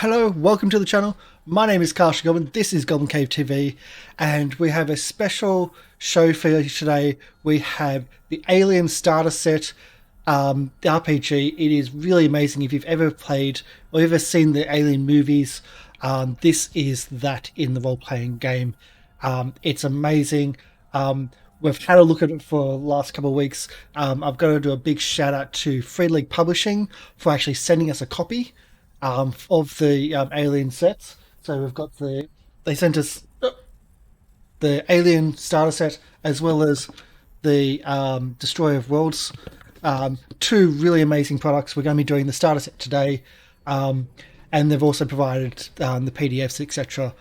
Hello, welcome to the channel. My name is Goblin. This is Goblin Cave TV, and we have a special show for you today. We have the Alien starter set, the RPG. It is really amazing. If you've ever played or ever seen the Alien movies, this is that in the role-playing game. It's amazing. We've had a look at it for the last couple of weeks. I've got to do a big shout out to Free League Publishing for actually sending us a copy of the Alien sets. So we've got they sent us the Alien starter set as well as the Destroyer of Worlds. Two really amazing products. We're going to be doing the starter set today, and they've also provided the PDFs, etc.,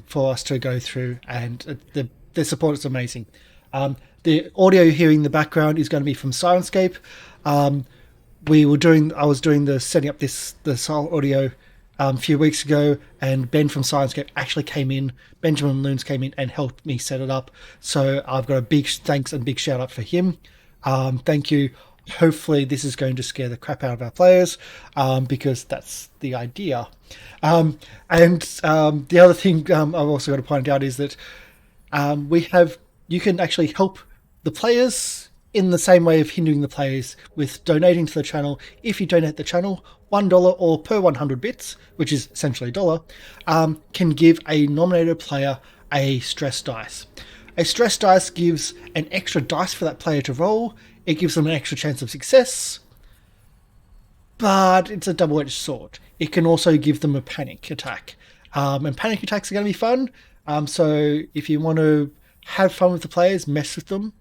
for us to go through, and the support is amazing. The audio you're hearing in the background is going to be from Syrinscape. I was doing the setting up this audio a few weeks ago, and Ben from Soundscape actually came in. Benjamin Loomes came in and helped me set it up. So I've got a big thanks and big shout out for him. Thank you. Hopefully this is going to scare the crap out of our players, because that's the idea. The other thing I've also got to point out is that you can actually help the players in the same way of hindering the players with donating to the channel. If you donate the channel, $1 or per 100 bits, which is essentially a dollar, can give a nominated player a stress dice. A stress dice gives an extra dice for that player to roll. It gives them an extra chance of success, but it's a double-edged sword. It can also give them a panic attack. And panic attacks are going to be fun. So if you want to have fun with the players, mess with them,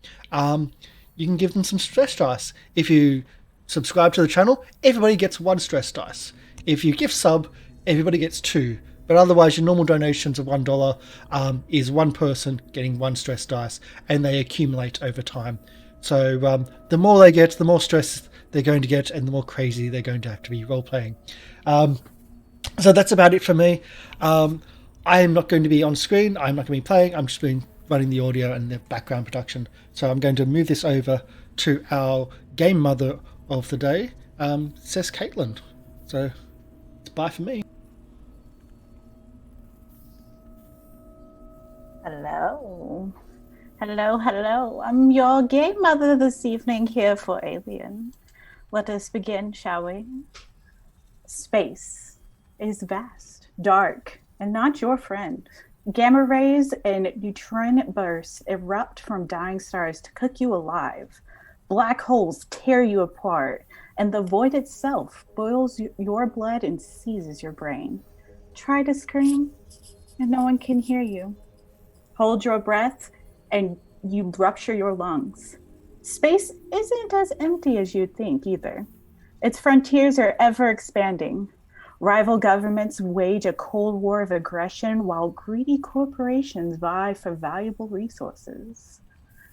you can give them some stress dice. If you subscribe to the channel, everybody gets one stress dice. If you gift sub, everybody gets two. But otherwise, your normal donations of $1 is one person getting one stress dice, and they accumulate over time. So the more they get, the more stress they're going to get, and the more crazy they're going to have to be role-playing. So that's about it for me. I am not going to be on screen. I'm not going to be playing. I'm just running the audio and the background production. So I'm going to move this over to our game mother of the day, Cest Caitlin. So it's bye for me. Hello. Hello. I'm your game mother this evening here for Alien. Let us begin, shall we? Space is vast, dark, and not your friend. Gamma rays and neutron bursts erupt from dying stars to cook you alive. Black holes tear you apart, and the void itself boils your blood and seizes your brain. Try to scream, and no one can hear you. Hold your breath, and you rupture your lungs. Space isn't as empty as you'd think either. Its frontiers are ever expanding. Rival governments wage a cold war of aggression while greedy corporations vie for valuable resources.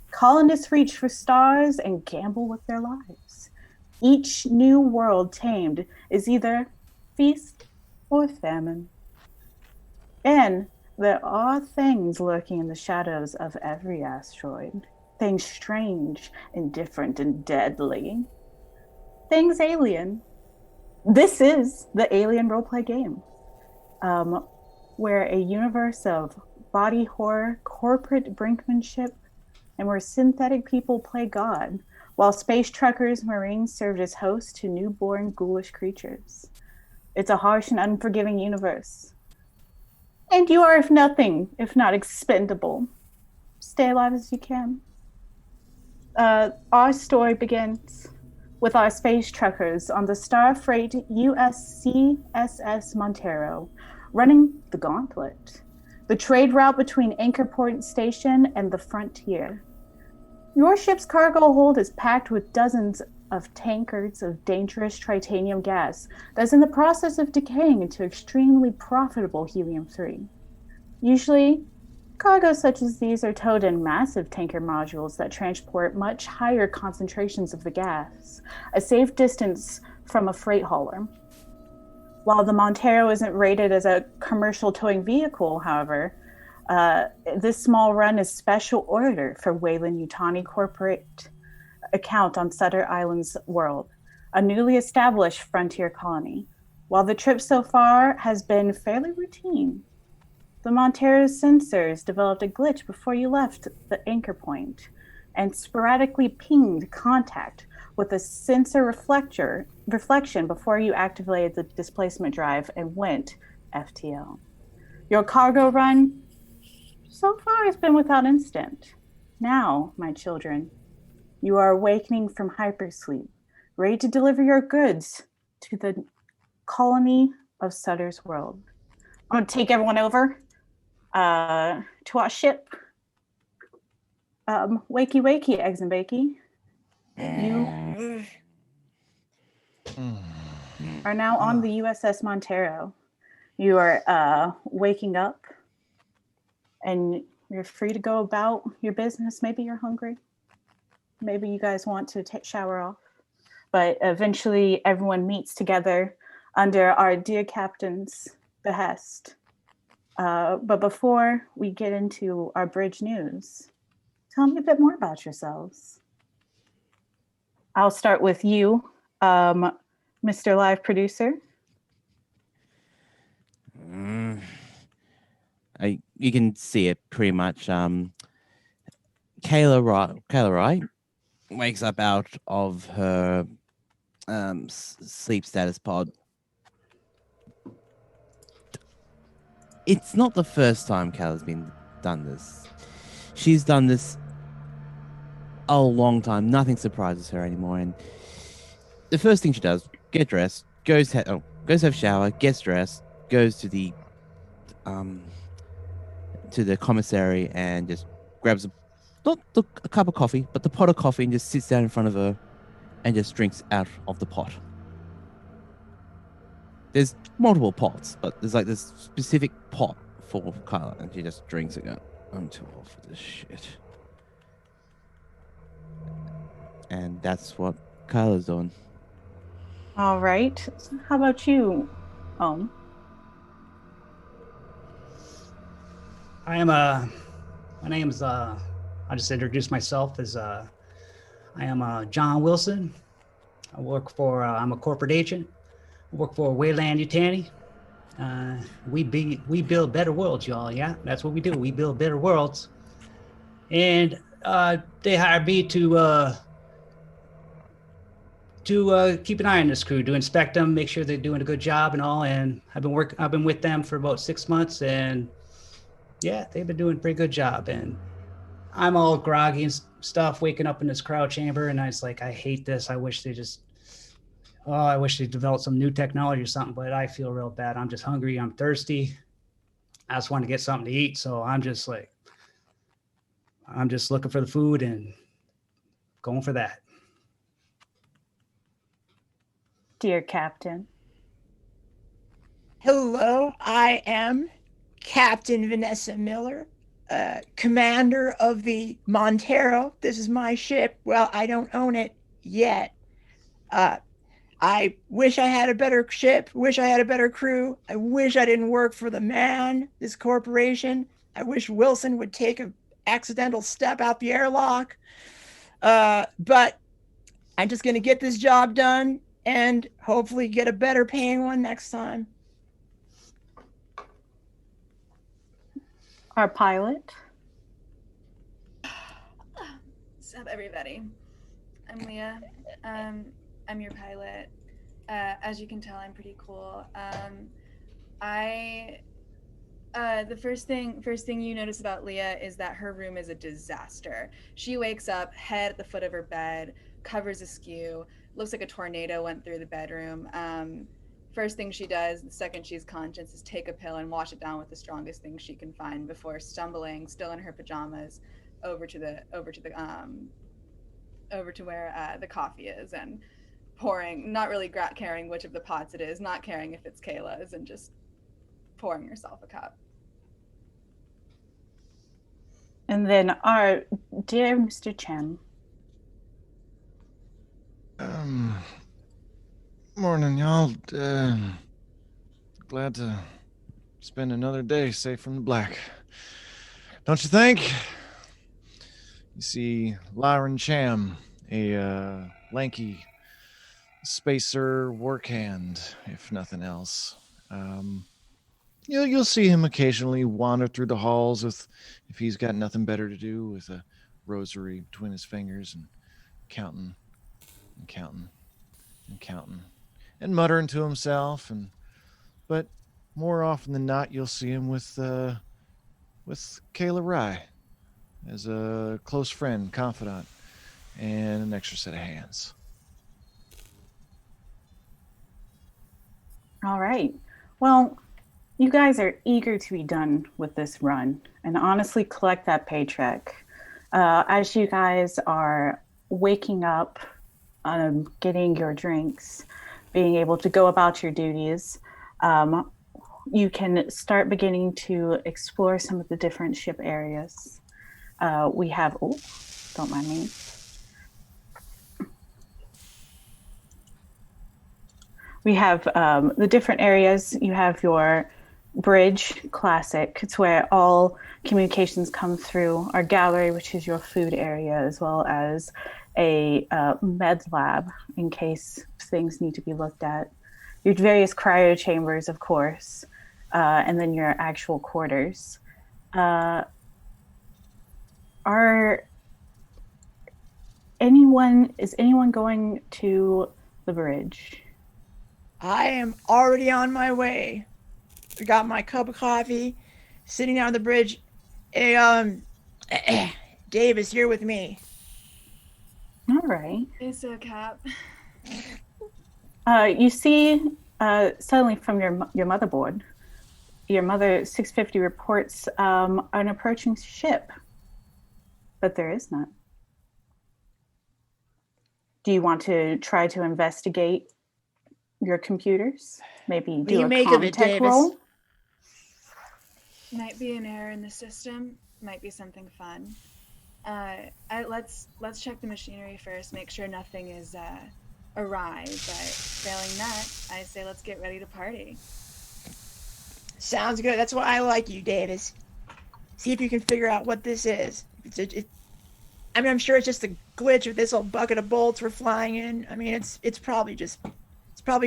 Colonists reach for stars and gamble with their lives. Each new world tamed is either feast or famine. And there are things lurking in the shadows of every asteroid. Things strange and different and deadly. Things alien. This is the Alien roleplay game, where a universe of body horror, corporate brinkmanship, and where synthetic people play God, while space truckers, marines served as hosts to newborn ghoulish creatures. It's a harsh and unforgiving universe. And you are, if nothing, if not expendable. Stay alive as you can. Our story begins with our space truckers on the star freight USCSS Montero, running the gauntlet, the trade route between Anchorport Station and the frontier. Your ship's cargo hold is packed with dozens of tankers of dangerous titanium gas that's in the process of decaying into extremely profitable helium-3. Usually, cargo such as these are towed in massive tanker modules that transport much higher concentrations of the gas, a safe distance from a freight hauler. While the Montero isn't rated as a commercial towing vehicle, however, this small run is special order for Weyland-Yutani corporate account on Sutter Islands World, a newly established frontier colony. While the trip so far has been fairly routine, the Montero's sensors developed a glitch before you left the anchor point and sporadically pinged contact with a sensor reflection before you activated the displacement drive and went FTL. Your cargo run so far has been without incident. Now, my children, you are awakening from hypersleep, ready to deliver your goods to the colony of Sutter's World. I'm going to take everyone over to our ship. Wakey, wakey, eggs and bakey. You are now on the USS Montero. You are waking up, and you're free to go about your business. Maybe you're hungry. Maybe you guys want to shower off. But eventually, everyone meets together under our dear captain's behest. But before we get into our bridge news, tell me a bit more about yourselves. I'll start with you, Mr. Live Producer. You can see it pretty much. Kayla Wright wakes up out of her sleep status pod. It's not the first time Kayla's done this. She's done this a long time. Nothing surprises her anymore. And the first thing she does, get dressed, goes have a shower, gets dressed, goes to the commissary and just grabs not a cup of coffee, but the pot of coffee, and just sits down in front of her and just drinks out of the pot. There's multiple pots, but there's like this specific pot for Kyla, and she just drinks it. Going, I'm too old for this shit. And that's what Kyla's doing. All right. How about you, Ohm? My name's, I'll just introduce myself as, I am John Wilson. I work for, I'm a corporate agent. I work for Wayland Yutani. We build better worlds, y'all. Yeah, that's what we do. We build better worlds. And they hired me to keep an eye on this crew, to inspect them, make sure they're doing a good job and all. And I've been with them for about 6 months, and yeah, they've been doing a pretty good job. And I'm all groggy and stuff, waking up in this crowd chamber, and I was like, I hate this. I wish they developed some new technology or something, but I feel real bad. I'm just hungry. I'm thirsty. I just want to get something to eat. So I'm just looking for the food and going for that. Dear Captain. Hello, I am Captain Vanessa Miller, commander of the Montero. This is my ship. Well, I don't own it yet. I wish I had a better ship, wish I had a better crew. I wish I didn't work for the man, this corporation. I wish Wilson would take an accidental step out the airlock. But I'm just going to get this job done and hopefully get a better paying one next time. Our pilot. What's up, everybody? I'm Leah. I'm your pilot. As you can tell, I'm pretty cool. The first thing you notice about Leah is that her room is a disaster. She wakes up, head at the foot of her bed, covers askew, looks like a tornado went through the bedroom. First thing she does, the second she's conscious, is take a pill and wash it down with the strongest thing she can find before stumbling, still in her pajamas, over to where the coffee is and pouring, not really caring which of the pots it is, not caring if it's Kayla's, and just pouring herself a cup. And then our dear Mr. Chen. Morning, y'all. Glad to spend another day safe from the black. Don't you think? You see, Lyron Cham, a lanky, spacer work hand, if nothing else. You'll see him occasionally wander through the halls if he's got nothing better to do, with a rosary between his fingers and counting and counting and counting and muttering to himself. But more often than not, you'll see him with Kayla Rye as a close friend, confidant, and an extra set of hands. All right. Well, you guys are eager to be done with this run and honestly collect that paycheck. As you guys are waking up, getting your drinks, being able to go about your duties, you can start beginning to explore some of the different ship areas. We have, don't mind me. We have the different areas. You have your bridge, classic. It's where all communications come through. Our gallery, which is your food area, as well as a med lab in case things need to be looked at. Your various cryo chambers, of course, and then your actual quarters. Is anyone going to the bridge? I am already on my way. I got my cup of coffee, sitting down on the bridge. Hey, Dave is here with me. All right. It's a Cap. You see, suddenly from your motherboard, your mother 650 reports an approaching ship, but there is none. Do you want to try to investigate your computers? Maybe What do do you a make of it, Comtech Davis? roll? Might be an error in the system. Might be something fun. Let's check the machinery first. Make sure nothing is awry. But failing that, I say let's get ready to party. Sounds good. That's why I like you, Davis. See if you can figure out what this is. I mean, I'm sure it's just a glitch with this old bucket of bolts we're flying in. I mean, it's probably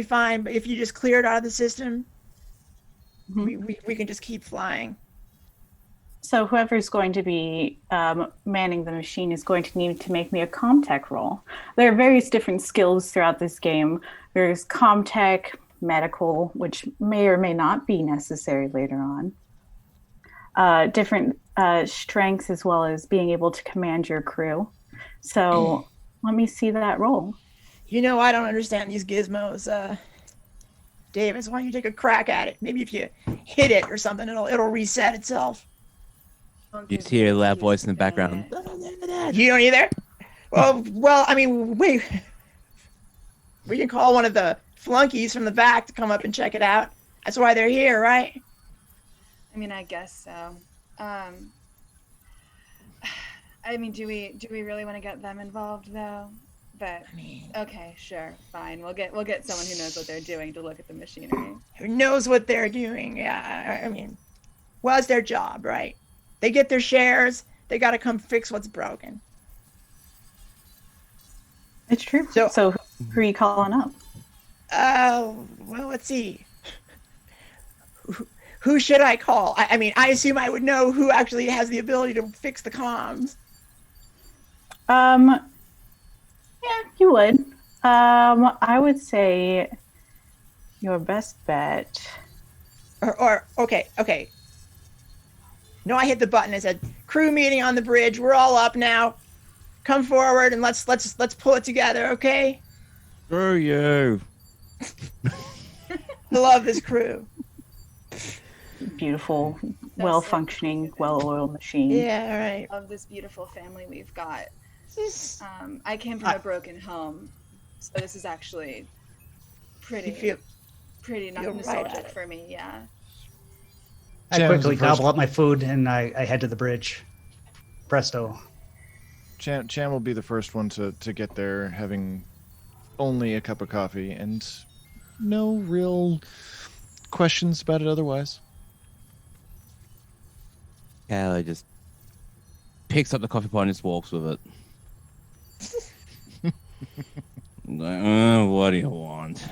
fine. But if you just clear it out of the system, we can just keep flying. So whoever's going to be manning the machine is going to need to make me a Comtech roll. There are various different skills throughout this game. There's Comtech, medical, which may or may not be necessary later on. Different strengths, as well as being able to command your crew. So let me see that roll. You know, I don't understand these gizmos. Davis, why don't you take a crack at it? Maybe if you hit it or something, it'll reset itself. You hear a loud voice in the background. You don't either? Well, I mean, we can call one of the flunkies from the back to come up and check it out. That's why they're here, right? I mean, I guess so. I mean, do we really want to get them involved though? But I mean, okay, sure, fine. We'll get someone who knows what they're doing to look at the machinery. who knows what they're doing? Yeah, I mean, well, it's their job, right? They get their shares. They got to come fix what's broken. It's true. So who are you calling up? Well, let's see. Who should I call? I mean, I assume I would know who actually has the ability to fix the comms. Yeah, you would. I would say your best bet. Or okay. No, I hit the button. It said crew meeting on the bridge. We're all up now. Come forward and let's pull it together, okay? Screw you. I love this crew. Beautiful, well-functioning, well-oiled machine. Yeah, all right. Of this beautiful family we've got. I came from a broken home, so this is actually pretty nostalgic for me. Yeah. I quickly gobble up my food and I head to the bridge. Presto. Chan will be the first one to get there, having only a cup of coffee and no real questions about it otherwise. Callie just picks up the coffee pot and just walks with it. What do you want?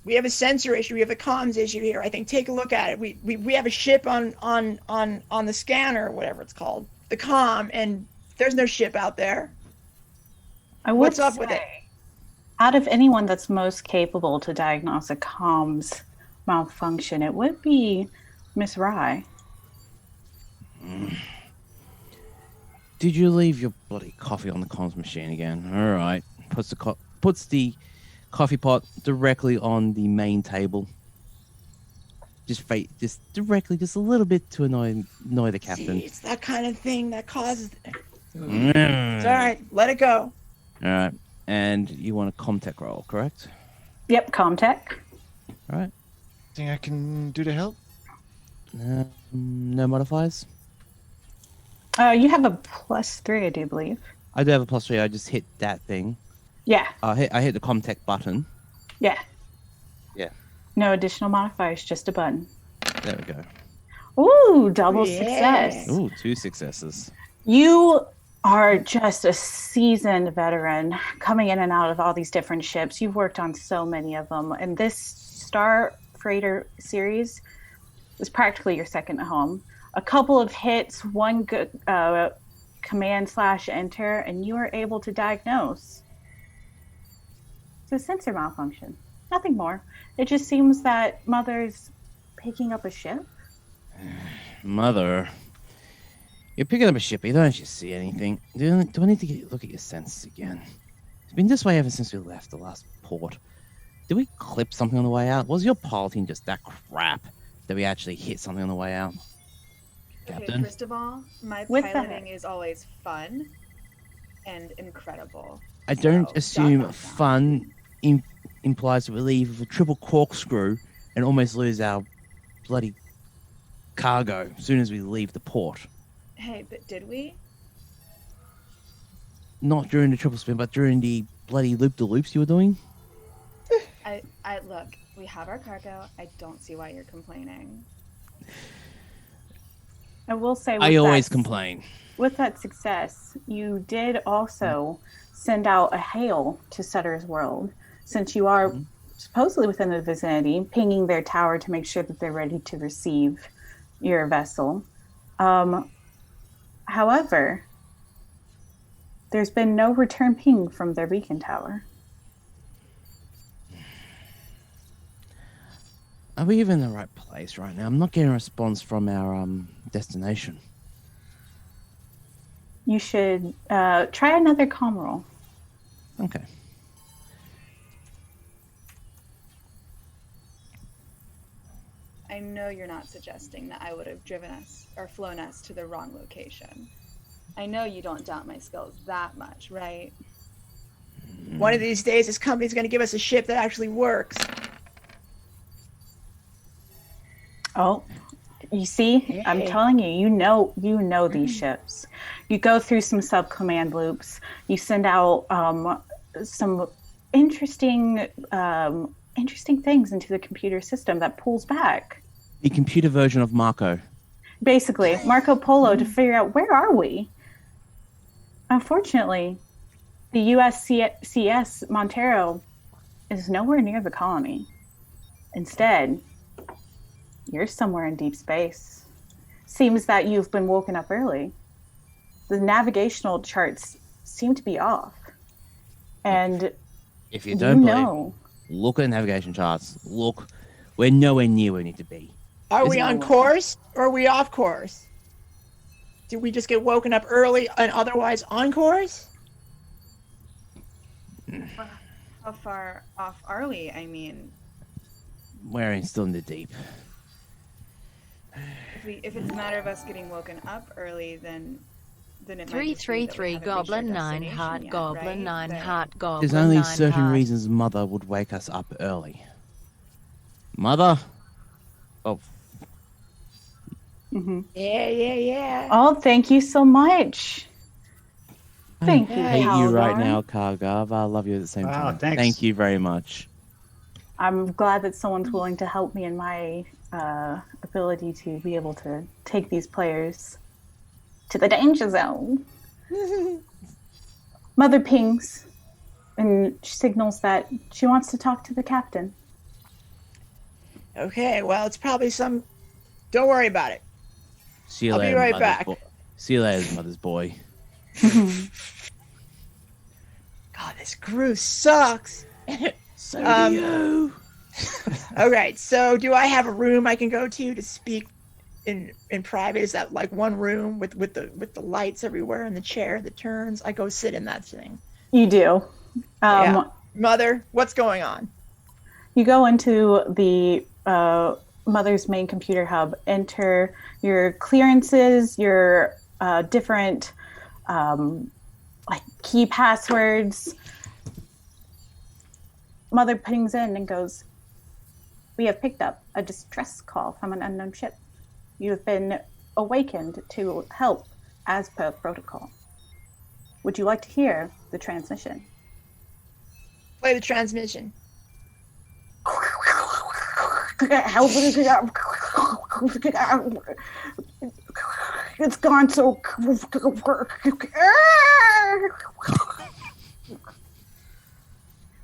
We have a sensor issue. We have a comms issue here. I think take a look at it. We have a ship on the scanner, whatever it's called, the comm, and there's no ship out there. What's up with it? Out of anyone that's most capable to diagnose a comms malfunction, it would be Miss Rye. Did you leave your bloody coffee on the comms machine again? All right. Puts the coffee pot directly on the main table. Just directly, just a little bit to annoy the captain. See, it's that kind of thing that causes it. It's all right. Let it go. All right. And you want a Comtech roll, correct? Yep, Comtech. All right. Anything I can do to help? No modifiers? You have a +3, I do believe. I do have a +3. I just hit that thing. Yeah. I hit the Comtech button. Yeah. Yeah. No additional modifiers, just a button. There we go. Ooh, double success. Ooh, 2 successes. You are just a seasoned veteran coming in and out of all these different ships. You've worked on so many of them. And this Star Freighter series is practically your second home. A couple of hits, one good command/enter, and you are able to diagnose. It's a sensor malfunction. Nothing more. It just seems that Mother's picking up a ship. Mother, you're picking up a ship, but don't you see anything? Do I need to look at your senses again? It's been this way ever since we left the last port. Did we clip something on the way out? Was your piloting just that crap that we actually hit something on the way out? Okay, Captain? first of all, my With piloting is always fun and incredible. I don't So, assume dot, dot, dot. fun implies that we leave with a triple corkscrew and almost lose our bloody cargo as soon as we leave the port. Hey, but did we? Not during the triple spin, but during the bloody loop-de-loops you were doing. I look, we have our cargo. I don't see why you're complaining. I will say I always complain. With that success, you did also send out a hail to Sutter's World, since you are supposedly within the vicinity, pinging their tower to make sure that they're ready to receive your vessel. However, there's been no return ping from their beacon tower. Are we even in the right place right now? I'm not getting a response from our destination. You should try another comm roll. Okay. I know you're not suggesting that I would have driven us or flown us to the wrong location. I know you don't doubt my skills that much, right? One of these days, this company's going to give us a ship that actually works. Oh, you see, I'm telling you, you know these ships. You go through some sub-command loops. You send out some interesting things into the computer system that pulls back. The computer version of Marco. Basically, Marco Polo to figure out where are we. Unfortunately, the USCS Montero is nowhere near the colony. Instead, you're somewhere in deep space. Seems that you've been woken up early. The navigational charts seem to be off. And If you don't believe, know, look at the navigation charts. Look, we're nowhere near where we need to be. Are we on course or are we off course? Did we just get woken up early and otherwise on course? How far off are we? I mean, We're still in the deep. if it's a matter of us getting woken up early, then it might just be that we 333 haven't reached our Goblin 9 destination Heart yet, Goblin right? 9 But- Heart Goblin There's only 9 certain Heart. reasons Mother would wake us up early. Mother? Oh, Yeah. oh, thank you so much. Thank you, I hate you right Haldor. now, Kargav. I love you at the same Wow, time. thanks. Thank you very much. I'm glad that someone's willing to help me in my ability to be able to take these players to the danger zone. Mother pings and signals that she wants to talk to the captain. Okay, well, it's probably some. Don't worry about it. See you I'll be later, right mother's back. See you later, mother's boy. God, this crew sucks. So do you. Okay, so do I have a room I can go to speak in private? Is that like one room with the lights everywhere and the chair that turns? I go sit in that thing. You do. Yeah. Mother, what's going on? You go into the Mother's main computer hub, enter your clearances, your different like key passwords. Mother pings in and goes, "We have picked up a distress call from an unknown ship. You have been awakened to help as per protocol. Would you like to hear the transmission?" Play the transmission. It's gone so.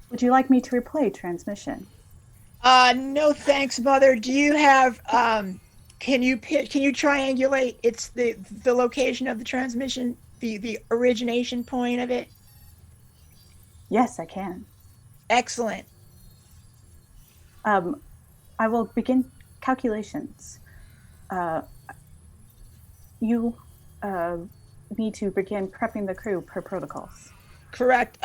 Would you like me to replay transmission? No thanks, Mother. Do you have can you triangulate it's the location of the transmission, the origination point of it? Yes, I can. Excellent. I will begin calculations. You need to begin prepping the crew per protocols. Correct.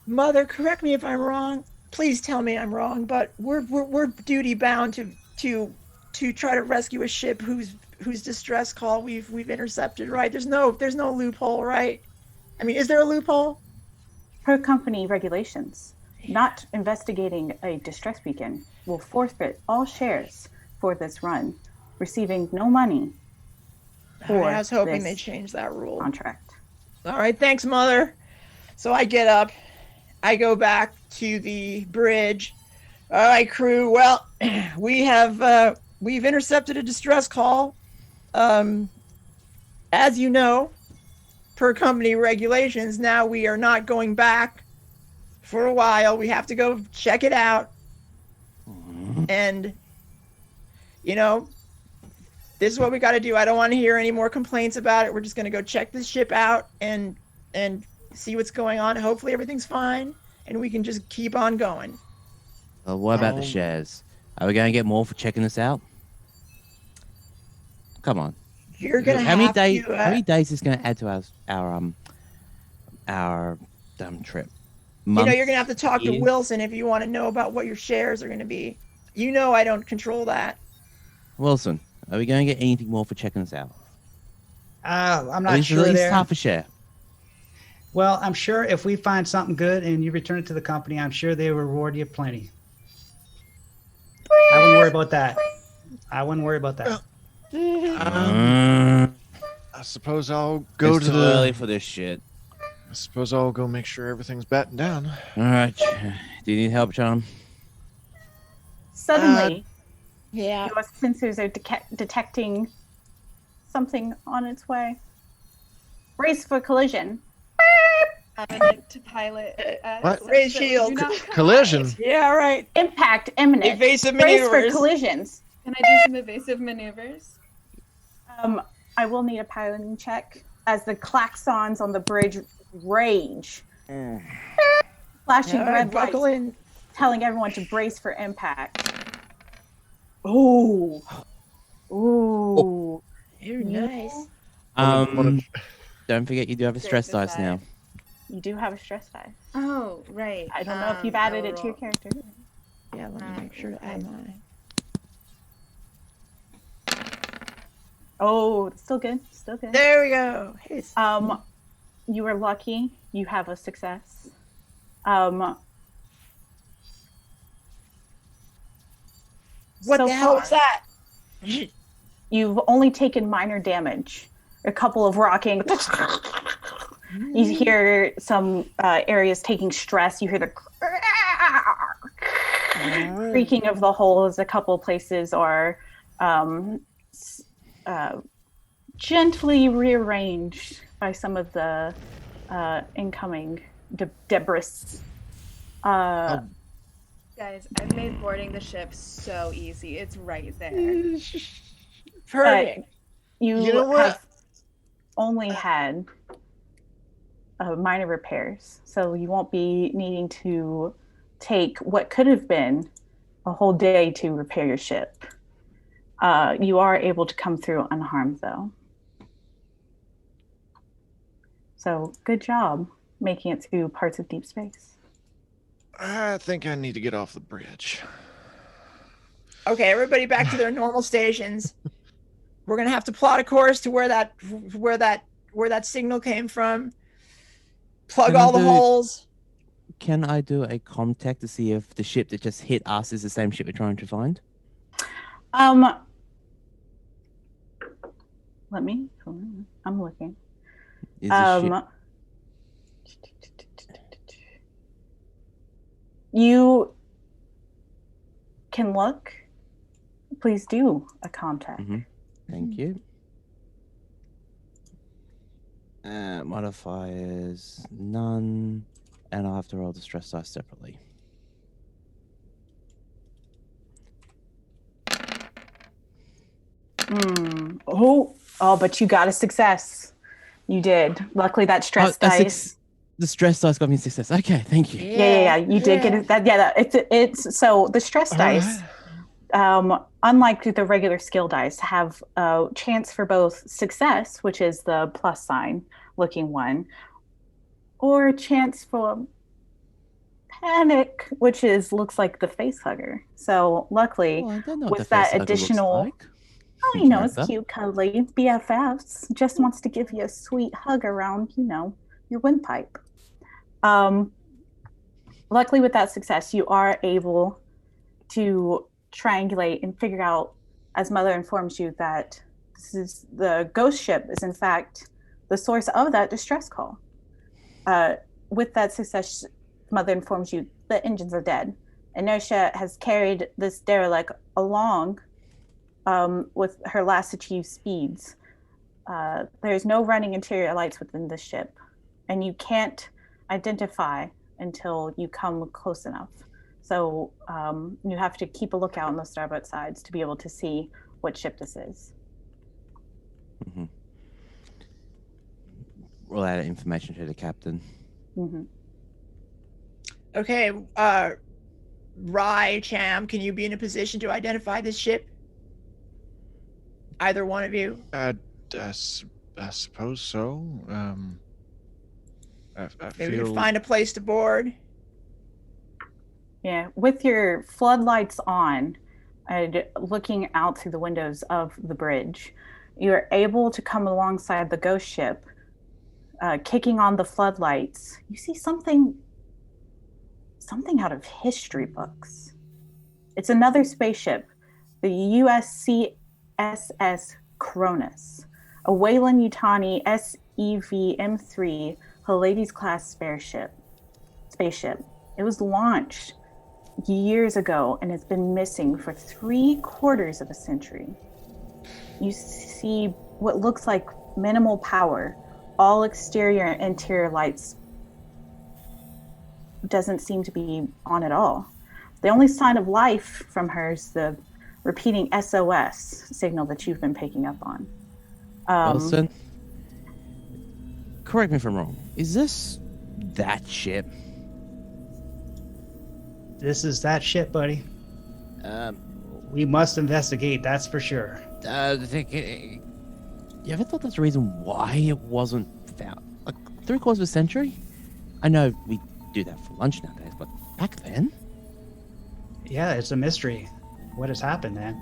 Mother, correct me if I'm wrong. Please tell me I'm wrong, but we're duty bound to try to rescue a ship whose distress call we've intercepted, right? There's no loophole, right? I mean, is there a loophole? Per company regulations, not investigating a distress beacon will forfeit all shares for this run, receiving no money for I was hoping this they changed that rule. contract. All right, thanks, Mother. So I get up, I go back to the bridge. All right, crew. Well, we've intercepted a distress call. As you know, per company regulations, now we are not going back for a while. We have to go check it out. And, this is what we got to do. I don't want to hear any more complaints about it. We're just going to go check this ship out and see what's going on. Hopefully everything's fine, and we can just keep on going. Well, what about the shares? Are we going to get more for checking this out? Come on. You're gonna how many have days? to, How many days is going to add to our dumb trip? Months, you're gonna have to talk to years? Wilson if you want to know about what your shares are going to be. I don't control that. Wilson, are we going to get anything more for checking this out? I'm At not least, sure at least there. half a share. Well, I'm sure if we find something good and you return it to the company, I'm sure they will reward you plenty. I wouldn't worry about that. I suppose I'll go It's to too the. early for this shit. I suppose I'll go make sure everything's battened down. All right. Do you need help, John? Suddenly, Yeah. your sensors are detecting something on its way. Brace for collision. I'd like to pilot. What? so Raise do shield. not collide. Collision. Yeah, right. Impact imminent. Evasive Brace for maneuvers. collisions. Can I do some evasive maneuvers? I will need a piloting check as the klaxons on the bridge rage. Flashing All right, red buckle lights, in. telling everyone to brace for impact. Ooh. Ooh. You're nice. Don't forget you do have a stress dice now. You do have a stress die. Oh, right. I don't know if you've added I it to your will character. Yeah, let me make sure to add mine. Oh, still good. Still good. There we go. Hey, You were lucky. You have a success. what so the hell far, was that? You've only taken minor damage. A couple of rocking. You hear some areas taking stress. You hear the creaking of the holes. A couple places are gently rearranged by some of the incoming debris. Guys, I've made boarding the ship so easy. It's right there. Perfect. You know what? have only had minor repairs, so you won't be needing to take what could have been a whole day to repair your ship. You are able to come through unharmed, though. So good job making it through parts of deep space. I think I need to get off the bridge. Okay, everybody back to their normal stations. We're gonna have to plot a course to where that signal came from. Plug all the holes. Can I do a contact to see if the ship that just hit us is the same ship we're trying to find? Let me. Hold on. I'm looking. Is the ship... You can look. Please do a contact. Thank you. Modifiers, none. And I'll have to roll the stress dice separately. Oh, but you got a success. You did. Luckily, that stress dice. The stress dice got me success. Okay, thank you. Yeah. You did get it. It's so the stress dice. Unlike the regular skill dice, have a chance for both success, which is the plus sign looking one, or a chance for panic, which looks like the Facehugger. So luckily, with that additional, it's cute, cuddly BFFs. Just wants to give you a sweet hug around, your windpipe. Luckily, with that success, you are able to triangulate and figure out, as Mother informs you, that the ghost ship is in fact the source of that distress call. With that success, Mother informs you the engines are dead. Inertia has carried this derelict along with her last achieved speeds. There's no running interior lights within the ship, and you can't identify until you come close enough. So you have to keep a lookout on the starboard sides to be able to see what ship this is. Roll out information to the captain. Okay, Rai, Cham, can you be in a position to identify this ship? Either one of you? I suppose so. I Maybe feel... we find a place to board. Yeah, with your floodlights on and looking out through the windows of the bridge, you're able to come alongside the ghost ship, kicking on the floodlights. You see something out of history books. It's another spaceship, the USCSS Cronus, a Weyland-Yutani SEV-M3 Pallades-class spaceship. It was launched years ago and has been missing for 3/4 of a century. You see what looks like minimal power. All exterior and interior lights doesn't seem to be on at all. The only sign of life from her is the repeating SOS signal that you've been picking up on. Wilson, correct me if I'm wrong. Is this that ship? This is that ship, buddy. We must investigate, that's for sure. You ever thought that's the reason why it wasn't found? Like 3/4 of a century? I know we do that for lunch nowadays, but back then? Yeah, it's a mystery. What has happened, man?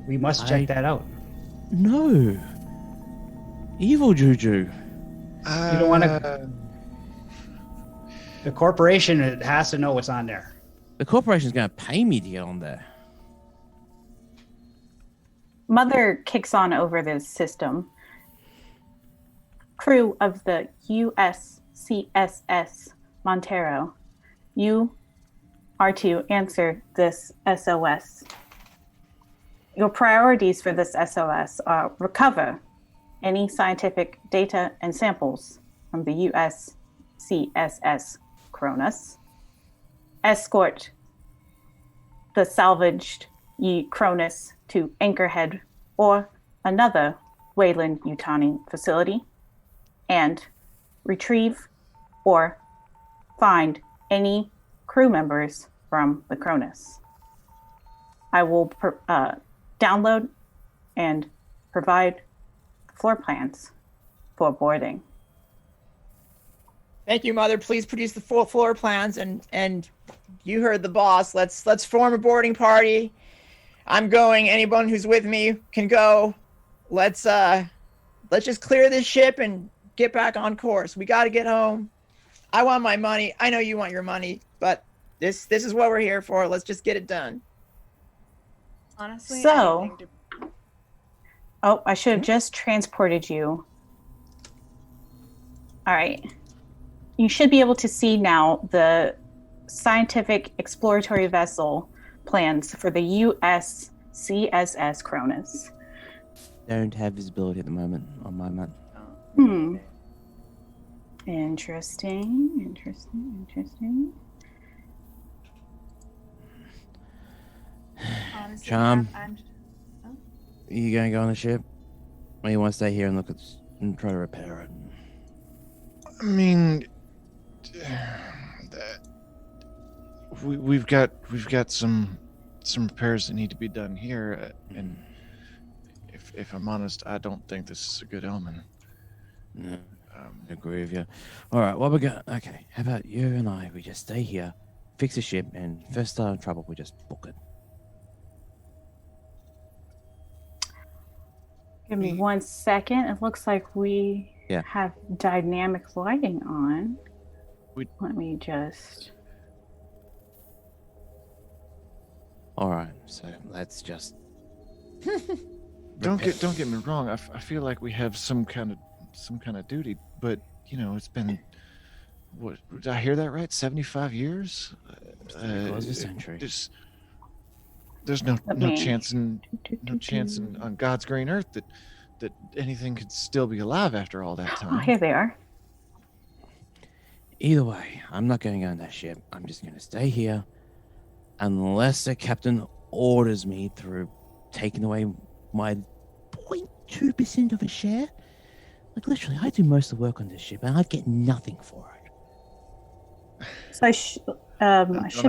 We must check that out. No. Evil juju. You don't want to... The corporation has to know what's on there. The corporation's going to pay me to get on there. Mother kicks on over this system. Crew of the USCSS Montero, you are to answer this SOS. Your priorities for this SOS are recover any scientific data and samples from the USCSS Cronus, escort the salvaged Cronus to Anchorhead or another Wayland-Yutani facility, and retrieve or find any crew members from the Cronus. I will download and provide floor plans for boarding. Thank you, Mother. Please produce the full floor plans, and you heard the boss. Let's form a boarding party. I'm going. Anyone who's with me can go. Let's just clear this ship and get back on course. We got to get home. I want my money. I know you want your money, but this is what we're here for. Let's just get it done. Honestly, So, I should have just transported you. All right. You should be able to see now the scientific exploratory vessel plans for the USCSS Cronus. Don't have visibility at the moment on my map. Interesting. Honestly, Charm. I'm Are you going to go on the ship? Or you want to stay here and look at and try to repair it? I mean, we've got some repairs that need to be done here, and if I'm honest, I don't think this is a good omen. No, I agree with you. All right, well, okay, how about you and I? We just stay here, fix the ship, and first start in trouble, we just book it. Give me 1 second. It looks like we have dynamic lighting on. Let me just... All right, so let's just... Don't get me wrong. I feel like we have some kind of duty, but you know, it's been, what, did I hear that right? 75 years. Close the century. There's no chance on God's green earth that anything could still be alive after all that time. Oh, here they are. Either way, I'm not going on that ship. I'm just going to stay here unless the captain orders me through taking away my 0.2% of a share. Like, literally, I do most of the work on this ship, and I get nothing for it. So I should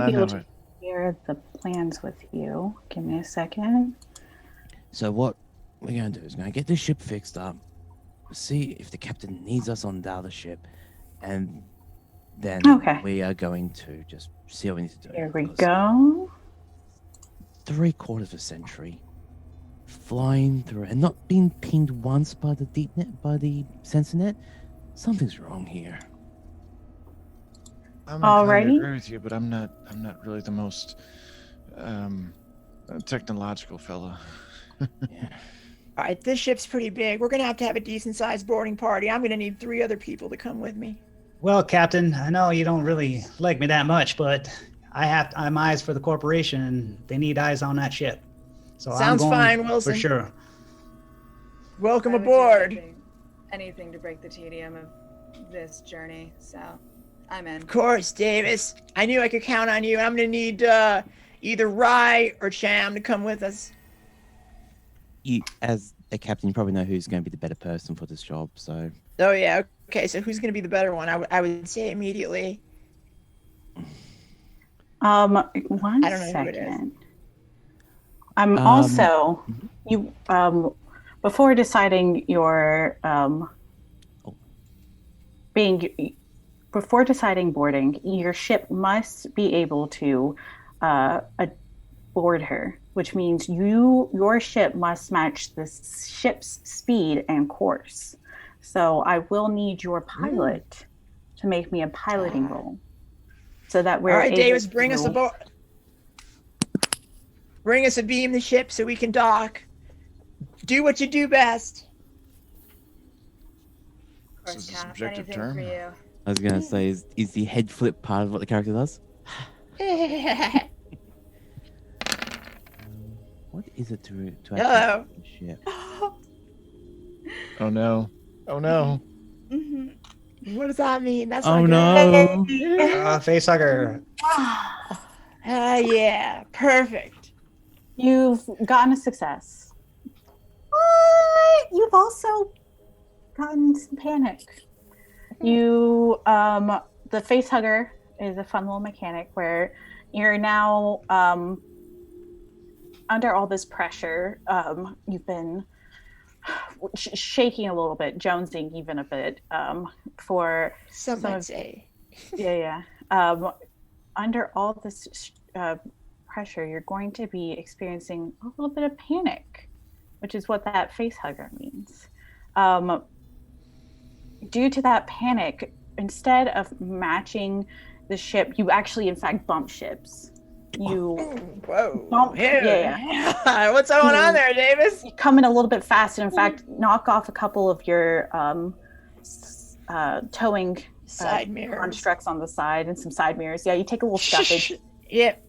be able to share the plans with you. Give me a second. So what we're going to do is going to get this ship fixed up, see if the captain needs us on the other ship, and then we are going to just see what we need to do. Here we go. 3/4 of a century flying through and not being pinged once by the deep net, by the sensor net. Something's wrong here. I'm inclined to agree with you, but I'm not really the most technological fella. Yeah. All right, this ship's pretty big. We're gonna have to have a decent-sized boarding party. I'm gonna need 3 other people to come with me. Well, Captain, I know you don't really like me that much, but I'm eyes for the corporation, and they need eyes on that ship. So Sounds I'm going fine, Wilson. for sure. Welcome I would do aboard. anything to break the tedium of this journey. So I'm in. Of course, Davis. I knew I could count on you. I'm gonna need either Rye or Cham to come with us. You, as a captain, you probably know who's going to be the better person for this job. So. Oh yeah. Okay. So who's gonna be the better one? I would say immediately. One I don't know who it is. second. I'm also before deciding your before deciding boarding, your ship must be able to board her, which means your ship must match the ship's speed and course. So I will need your pilot to make me a piloting roll, so that we're all right, able Davis, to... bring us aboard. Bring us abeam the ship so we can dock. Do what you do best. Of course, This is a Cap, subjective anything term. for you. I was going to say, is the head flip part of what the character does? What is it to Hello. ship? Oh no. Oh no. Mm-hmm. What does that mean? That's Oh not good. no. Facehugger. Yeah, perfect. You've gotten a success. You've also gotten some panic. You, the Facehugger is a fun little mechanic where you're now under all this pressure. You've been shaking a little bit, jonesing even a bit for Some might say. Yeah. Under all this pressure, you're going to be experiencing a little bit of panic, which is what that Facehugger means. Due to that panic, instead of matching the ship, you actually, in fact, bump ships. You Whoa. bump, Yeah. What's going on there, Davis? You come in a little bit fast, and in fact, knock off a couple of your towing Side mirrors. constructs on the side and some side mirrors. Yeah, you take a little stoppage. Yep.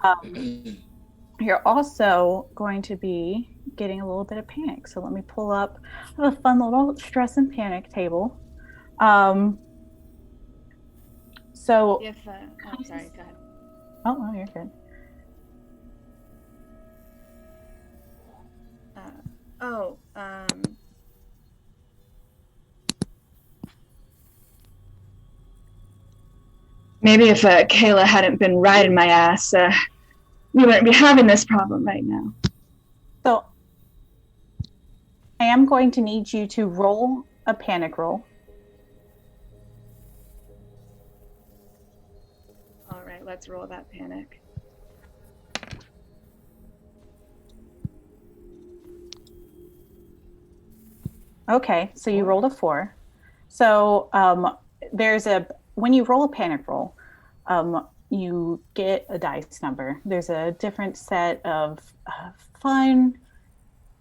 You're also going to be getting a little bit of panic. So let me pull up a fun little stress and panic table. So If sorry, go ahead. oh, no, you're good. Maybe if Kayla hadn't been riding my ass, we wouldn't be having this problem right now. So I am going to need you to roll a panic roll. All right, let's roll that panic. Okay, so you rolled a 4. So when you roll a panic roll, you get a dice number. There's a different set of fun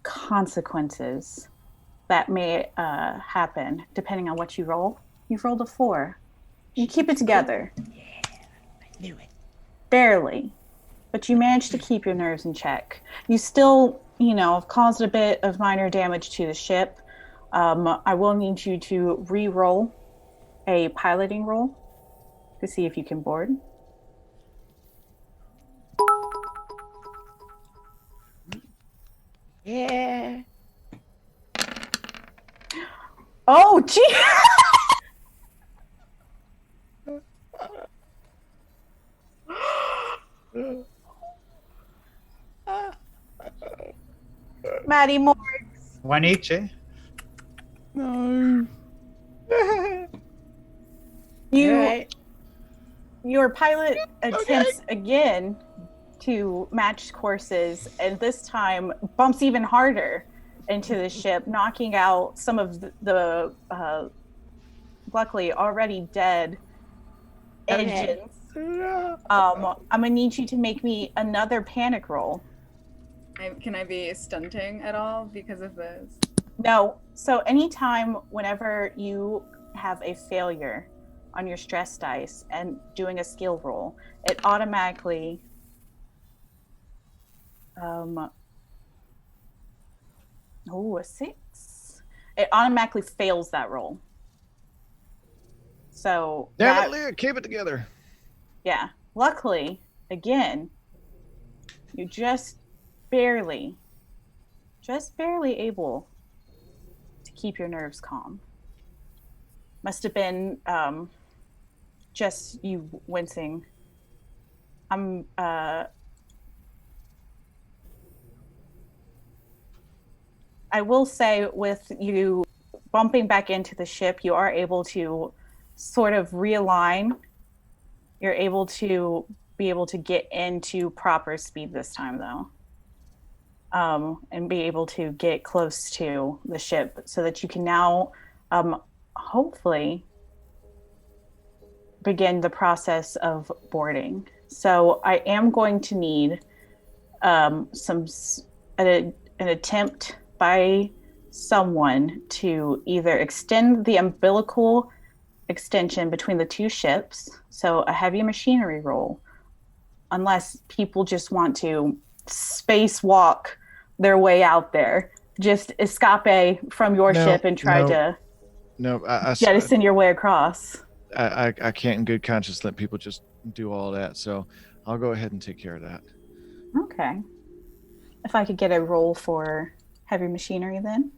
consequences that may happen depending on what you roll. You've rolled a 4. You keep it together. Yeah, I knew it. Barely. But you managed to keep your nerves in check. You still, have caused a bit of minor damage to the ship. I will need you to re-roll a piloting roll to see if you can board. Yeah. Oh, gee! Maddie Morgs. One each, eh? No. Your pilot attempts again to match courses, and this time bumps even harder into the ship, knocking out some of the luckily already dead engines. I'm gonna need you to make me another panic roll. Can I be stunting at all because of this? No. So anytime whenever you have a failure on your stress dice and doing a skill roll, it automatically a 6. It automatically fails that roll. So Damn it, Leah, keep it together. Yeah. Luckily, again, you just barely able to keep your nerves calm. Must have been just you wincing. I will say, with you bumping back into the ship, you are able to sort of realign. You're able to get into proper speed this time, though. And be able to get close to the ship so that you can now hopefully begin the process of boarding. So I am going to need an attempt by someone to either extend the umbilical extension between the two ships, so a heavy machinery roll, unless people just want to spacewalk their way out there, just escape from your ship and try to I jettison your way across. I can't in good conscience let people just do all that. So I'll go ahead and take care of that. Okay. If I could get a roll for heavy machinery then.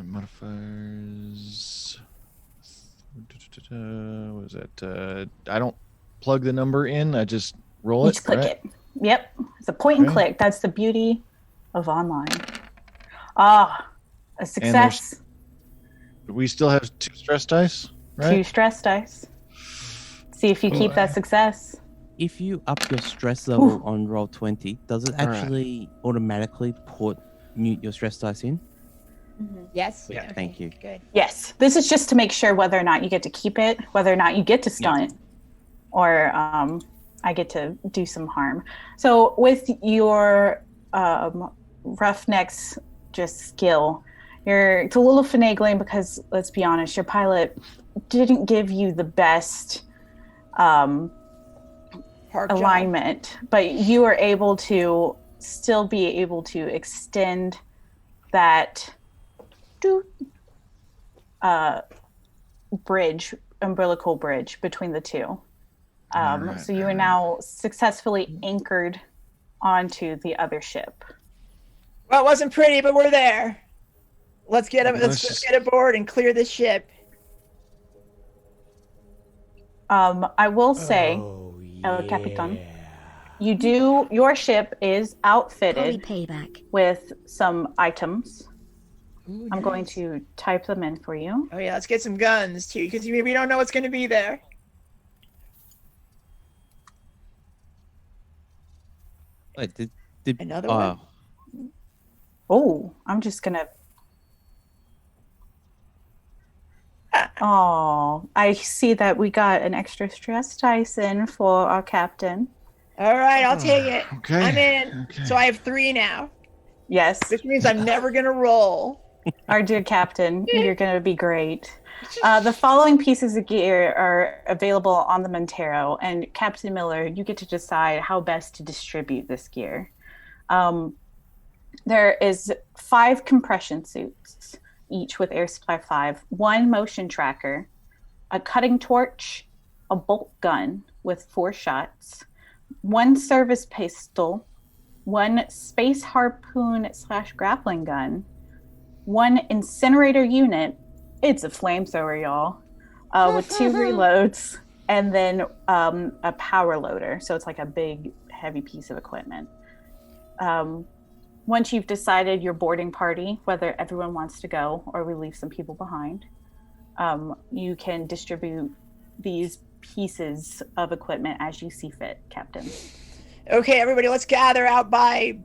Modifiers. What is that? I don't plug the number in. I just roll You it. just click right? it. Yep. It's a point and Okay. click. That's the beauty of online. Ah, a success. We still have 2 stress dice, right? 2 stress dice. See if you keep that success. If you up your stress level on roll 20, does it All right. actually automatically mute your stress dice in? Yes. Yeah, Okay, thank you. Good. Yes. This is just to make sure whether or not you get to keep it, whether or not you get to stun it, or I get to do some harm. So with your Roughneck's just skill, it's a little finagling because, let's be honest, your pilot didn't give you the best Park job. alignment, but you were able to still be able to extend that umbilical bridge between the two. Alright, So you are now successfully anchored onto the other ship. Well, it wasn't pretty, but we're there. Let's get Let's get aboard and clear this ship. I will say, El Capitan, your ship is Probably outfitted payback. with some items. Ooh, I'm going nice. to type them in for you. Oh yeah, let's get some guns too, because we don't know what's going to be there. Wait, did Another one? Oh, I'm just gonna. Oh, I see that we got an extra stress dice in for our captain. All right, I'll take it. Okay. I'm in. Okay. So I have 3 now, Yes, which means I'm never going to roll. our dear captain, you're gonna be great. The following pieces of gear are available on the Montero, and Captain Miller, you get to decide how best to distribute this gear. There is 5 compression suits, each with air supply 5, 1 motion tracker, a cutting torch, a bolt gun with 4 shots, 1 service pistol, 1 space harpoon / grappling gun, 1 incinerator unit. It's a flamethrower, y'all, with 2 reloads, and then a power loader. So it's like a big, heavy piece of equipment. Once you've decided your boarding party, whether everyone wants to go or we leave some people behind, you can distribute these pieces of equipment as you see fit, Captain. Okay, everybody, let's gather out by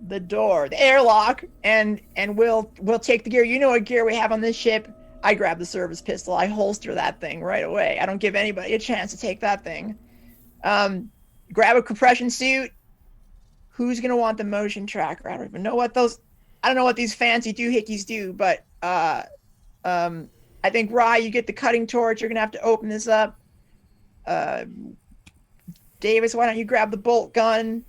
the door, the airlock, and we'll take the gear. You know what gear we have on this ship. I grab the service pistol. I holster that thing right away. I don't give anybody a chance to take that thing. Grab a compression suit. Who's gonna want the motion tracker? I don't even know what those. I don't know what these fancy doohickeys do, but I think Rye, you get the cutting torch. You're gonna have to open this up. Davis, why don't you grab the bolt gun?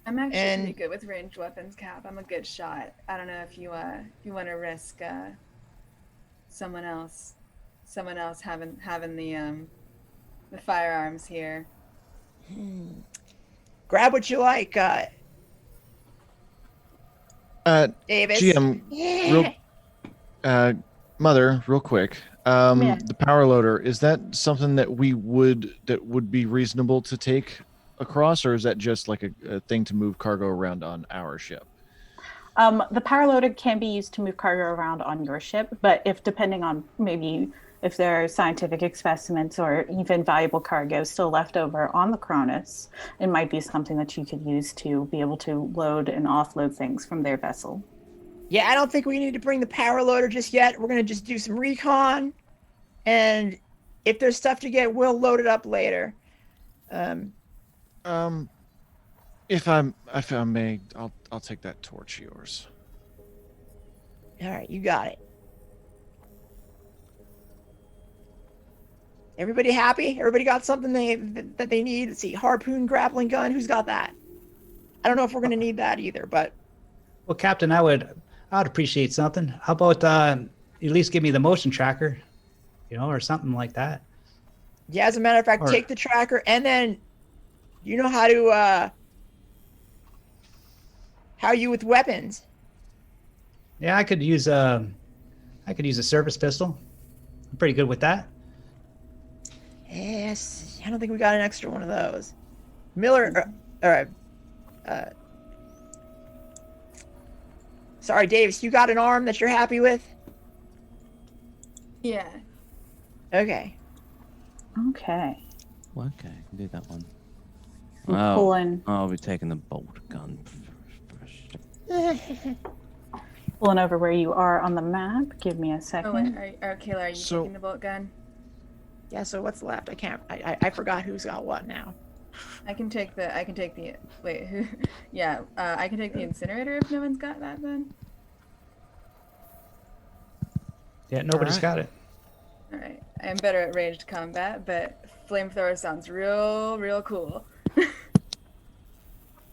I'm actually And- pretty good with ranged weapons, Cap. I'm a good shot. I don't know if you want to risk someone else having the firearms here. Grab what you like, Davis. GM, Mother, real quick. Yeah. The power loader, is that something that would be reasonable to take across, or is that just like a thing to move cargo around on our ship? The power loader can be used to move cargo around on your ship, but depending on maybe if there are scientific specimens or even valuable cargo still left over on the Cronus, it might be something that you could use to be able to load and offload things from their vessel. Yeah, I don't think we need to bring the power loader just yet. We're gonna just do some recon, and if there's stuff to get, we'll load it up later. If I may, I'll take that torch of yours. All right, you got it. Everybody happy? Everybody got something that they need? Let's see, harpoon, grappling gun. Who's got that? I don't know if we're gonna need that either, but Well, Captain, I'd appreciate something. How about at least give me the motion tracker? or something like that. Yeah, as a matter of fact, Or- take the tracker, and then you know how to how are you with weapons? Yeah, I could use a service pistol. I'm pretty good with that. Yes, I don't think we got an extra one of those. Miller, all right. Sorry, Davis, you got an arm that you're happy with? Yeah. Okay. Okay. Well, okay, I can do that one. I'm pulling I'll be taking the bolt gun first. pulling over where you are on the map. Give me a Oh, second. wait, Kayla, are you So- taking the bolt gun? Yeah, so what's left? I forgot who's got what now. I can take the. Wait, who? Yeah, I can take the incinerator if no one's got that then. Yeah, nobody's Alright. got it. All right, I am better at ranged combat, but flamethrower sounds real cool.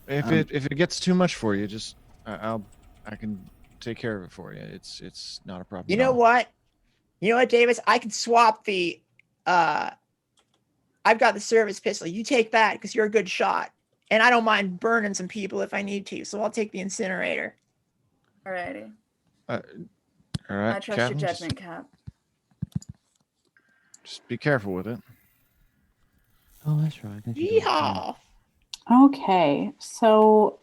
If it gets too much for you, just I can take care of it for you. It's not a problem. You at know all. what? You know what, Davis? I can swap the. I've got the service pistol. You take that because you're a good shot, and I don't mind burning some people if I need to. So I'll take the incinerator. Alrighty, All right, I trust Captain, your judgment, Cap. Just be careful with it. Oh, that's right. I can do that. Yeehaw! Okay, so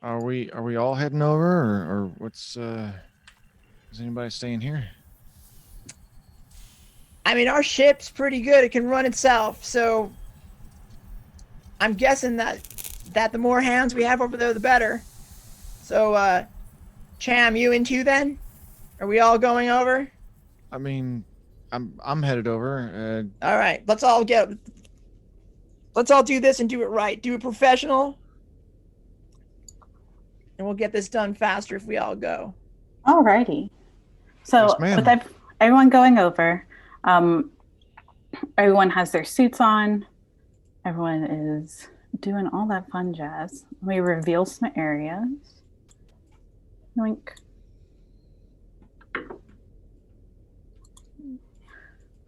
Are we all heading over, or what's is anybody staying here? I mean, our ship's pretty good. It can run itself. So I'm guessing that the more hands we have over there, the better. So, Cham, you in too then? Are we all going over? I mean, I'm headed over. All right, let's all do this and do it right. Do it professional. And we'll get this done faster if we all go. alrighty. So Yes, ma'am. with everyone going over, everyone has their suits on. Everyone is doing all that fun jazz. Let me reveal some areas. Yoink.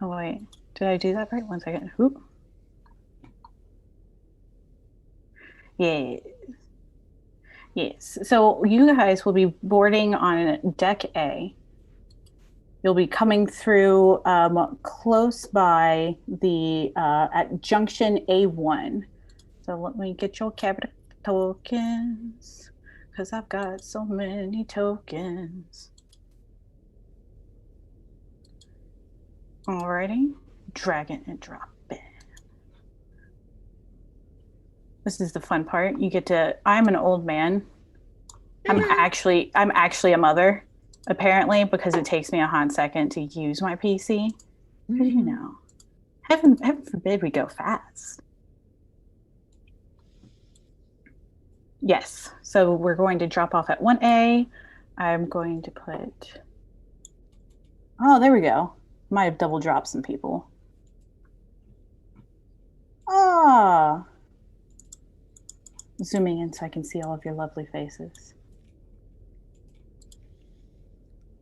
Oh wait, did I do that right? 1 second. Whoop. Yes. Yes. So you guys will be boarding on deck A. You'll be coming through close by the at junction A1. So let me get your capital tokens because I've got so many tokens. Alrighty, drag it and drop it. This is the fun part. You get to. I'm an old man. I'm actually a mother. Apparently, because it takes me a hot second to use my PC. Because you know, heaven forbid we go fast. Yes. So we're going to drop off at 1A. I'm going to put. Oh, there we go. Might have double dropped some people. Ah. Zooming in so I can see all of your lovely faces.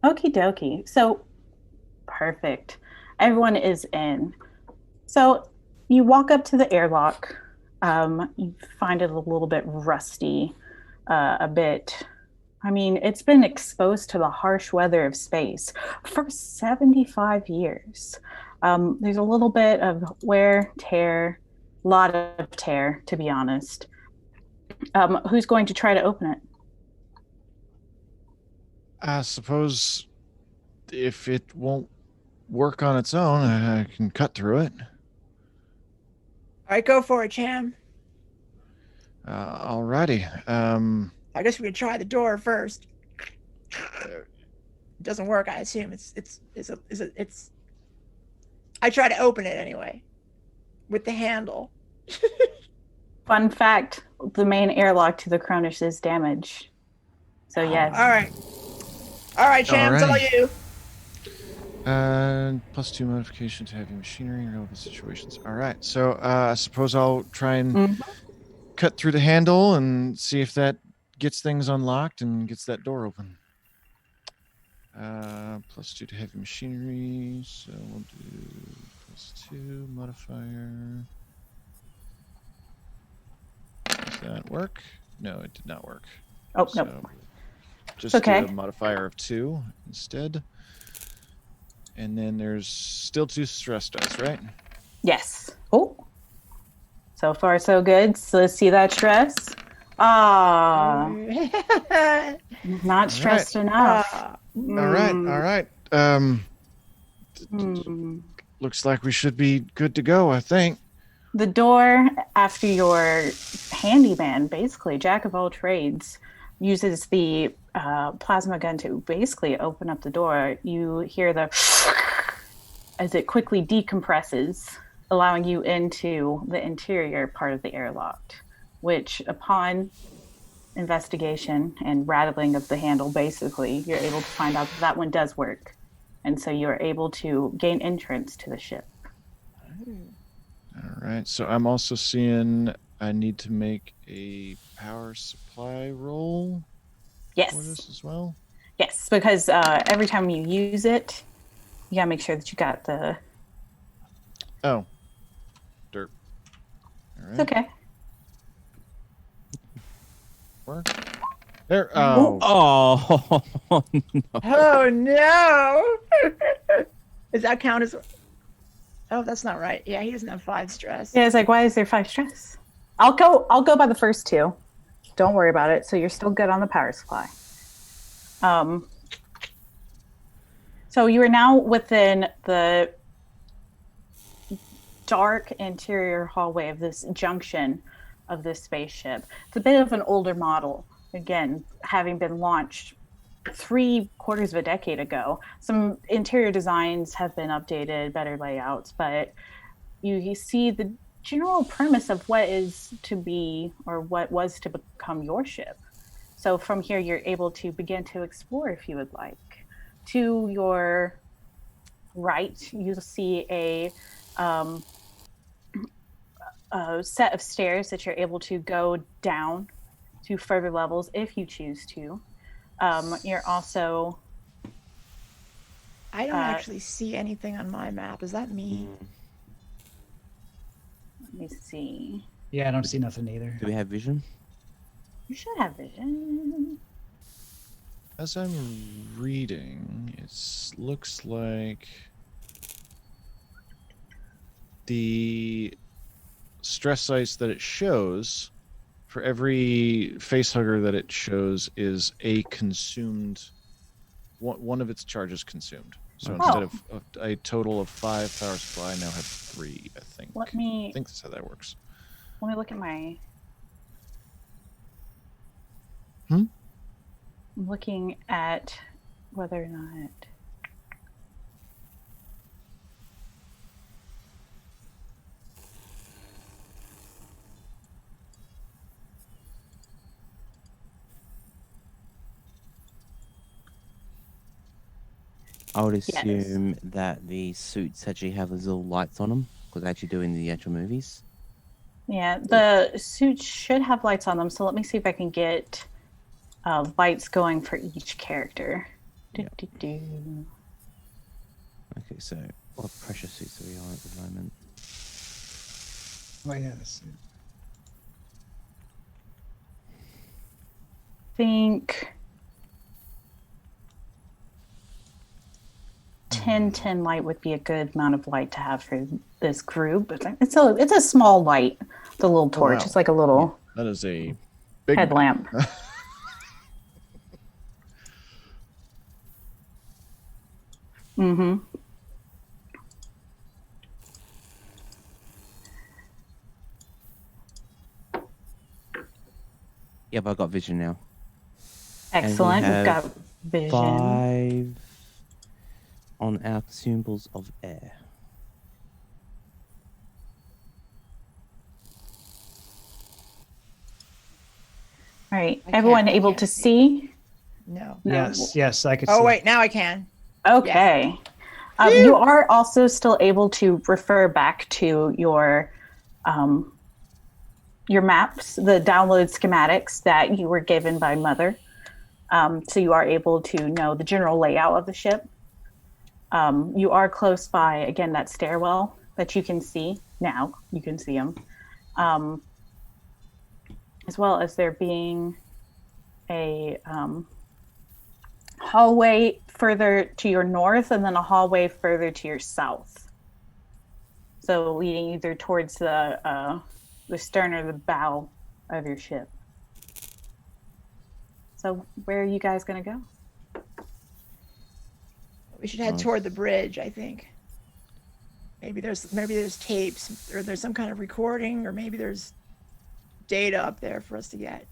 Okie dokie. So, perfect. Everyone is in. So, you walk up to the airlock. You find it a little bit rusty, I mean, it's been exposed to the harsh weather of space for 75 years. There's a little bit of wear, tear, lot of tear, to be honest. Who's going to try to open it? I suppose if it won't work on its own, I can cut through it. All right, go for it, Cham. Alrighty. I guess we could try the door first. It doesn't work, I assume. It's. I try to open it anyway, with the handle. Fun fact: the main airlock to the Cronish is damaged. So yes. All right, Cham, it's all Alright. you. +2 modification to heavy machinery in relevant situations. All right. So I suppose I'll try and cut through the handle and see if that gets things unlocked and gets that door open. +2 to heavy machinery, so we'll do +2 modifier. Does that work? No, it did not work. Oh, So nope. just Okay. do a modifier of 2 instead. And then there's still 2 stress dice, right? Yes. Oh. So far, so good. So let's see that stress. Ah, not stressed enough. All right. Hmm. Looks like we should be good to go, I think. The door, after your handyman, basically, jack of all trades, uses the plasma gun to basically open up the door. You hear the as it quickly decompresses, allowing you into the interior part of the airlock, which upon investigation and rattling of the handle, basically, you're able to find out that one does work. And so you're able to gain entrance to the ship. All right. So I'm also seeing I need to make a power supply roll Yes. for this as well. Yes, because every time you use it, you gotta make sure that you got the... Oh. Derp. All right. It's okay. Work. There. Oh. Oh, no. Oh no! Does that count as? Oh, that's not right. Yeah, he doesn't have 5 stress. Yeah, it's like, why is there 5 stress? I'll go by the first 2. Don't worry about it. So you're still good on the power supply. So you are now within the dark interior hallway of this junction of this spaceship. It's a bit of an older model. Again, having been launched 3/4 of a decade ago. Some interior designs have been updated, better layouts, but you see the general premise of what is to be or what was to become your ship. So from here, you're able to begin to explore if you would like. To your right, you'll see a set of stairs that you're able to go down to further levels if you choose to. You're also... I don't actually see anything on my map. Is that me? Let me see. Yeah, I don't see nothing either. Do we have vision? You should have vision. As I'm reading, it looks like the stress sites that it shows, for every facehugger that it shows, is a consumed, one of its charges consumed. So instead of a total of 5 power supply, I now have 3, I think. I think that's how that works. Let me look at my... Hmm? I'm looking at whether or not... I would assume that the suits actually have those little lights on them, because they actually do in the actual movies. Yeah, the suits should have lights on them, so let me see if I can get lights going for each character. Yep. Okay, so what pressure suits are we on at the moment? Oh, yeah, that's it. I think 10 light would be a good amount of light to have for this group. It's a small light, the little torch. wow. It's like a little That is a big headlamp. Mm-hmm. Yep, I got vision now. Excellent. And We've got vision. 5 on our consumables of air. All right. I Everyone can't- I able can't to see. see? No. Yes, I could see. Oh wait, now I can. Okay. You are also still able to refer back to your maps, the download schematics that you were given by Mother. So you are able to know the general layout of the ship. You are close by, again, that stairwell that you can see now. You can see them. As well as there being a hallway further to your north and then a hallway further to your south. So leading either towards the stern or the bow of your ship. So where are you guys going to go? We should head toward the bridge, I think. Maybe there's tapes, or there's some kind of recording, or maybe there's data up there for us to get.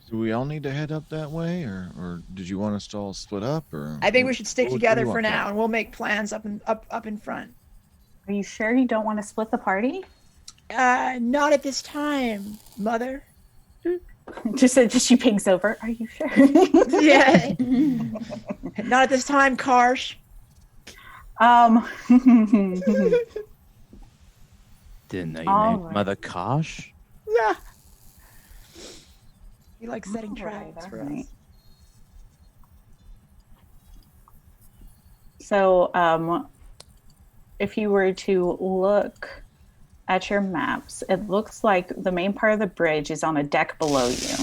Do we all need to head up that way, or did you want us to all split up? Or I think we should stick what do together you for want now, to and we'll make plans up in front. Are you sure you don't want to split the party? Not at this time, Mother. Just she pings over. Are you sure? Yeah. Not at this time, Karsh. Didn't know you All named right. Mother Kosh. Yeah. He likes setting All traps right, for all right. us. So, if you were to look at your maps, it looks like the main part of the bridge is on a deck below you.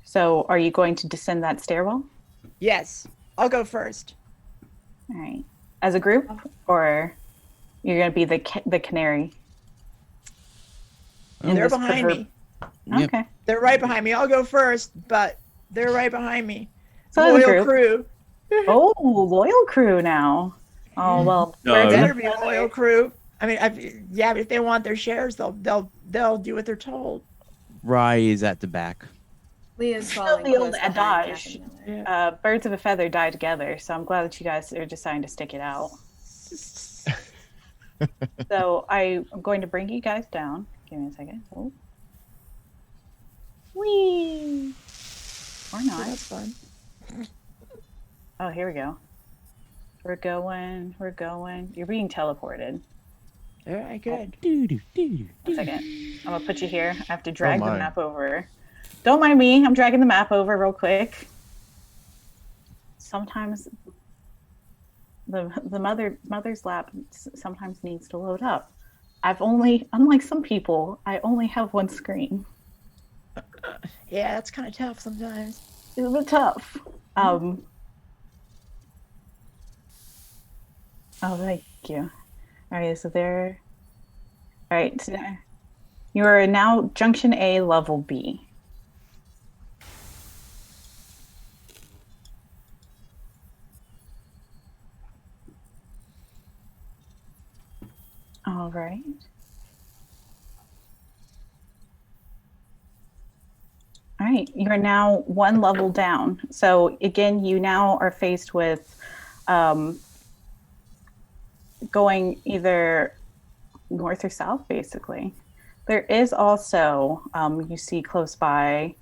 So, are you going to descend that stairwell? Yes, I'll go first. All right. As a group, or you're going to be the canary? In They're this behind me. Yep. Okay. They're right behind me. I'll go first, but they're right behind me. So as a Loyal group. crew. Oh, loyal crew now. Oh well. No. birds of Better a be a feather. loyal crew. I mean, but if they want their shares, they'll do what they're told. Rye is at the back. Leah's Still following the old close behind adage. Captain Miller. Birds of a feather die together. So I'm glad that you guys are deciding to stick it out. So I'm going to bring you guys down. Give me a second. Oh. Whee! Or Oh, not. that's fun. Oh, here we go. We're going. You're being teleported. All right, good. One second. I'm gonna put you here. I have to drag the my. map over. Don't mind me. I'm dragging the map over real quick. Sometimes the mother's lap sometimes needs to load up. Unlike some people, I only have one screen. Yeah, that's kind of tough sometimes. It's a bit tough. Oh, thank you. All right, so there. All right, so you are now Junction A, Level B. All right. All right, you're now one level down. So again, you now are faced with going either north or south, basically. There is also, you see close by,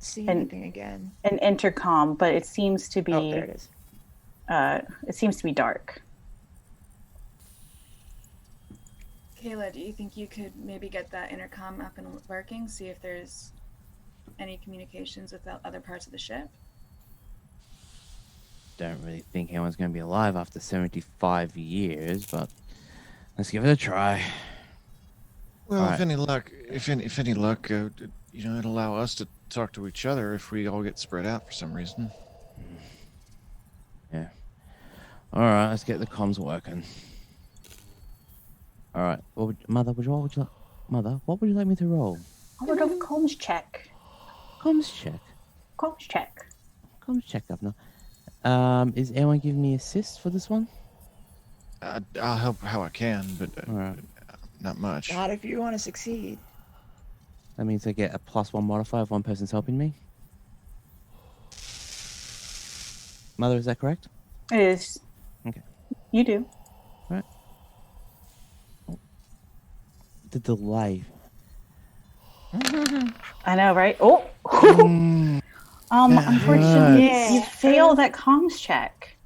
See And- anything again? an intercom, but it seems to be Oh, there it is. it seems to be dark. Kayla, do you think you could maybe get that intercom up and working? See if there's any communications with the other parts of the ship? Don't really think anyone's going to be alive after 75 years, but let's give it a try. Well, All if any luck, it'll allow us to talk to each other if we all get spread out for some reason. Yeah. All right, let's get the comms working. All right. Mother, what would you like me to roll? Oh, we're going for comms check. Comms check. Comms check. Comms check, Governor. Is anyone giving me assist for this one? I'll help how I can, but All right. not much. Not if you want to succeed. That means I get a +1 modifier if one person's helping me. Mother, is that correct? It is. Okay. You do. The delay. I know, right? Oh. Unfortunately, you fail that comms check.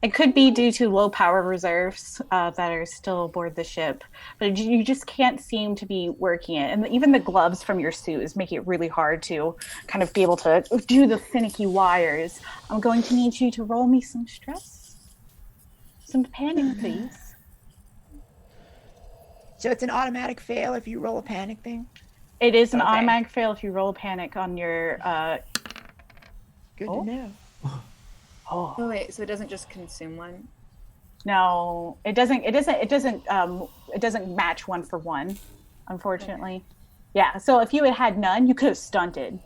It could be due to low power reserves that are still aboard the ship, but you just can't seem to be working it. And even the gloves from your suit is making it really hard to kind of be able to do the finicky wires. I'm going to need you to roll me some stress, some panic, please. So it's an automatic fail if you roll a panic thing? It is an Okay. automatic fail if you roll a panic on your. Good Oh. to know. Oh Oh wait, so it doesn't just consume one? no, it doesn't. It doesn't match one for one, unfortunately. Yeah. So if you had none, you could have stunted,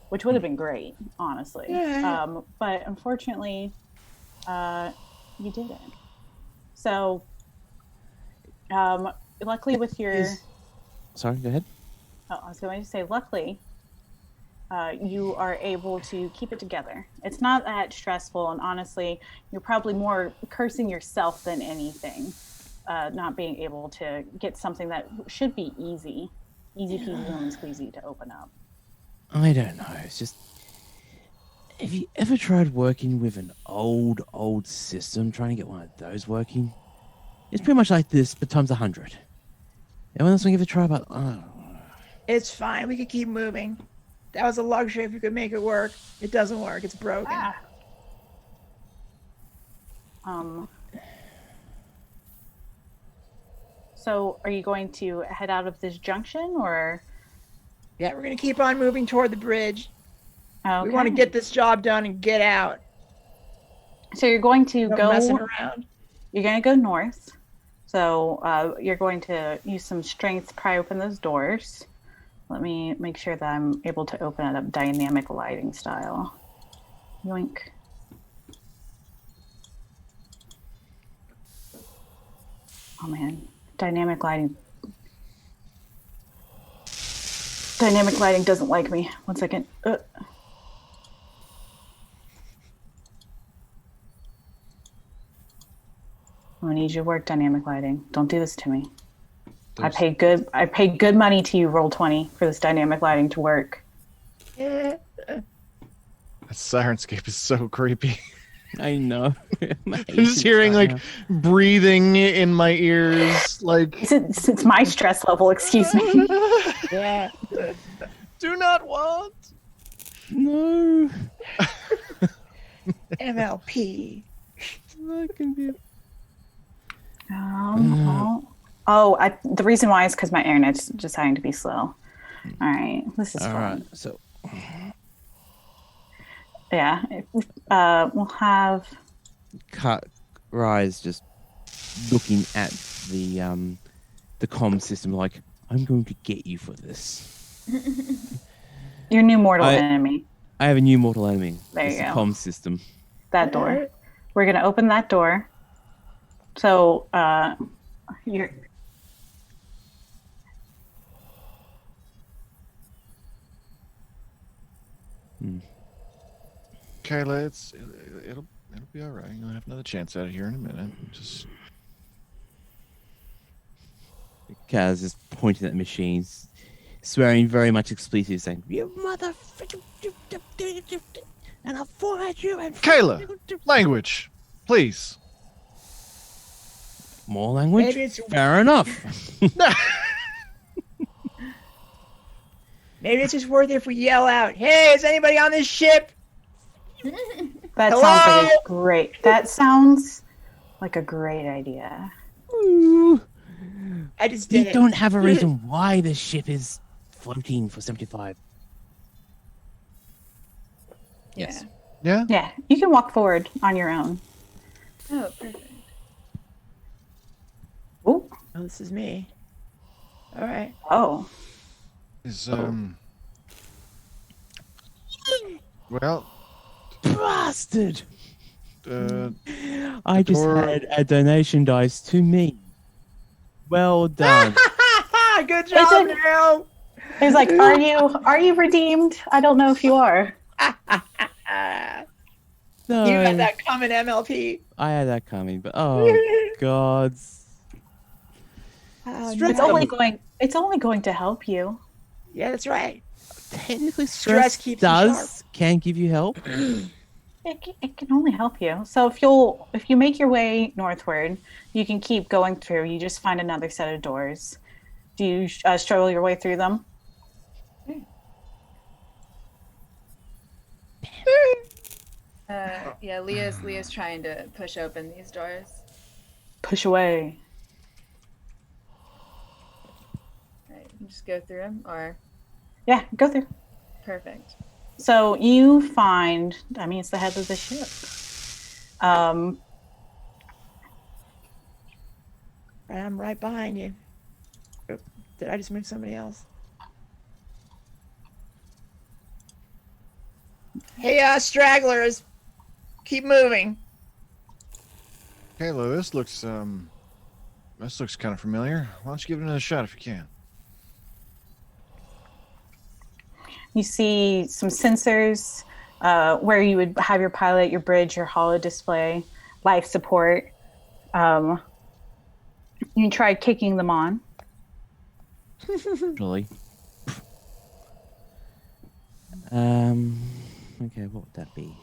which would have been great, honestly. Yeah. But unfortunately, you didn't. So, luckily with your. Sorry, go ahead. Oh, I was going to say, luckily, you are able to keep it together. It's not that stressful, and honestly, you're probably more cursing yourself than anything, not being able to get something that should be easy peasy lemon squeezy to open up. I don't know. It's just. Have you ever tried working with an old system, trying to get one of those working? It's pretty much like this, but times 100. Anyone else want to give it a try? But It's fine. We could keep moving. That was a luxury if you could make it work. It doesn't work. It's broken. So are you going to head out of this junction, or? Yeah, we're going to keep on moving toward the bridge. Okay. We want to get this job done and get out. So you're going to No go. messing around. You're going to go north. So you're going to use some strength to pry open those doors. Let me make sure that I'm able to open it up dynamic lighting style. Yoink. Oh man, dynamic lighting. Dynamic lighting doesn't like me. 1 second. I'm gonna need you to work dynamic lighting. Don't do this to me. I paid good money to you, Roll20, for this dynamic lighting to work. Yeah. That Syrinscape is so creepy. I know. I'm just hearing like breathing in my ears, like It's my stress level, excuse me. Yeah. do not want. No. MLP. That can be. The reason why is because my internet's deciding to be slow. All right, this is All fun. right. So Yeah, we'll have. Rise just looking at the comm system like, I'm going to get you for this. Your new mortal enemy. I have a new mortal enemy. There It's you the go. comm system. That door. We're gonna open that door. So you're. Kayla, it'll be all right. You'll have another chance at it here in a minute. Just Kaz is pointing at machines, swearing very much explicitly, saying, "You motherfucker!" And I'll format you and Kayla, language, please. More language. Maybe it's Fair enough. Maybe it's just worth it if we yell out, "Hey, is anybody on this ship?" That Hello? sounds like a great. That sounds like a great idea. Ooh. I just You did it. don't have a reason why the ship is floating for 75. Yes. Yeah. Yeah, you can walk forward on your own. Oh, perfect. Ooh. Oh, this is me. All right. Oh. Is well, Bastard! uh, I just door- had a donation dice to me. Well done. Good job, it- Neil. He's like, are you redeemed? I don't know if you are. No, You had that coming, MLP. I had that coming, but oh gods. Oh, It's no. only going to help you. Yeah, that's right. Technically, Stress stress keeps you sharp. can give you help. It can only help you. So if you make your way northward, you can keep going through. You just find another set of doors. Do you struggle your way through them? Yeah, Leah's trying to push open these doors. Push away. Right, you just go through them, or Yeah, go through. perfect. So you find, it's the head of the ship. I'm right behind you. Oop, did I just move somebody else? Hey, stragglers, keep moving. Kayla, this looks kind of familiar. Why don't you give it another shot if you can? You see some sensors where you would have your pilot, your bridge, your holo display, life support. You tried kicking them on. Really? Okay, what would that be?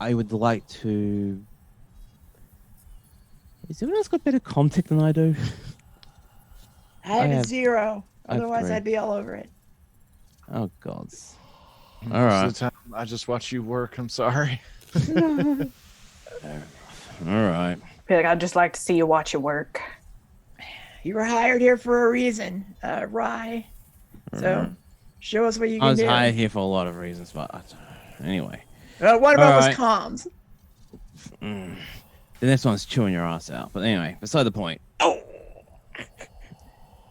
I would like to. Is anyone else got better contact than I do? I have have- 0. I have Otherwise, 3. I'd be all over it. Oh gods! Most All right. of the time, I just watch you work. I'm sorry. All right. I feel like I'd just like to see you watch your work. You were hired here for a reason, Rye. So, show us what you I can was do. hired here for a lot of reasons, but anyway. One of them All was right. comms. The next one's chewing your ass out. But anyway, beside the point.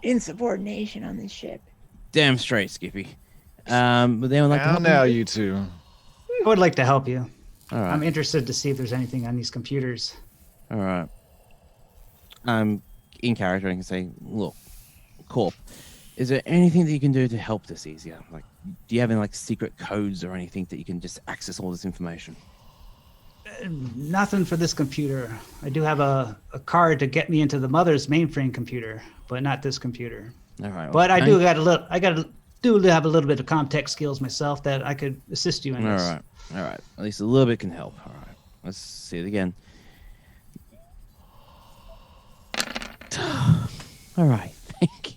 Insubordination on this ship. Damn straight, Skippy. But they would like to Now, help now, me? you two. I would like to help you. All right. I'm interested to see if there's anything on these computers. All right. In character, I can say, look, Corp, is there anything that you can do to help this easier? Like, do you have any like secret codes or anything that you can just access all this information? Nothing for this computer. I do have a card to get me into the mother's mainframe computer, but not this computer. All right. well, But I thank- do have a little bit of Comtech skills myself that I could assist you in All this. right. All right. At least a little bit can help. All right. Let's see it again. All right. Thank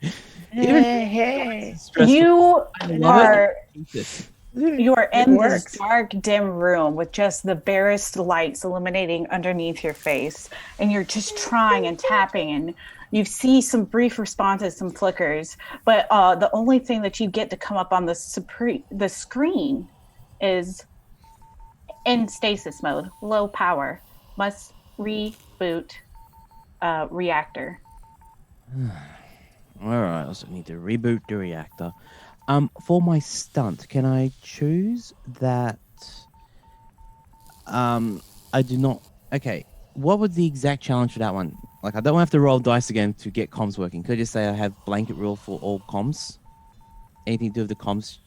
you. Hey. You are Jesus. you are It in this works. dark, dim room with just the barest lights illuminating underneath your face, and you're just trying and tapping, and you see some brief responses, some flickers, but the only thing that you get to come up on the screen is in stasis mode, low power, must reboot reactor. All right. I also need to reboot the reactor. For my stunt, can I choose that? I do not. Okay. What was the exact challenge for that one? Like, I don't have to roll dice again to get comms working. Could I just say I have blanket rule for all comms? Anything to do with the comms,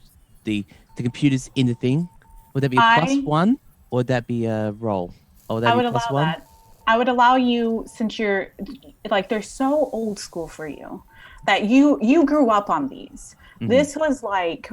the computers in the thing? Would that be a +1, or would that be a roll? Or would that I be would allow +1? that. I would allow you, since you're like, they're so old school for you that you grew up on these. Mhm. This was like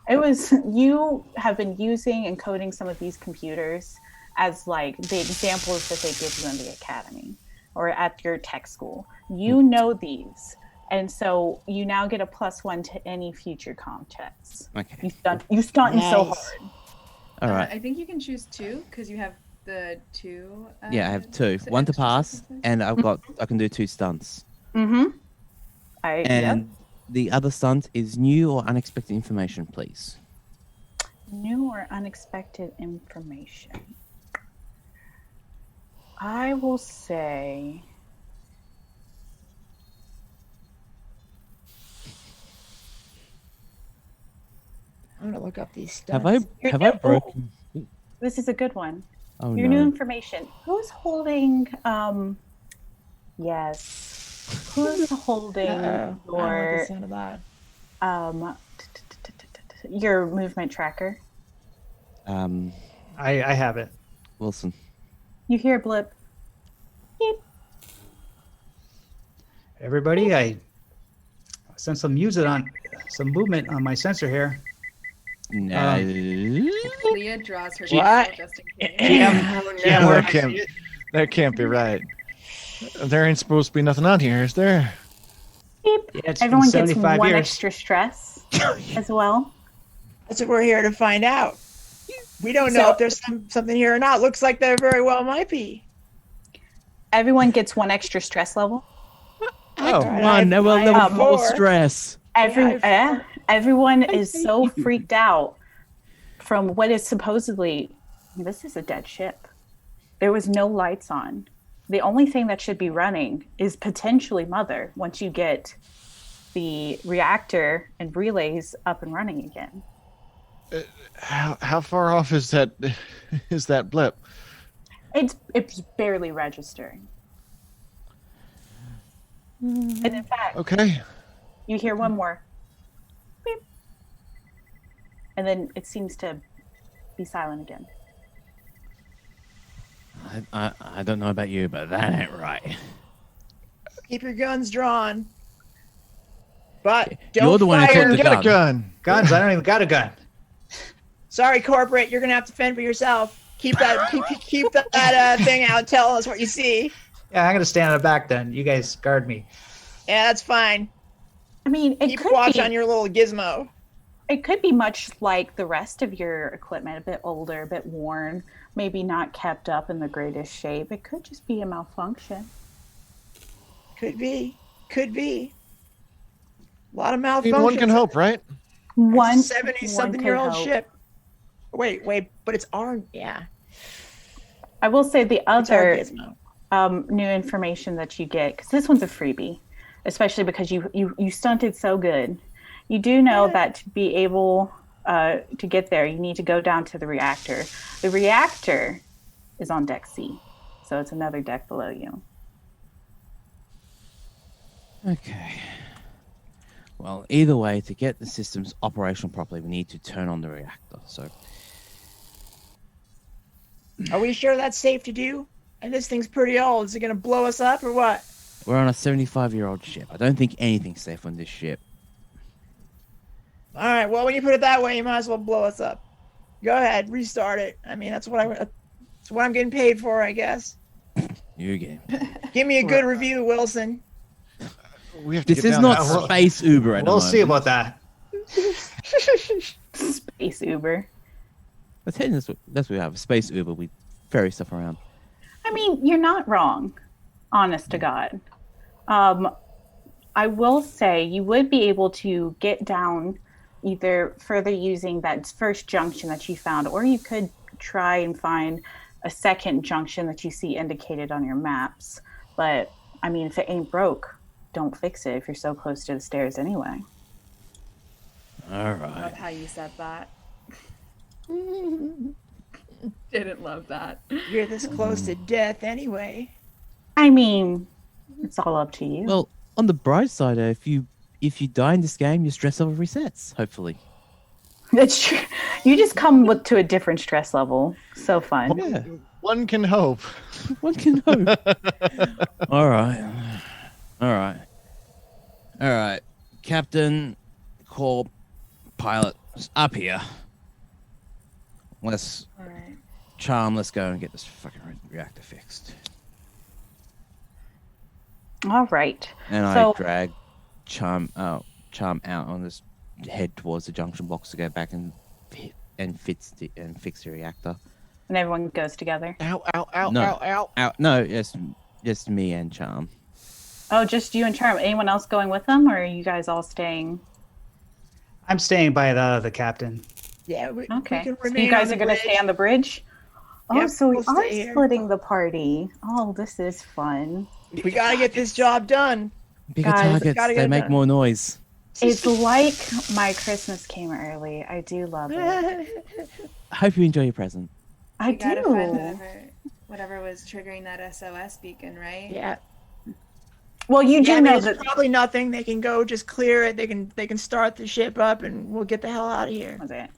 it was, you have been using and coding some of these computers as like the examples that they give you in the academy or at your tech school. You know these, and so you now get a +1 to any future comm checks. Okay. You stunting so Nice. hard. All right. I think you can choose 2 because you have the 2. Yeah, I have 2. so One to extra pass, successes. and I can do 2 stunts. Mm-hmm. And the other stunt is new or unexpected information, please. New or unexpected information. I will say I'm gonna look up these stats. Have I broken? this is a good one. Oh Your new no. information. Who's holding yes. Who's holding Uh-oh. I don't like the your sound of that. your movement tracker? I have it. Wilson. You hear a blip. Beep. Everybody, I sent some music on some movement on my sensor here. No. Leah draws her What? pistol just in case. That can't be right. There ain't supposed to be nothing on here, is there? Beep. Yeah, it's been Everyone gets 75 one years. extra stress as well. That's what we're here to find out. We don't know So- if there's something here or not. Looks like there very well might be. Everyone gets one extra stress level. Oh, Alright, one. There were I have level 4 four. stress. Everyone is so freaked out from what is supposedly, this is a dead ship. There was no lights on. The only thing that should be running is potentially Mother once you get the reactor and relays up and running again. How far off is that blip? It's barely registering. And in fact, Okay. you hear one more beep. And then it seems to be silent again. I don't know about you, but that ain't right. Keep your guns drawn. But You're don't the one who fire. took the Get a gun. Guns? I don't even got a gun. Sorry, corporate. You're gonna have to fend for yourself. Keep that keep that thing out. Tell us what you see. Yeah, I'm gonna stand in the back then. You guys guard me. Yeah, that's fine. I mean, it Keep could watch be, on your little gizmo. it could be much like the rest of your equipment, a bit older, a bit worn, maybe not kept up in the greatest shape. It could just be a malfunction. Could be. A lot of I mean, malfunctions. one can hope, right? One 70-something-year-old could hope. ship. Wait, but it's our I will say the it's our other gizmo. new information that you get, because this one's a freebie, especially because you stunted so good. You do know that to be able to get there, you need to go down to the reactor. The reactor is on deck C, so it's another deck below you. Okay. Well, either way, to get the systems operational properly, we need to turn on the reactor. So, Are we sure that's safe to do? And this thing's pretty old. Is it gonna blow us up or what? we're on a 75-year-old ship. I don't think anything's safe on this ship. All right. Well, when you put it that way, you might as well blow us up. Go ahead, restart it. I mean, that's what I'm getting paid for, I guess. You again. Give me a good review, Wilson. We have to This get is down not there. space Uber at the We'll moment. see about that. Space Uber. That's what we have. Space Uber. We ferry stuff around. I mean, you're not wrong, honest to God. I will say you would be able to get down either further using that first junction that you found, or you could try and find a second junction that you see indicated on your maps. But, I mean, if it ain't broke, don't fix it if you're so close to the stairs anyway. All Love right. how you said that. Didn't love that. You're this close to death anyway. I mean, it's all up to you. Well, on the bright side, if you die in this game, your stress level resets. Hopefully. That's true. You just come to a different stress level. So fun. Yeah. One can hope. One can hope. All right. Captain, Corp, pilot, up here. Let's All right. let's go and get this fucking reactor fixed. All right. And So- I drag Charm out on this, head towards the junction box to go back and fix the reactor. And everyone goes together. Ow, ow, ow, No. ow, ow. Out. No, just me and Charm. Oh, just you and Charm. Anyone else going with them, or are you guys all staying? I'm staying by the captain. Yeah. We Okay. can So remain you guys on are the going to bridge. stay on the bridge? Oh, Yep, so we we'll are stay here. splitting the party. Oh, this is fun. We gotta get this job done. Bigger Guys, targets, gotta get they it make done. more noise. It's like my Christmas came early. I do love it. I hope you enjoy your present. I You gotta find do. whatever was triggering that SOS beacon, right? Yeah. Well, you do Yeah, I mean, know it's that. probably nothing. They can go just clear it. They can start the ship up, and we'll get the hell out of here. Was it?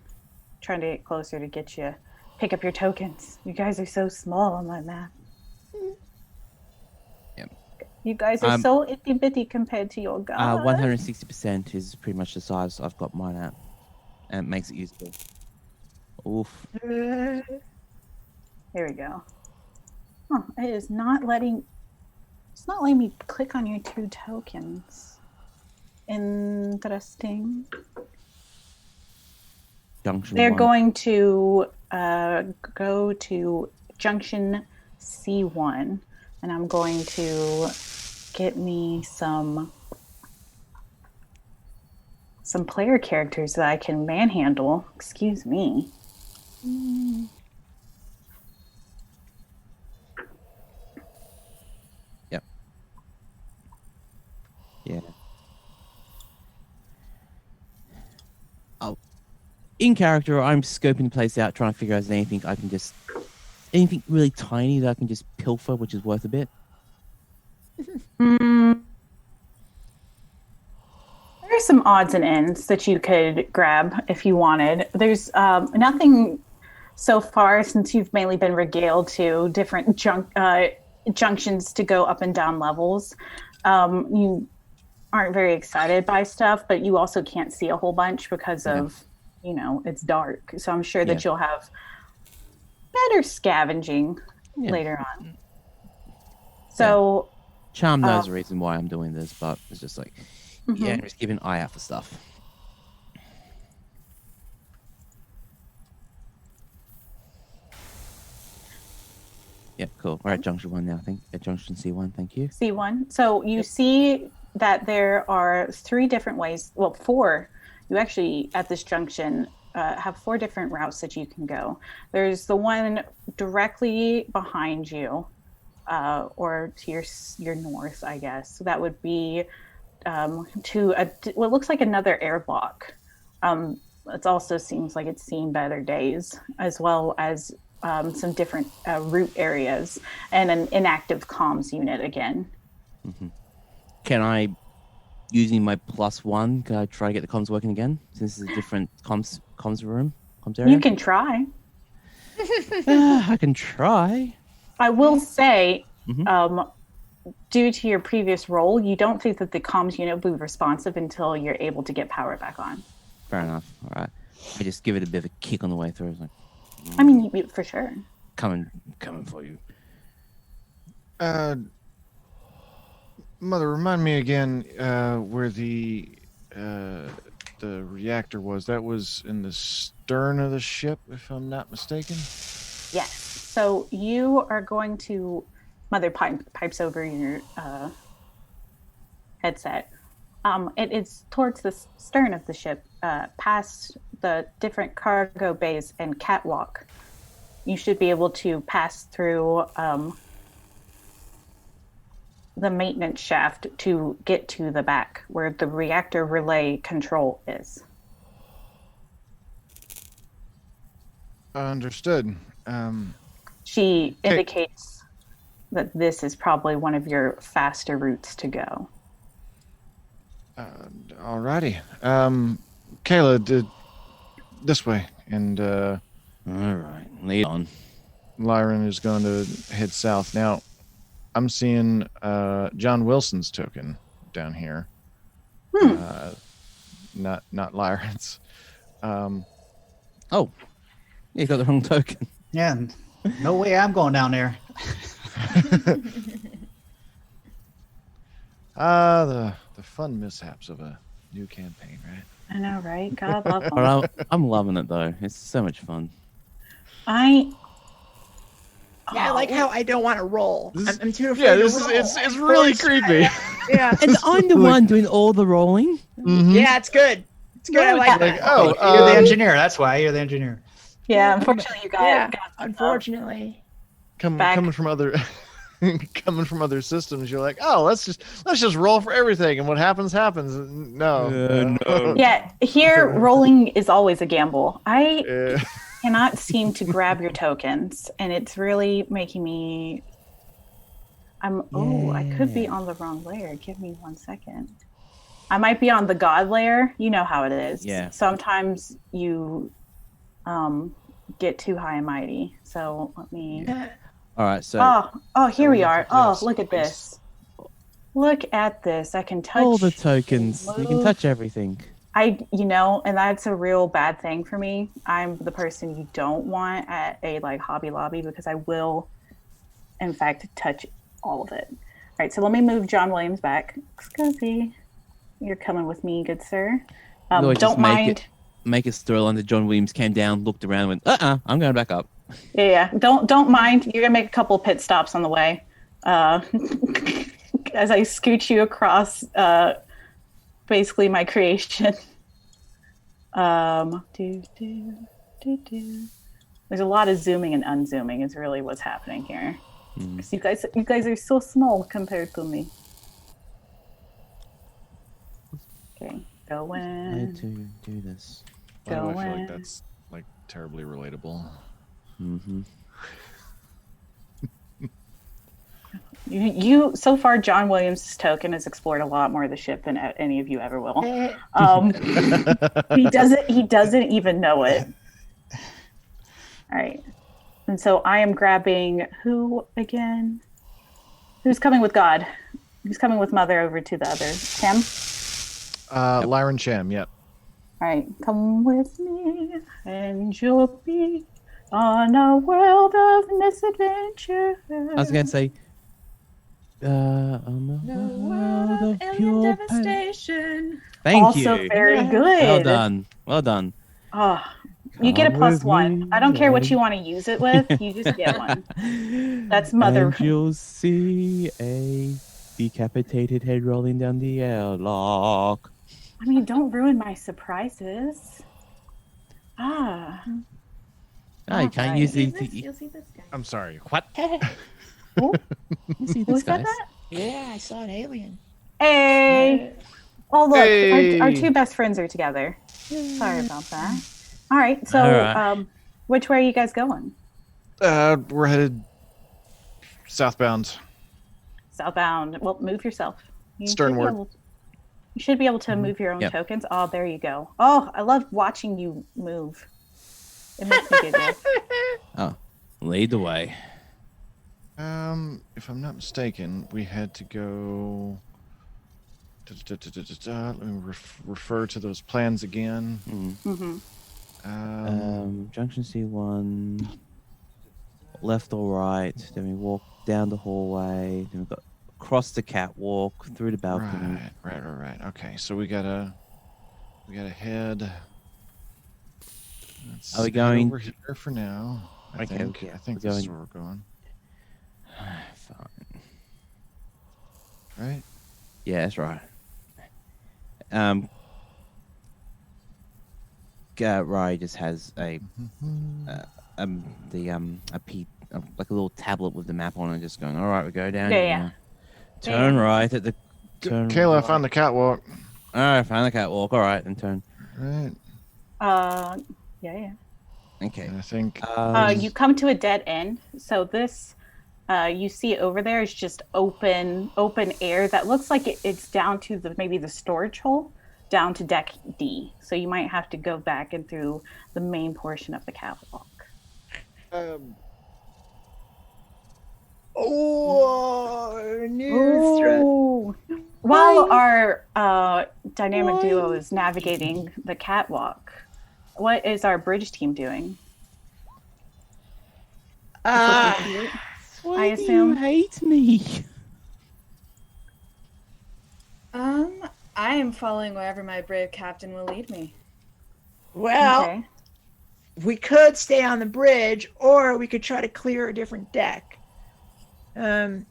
Trying to get closer to get you, pick up your tokens. You guys are so small on my map. Yep. You guys are so itty bitty compared to your god. 160% is pretty much the size I've got mine at, and it makes it usable. Oof. Here we go. Oh, it is not letting. It's not letting me click on your 2 tokens. Interesting. Junction They're 1. going to go to junction C1, and I'm going to get me some player characters that I can manhandle. Excuse me. Yep. Yeah. Oh. In character, I'm scoping the place out, trying to figure out if there's anything really tiny that I can just pilfer, which is worth a bit. There's some odds and ends that you could grab if you wanted. There's nothing so far, since you've mainly been regaled to different junctions to go up and down levels. You aren't very excited by stuff, but you also can't see a whole bunch because of, it's dark. So I'm sure that you'll have better scavenging later on. So Charm knows the reason why I'm doing this, but it's just like, just keep an eye out for stuff. Yeah, cool. We're at Junction 1 now, I think. At Junction C1, thank you. C1. So you see that there are 3 different ways, 4. You actually, at this junction, have 4 different routes that you can go. There's the one directly behind you, or to your north, I guess. So that would be to what looks like another airlock. It also seems like it's seen better days, as well as some different route areas and an inactive comms unit again. Can I, using my +1, can I try to get the comms working again? Since this is a different comms room, comms area? You can try. I can try. I will say, due to your previous role, you don't think that the comms unit will be responsive until you're able to get power back on. Fair enough. All right. I just give it a bit of a kick on the way through. It's like, I mean, for sure. Coming for you. Mother, remind me again where the reactor was. That was in the stern of the ship, if I'm not mistaken. Yes. So you are going to. Mother pipes over your headset. It is towards the stern of the ship, past the different cargo bays and catwalk. You should be able to pass through the maintenance shaft to get to the back, where the reactor relay control is. Understood. She indicates that this is probably one of your faster routes to go. Alrighty. Kayla, this way. And all right, lead on. Lyron is going to head south. Now, I'm seeing John Wilson's token down here. Not Lyron's. Oh, you got the wrong token. Yeah, no way I'm going down there. The fun mishaps of a new campaign, right? I know, right? God love them. But I'm loving it though. It's so much fun. I like how I don't want to roll. I'm too afraid. Yeah, to this roll. it's really creepy. Yeah, And I'm the one doing all the rolling. Mm-hmm. yeah, it's good. It's good. I like Like, that. You're the engineer. That's why you're the engineer. Yeah, unfortunately, you got Unfortunately. coming from other systems, you're like, oh, let's just roll for everything, and what happens. No. Yeah, here rolling is always a gamble. I cannot seem to grab your tokens, and it's really making me. I could be on the wrong layer. Give me 1 second. I might be on the god layer. You know how it is. Yeah. Sometimes you get too high and mighty. So let me. All right, so Oh, here we are. Oh, look at this. Look at this. I can touch All the tokens. You can move. touch everything. And that's a real bad thing for me. I'm the person you don't want at a like Hobby Lobby because I will, in fact, touch all of it. All right, so let me move John Williams back. Excuse you're coming with me, good sir. No, just Don't mind. Make a storyline that John Williams came down, looked around, and went, I'm going back up. Yeah. Don't mind. You're gonna make a couple pit stops on the way. As I scoot you across basically my creation. There's a lot of zooming and unzooming is really what's happening here. 'Cause you guys are so small compared to me. Okay, go I in. need to do this. Why do I Go feel in. like that's like terribly relatable? Mm-hmm. You so far, John Williams' token has explored a lot more of the ship than any of you ever will. He doesn't even know it. All right, and so I am grabbing who again? Who's coming with God? Who's coming with Mother over to the other? Tim. Lyran Cham, yep. All right, come with me, and you'll be on a world of misadventure. I was going to say, on the world of pure pain. devastation. Thank Also you. very good. Well done. Well done. Oh, you get a Come plus with one. me, I don't care what and- you want to use it with. You just get one. That's Mother. And you'll see a decapitated head rolling down the airlock. I mean, don't ruin my surprises. Oh, you can't Okay. use You'll these. see this guy. I'm sorry. What? Oh, You see who this, said guys? that? Yeah, I saw an alien. Hey. Oh, look, Hey. our two best friends are together. Sorry about that. All right, so All right. which way are you guys going? We're headed southbound. Southbound. Well, move yourself. Sternward. You should be able to move your own Yep. tokens. Oh, there you go. Oh, I love watching you move. It makes me giggle. Oh, lead the way. If I'm not mistaken, we had to go. Let me refer to those plans again. Junction C1, left or right. Then we walk down the hallway. Then we got across the catwalk through the balcony. Right. Okay, so we gotta head. Let's Are we head going- over here for now? I Okay, think. okay, I think we're this is going- where we're going. Fine. Right. Yeah, that's right. Rai just has a like a little tablet with the map on it, just going. All right, we go down. Yeah, here. yeah. Turn right at the. Turn Kayla, I right. found the catwalk. All right, find the catwalk. All right, and turn. Right. Yeah. Okay. And I think. You come to a dead end. So this, you see over there is just open air that looks like it's down to maybe the storage hole, down to deck D. So you might have to go back and through the main portion of the catwalk. Ooh. While our dynamic duo is navigating the catwalk, what is our bridge team doing? Why I do assume. you hate me? I am following wherever my brave captain will lead me. Well, Okay. we could stay on the bridge, or we could try to clear a different deck. I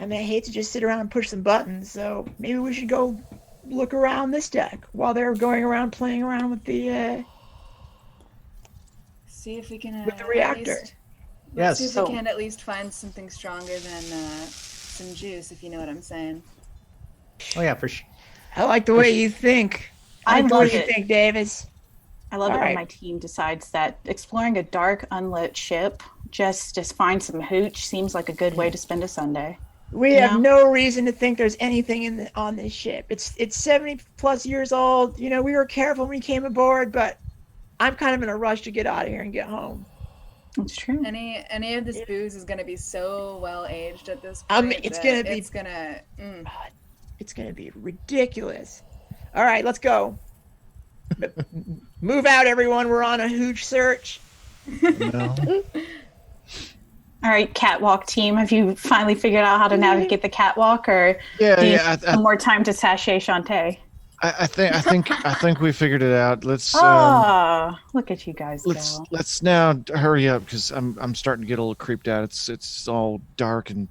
mean, I hate to just sit around and push some buttons, so maybe we should go look around this deck while they're going around playing around with the. See if we can With the at reactor. least- Yes. See if So- we can at least find something stronger than some juice, if you know what I'm saying. Oh yeah, for sure. I like the way you think. I like the love way you it. think, Davis. I love it All when right. my team decides that exploring a dark, unlit ship just to find some hooch seems like a good way to spend a Sunday. We Yeah. have no reason to think there's anything on this ship. It's 70 plus years old. We were careful when we came aboard, but I'm kind of in a rush to get out of here and get home. It's true. Any of this booze is gonna be so well aged at this point. It's gonna be. It's gonna. It's gonna be ridiculous. All right, let's go. Move out, everyone. We're on a hooch search. No. All right, catwalk team. Have you finally figured out how to navigate the catwalk, or do you need some more time to sashay Shantae? I think we figured it out. Let's look at you guys go. Let's now hurry up because I'm starting to get a little creeped out. It's all dark and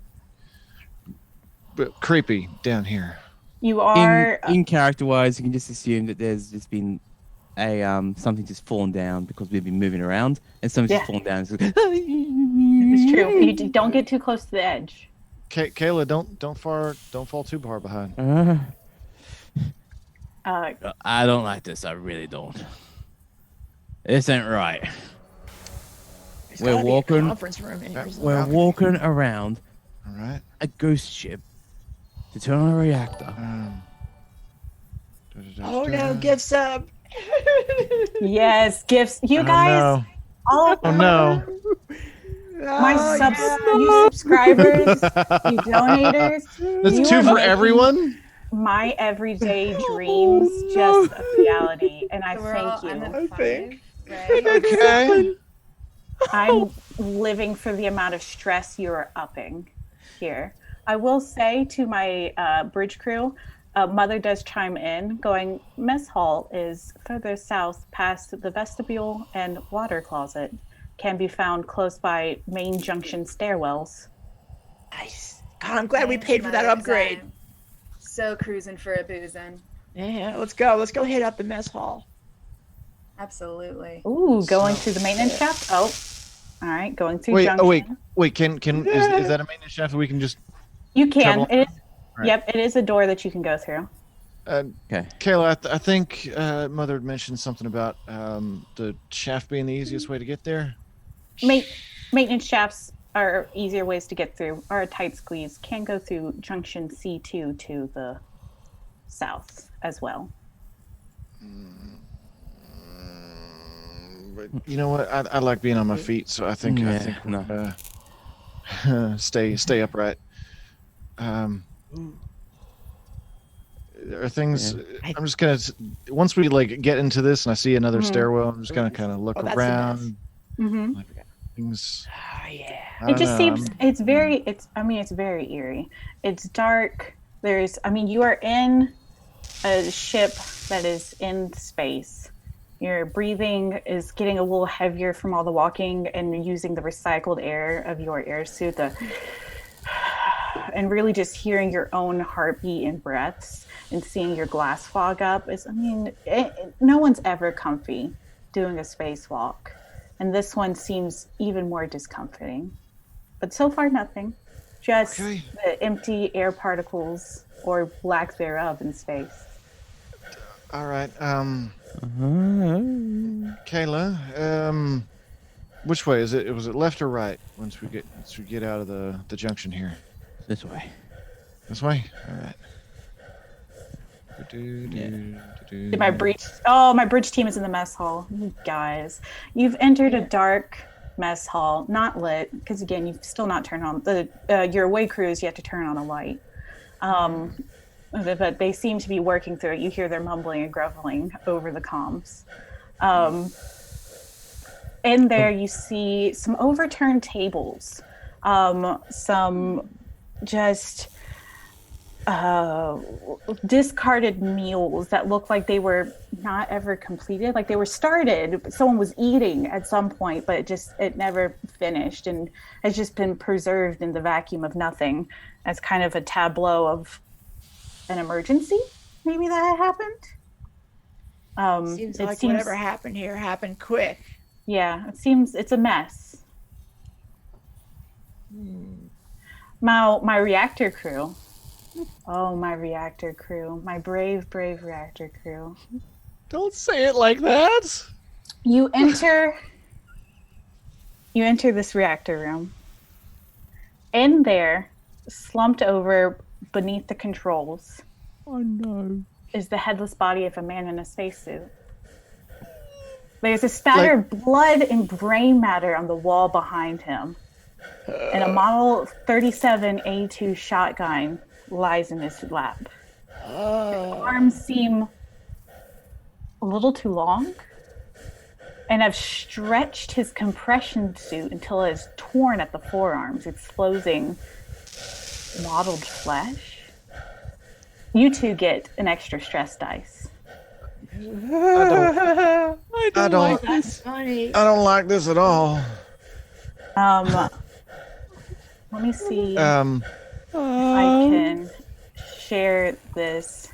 creepy down here. You are in character wise. You can just assume that there's just been a something just fallen down because we've been moving around, and something's just fallen down. It's true. You don't get too close to the edge. Kayla, don't fall too far behind. I don't like this. I really don't. This ain't right. We're walking. Conference room in here. We're walking around. All right. A ghost ship to turn on a reactor. Oh no, gift sub. Yes, gifts. You guys. Oh no. You subscribers, you donators. That's two for everyone. My everyday dreams just a reality, and I thank you. Okay. I'm living for the amount of stress you're upping here. I will say to my bridge crew, Mother does chime in, going, mess hall is further south past the vestibule and water closet. Can be found close by main junction stairwells. Nice. God, I'm glad we paid for that upgrade. So cruising for a boozing. Yeah, let's go. Let's go hit up the mess hall. Absolutely. Ooh, going through the maintenance shaft? Oh, all right, going through junction. Wait, is that a maintenance shaft that we can just... You can. It is. Right. Yep, it is a door that you can go through. Okay. Kayla, I think Mother had mentioned something about the shaft being the easiest way to get there. Maintenance shafts are easier ways to get through. Are a tight squeeze. Can go through junction C2 to the south as well. But you know what? I like being on my feet, so I think stay upright. Are things? I'm just gonna once we get into this and I see another stairwell, I'm just gonna kind of look around. Mm-hmm. Things. Oh yeah. It just seems it's very eerie. It's dark. You are in a ship that is in space. Your breathing is getting a little heavier from all the walking and using the recycled air of your air suit. And really just hearing your own heartbeat and breaths and seeing your glass fog up no one's ever comfy doing a spacewalk. And this one seems even more discomforting. But so far, nothing. Just the empty air particles or lack thereof in space. All right. Kayla, which way is it? Was it left or right once we get out of the junction here? This way. This way? All right. My bridge team is in the mess hall. You guys, you've entered a dark mess hall, not lit, because again, you've still not turned on your away crews. You have to turn on a light, but they seem to be working through it. You hear their mumbling and groveling over the comms. In there, you see some overturned tables, some just discarded meals that look like they were not ever completed, like they were started, but someone was eating at some point, but it never finished and has just been preserved in the vacuum of nothing as kind of a tableau of an emergency maybe that had happened. Seems like whatever happened here happened quick. Yeah, it's a mess. My reactor crew. Oh, my reactor crew. My brave reactor crew. Don't say it like that. You enter this reactor room. In there, slumped over beneath the controls. Oh no. Is the headless body of a man in a spacesuit. There's a spatter of blood and brain matter on the wall behind him. And a Model 37 A2 shotgun lies in his lap. His arms seem a little too long and have stretched his compression suit until it is torn at the forearms, exposing mottled flesh. You two get an extra stress dice. I don't like this at all. Let me see if I can share this.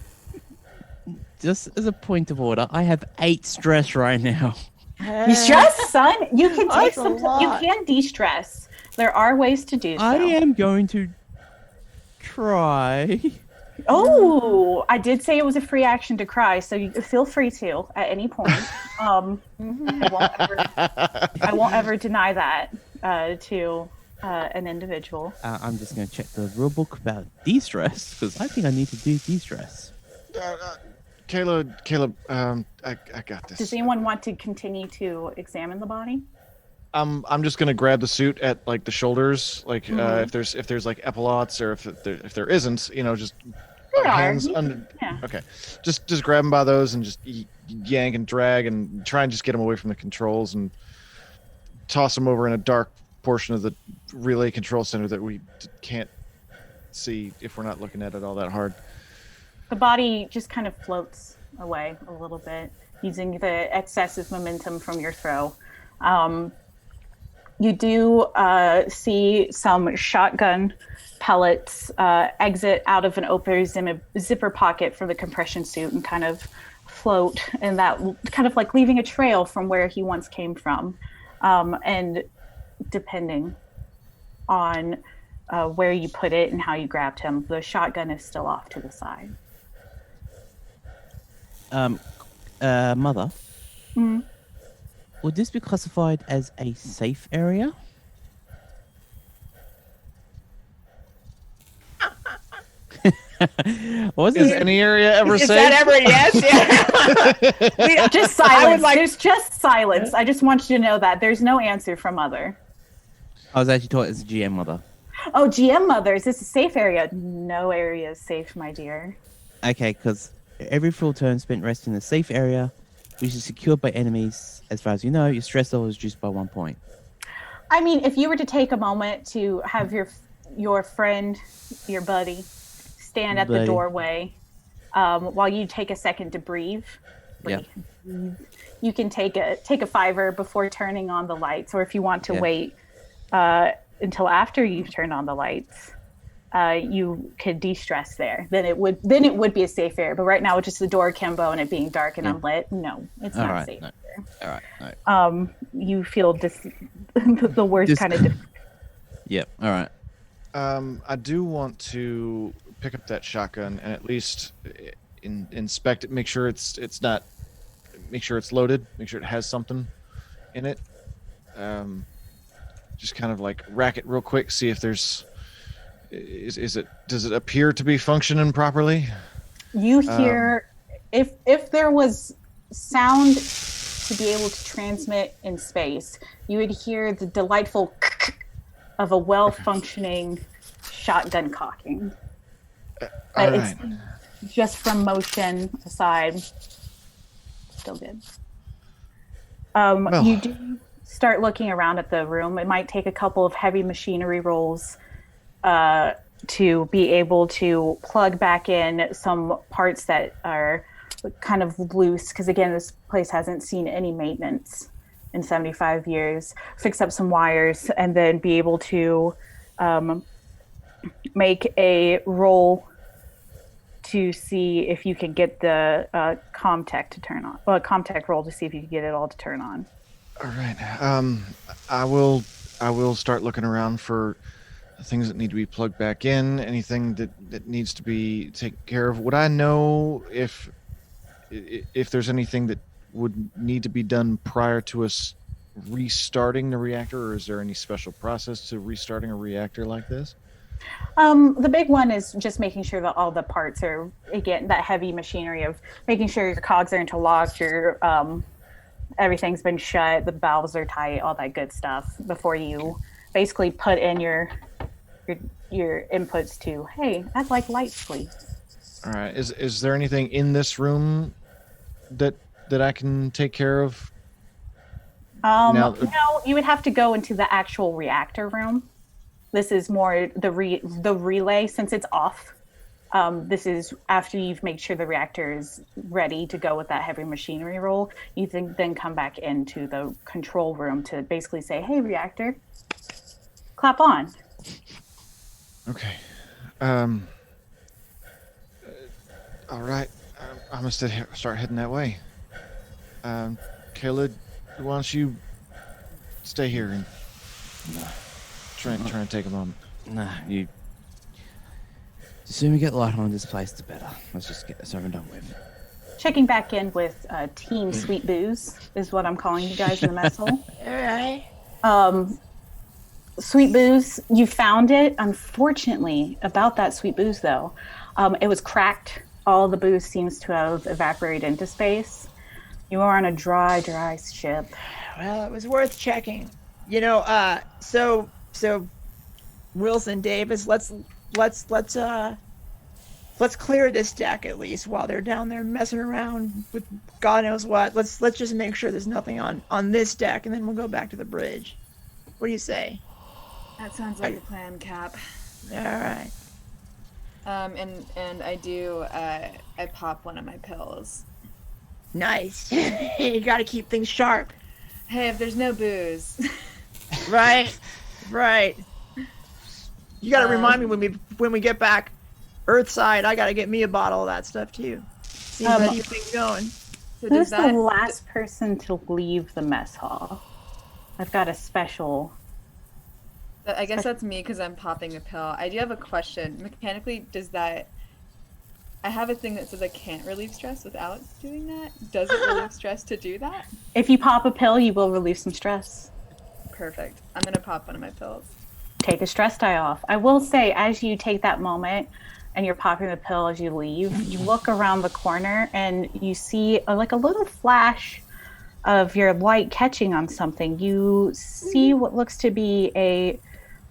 Just as a point of order, I have 8 stress right now. You stress, son? You can take some. You can de-stress. There are ways to do so. I am going to try. Oh, I did say it was a free action to cry, so you feel free to at any point. I won't ever deny that to an individual. I'm just going to check the rule book about de-stress, because I think I need to do de-stress. Caleb, I got this. Does anyone want to continue to examine the body? I'm just gonna grab the suit at like the shoulders, like if there's like epaulets, or if there isn't, just hands under. Yeah. Okay, just grab them by those and just yank and drag and try and just get them away from the controls and toss them over in a dark portion of the relay control center that we can't see if we're not looking at it all that hard. The body just kind of floats away a little bit using the excessive momentum from your throw. You do see some shotgun pellets exit out of an open zipper pocket for the compression suit and kind of float, and that kind of like leaving a trail from where he once came from. And depending on where you put it and how you grabbed him, the shotgun is still off to the side. Mother? Mm-hmm. Would this be classified as a safe area? Is any area ever safe? Is that ever yes? Yeah. Just silence. There's just silence. I just want you to know that there's no answer from Mother. I was actually taught as a GM Mother. Oh, GM Mother, is this a safe area? No area is safe, my dear. Okay, because every full turn spent resting in a safe area, which is secured by enemies, as far as you know, your stress level is reduced by 1 point. I mean, if you were to take a moment to have your friend, your buddy, stand at the doorway while you take a second to breathe. You can take a $5 before turning on the lights, or if you want to wait until after you've turned on the lights, you could de-stress there. Then it would be a safe area. But right now, with just the door akimbo and it being dark and unlit, no, it's not safe. No. All right. You feel the worst kind of. Yep. All right. I do want to pick up that shotgun and at least inspect it, make sure it's loaded, make sure it has something in it. Just kind of like rack it real quick, see if there's does it appear to be functioning properly? You hear if there was sound to be able to transmit in space, you would hear the delightful of a well-functioning shotgun cocking. It's just from motion aside, still good. You do start looking around at the room. It might take a couple of heavy machinery rolls to be able to plug back in some parts that are kind of loose, because again, this place hasn't seen any maintenance in 75 years. Fix up some wires and then be able to make a roll to see if you can get the Comtech to turn on. Well, a Comtech roll to see if you can get it all to turn on. All right. I will start looking around for things that need to be plugged back in, anything that needs to be taken care of. Would I know if there's anything that would need to be done prior to us restarting the reactor, or is there any special process to restarting a reactor like this? The big one is just making sure that all the parts are, again, that heavy machinery of making sure your cogs are interlocked, your Everything's been shut. The valves are tight. All that good stuff before you basically put in your inputs to. Hey, I'd like lights, please. All right. Is there anything in this room that I can take care of? No, you would have to go into the actual reactor room. This is more the relay since it's off. This is after you've made sure the reactor is ready to go with that heavy machinery roll. You then come back into the control room to basically say, "Hey, reactor, clap on." Okay. All right. I'm gonna start heading that way. Kayla, why don't you stay here and try and take a moment? Nah, you. The sooner we get light on this place, the better. Let's just get this over and done with. Checking back in with Team Sweet Booze is what I'm calling you guys in the mess hole. All right. Sweet Booze, you found it. Unfortunately, about that Sweet Booze, though, it was cracked. All the booze seems to have evaporated into space. You are on a dry ship. Well, it was worth checking. So Wilson Davis, let's clear this deck at least while they're down there messing around with God knows what. Let's just make sure there's nothing on this deck, and then we'll go back to the bridge. What do you say? That sounds like a plan, Cap. All right. And I do, I pop one of my pills. Nice. You got to keep things sharp. Hey, if there's no booze. Right. You got to remind me when we get back Earthside. I got to get me a bottle of that stuff too. Keep things going. So Who's the last person to leave the mess hall? I've got a special. I guess that's me because I'm popping a pill. I do have a question. Mechanically, does that... I have a thing that says I can't relieve stress without doing that. Does it relieve stress to do that? If you pop a pill, you will relieve some stress. Perfect. I'm going to pop one of my pills. Take a stress die off. I will say, as you take that moment and you're popping the pill as you leave, you look around the corner and you see a little flash of your light catching on something. You see what looks to be a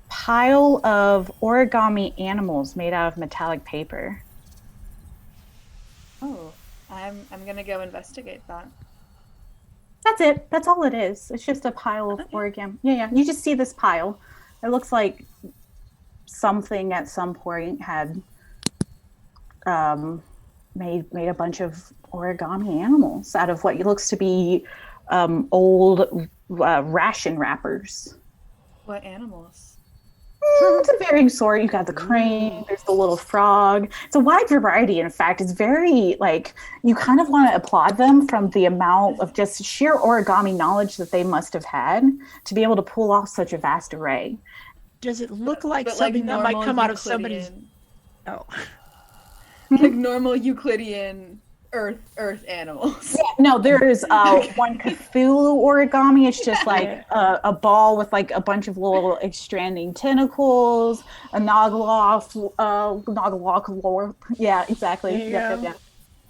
pile of origami animals made out of metallic paper. Oh, I'm gonna go investigate that. That's it. That's all it is. It's just a pile of origami. Yeah. You just see this pile. It looks like something at some point had made a bunch of origami animals out of what looks to be old ration wrappers. What animals? It's a varying sort. You've got the crane, there's the little frog. It's a wide variety, in fact. It's very, you kind of want to applaud them from the amount of just sheer origami knowledge that they must have had to be able to pull off such a vast array. Does it look like something that might come out of somebody's... Oh. Like normal Euclidean earth animals. Yeah, no, there's one Cthulhu origami. It's just like a ball with a bunch of little expanding tentacles, a Nagalok lore. Yeah, exactly. Yeah.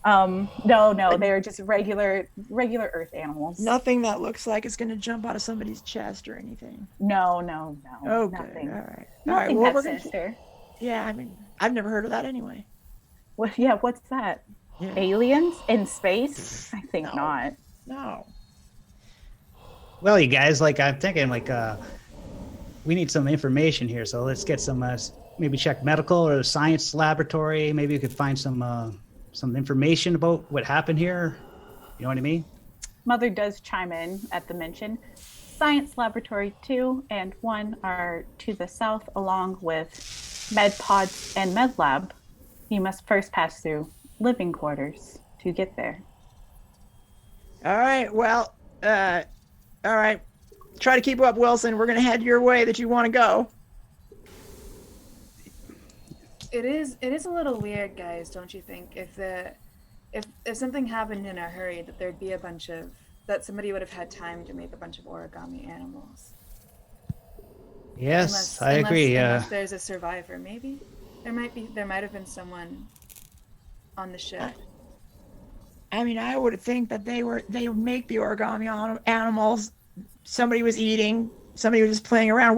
No, they're just regular earth animals. Nothing that looks like it's going to jump out of somebody's chest or anything. No. Okay, nothing. all right. Nothing Well, that's sinister. Yeah, I mean, I've never heard of that anyway. What's that? Yeah. Aliens in space? I think not. No. Well, you guys, I'm thinking, we need some information here. So let's get some, maybe check medical or science laboratory. Maybe we could find some information about what happened here. You know what I mean? Mother does chime in at the mention. Science laboratory 2 and 1 are to the south, along with med pods and med lab. You must first pass through living quarters to get there. All right. Well, all right. Try to keep up, Wilson. We're going to head your way that you want to go. It is a little weird, guys, don't you think? If something happened in a hurry, that there'd be that somebody would have had time to make a bunch of origami animals. Yes, I agree. Unless there's a survivor, maybe. There might have been someone on the ship. I mean, I would think that they would make the origami animals. Somebody was eating, somebody was just playing around.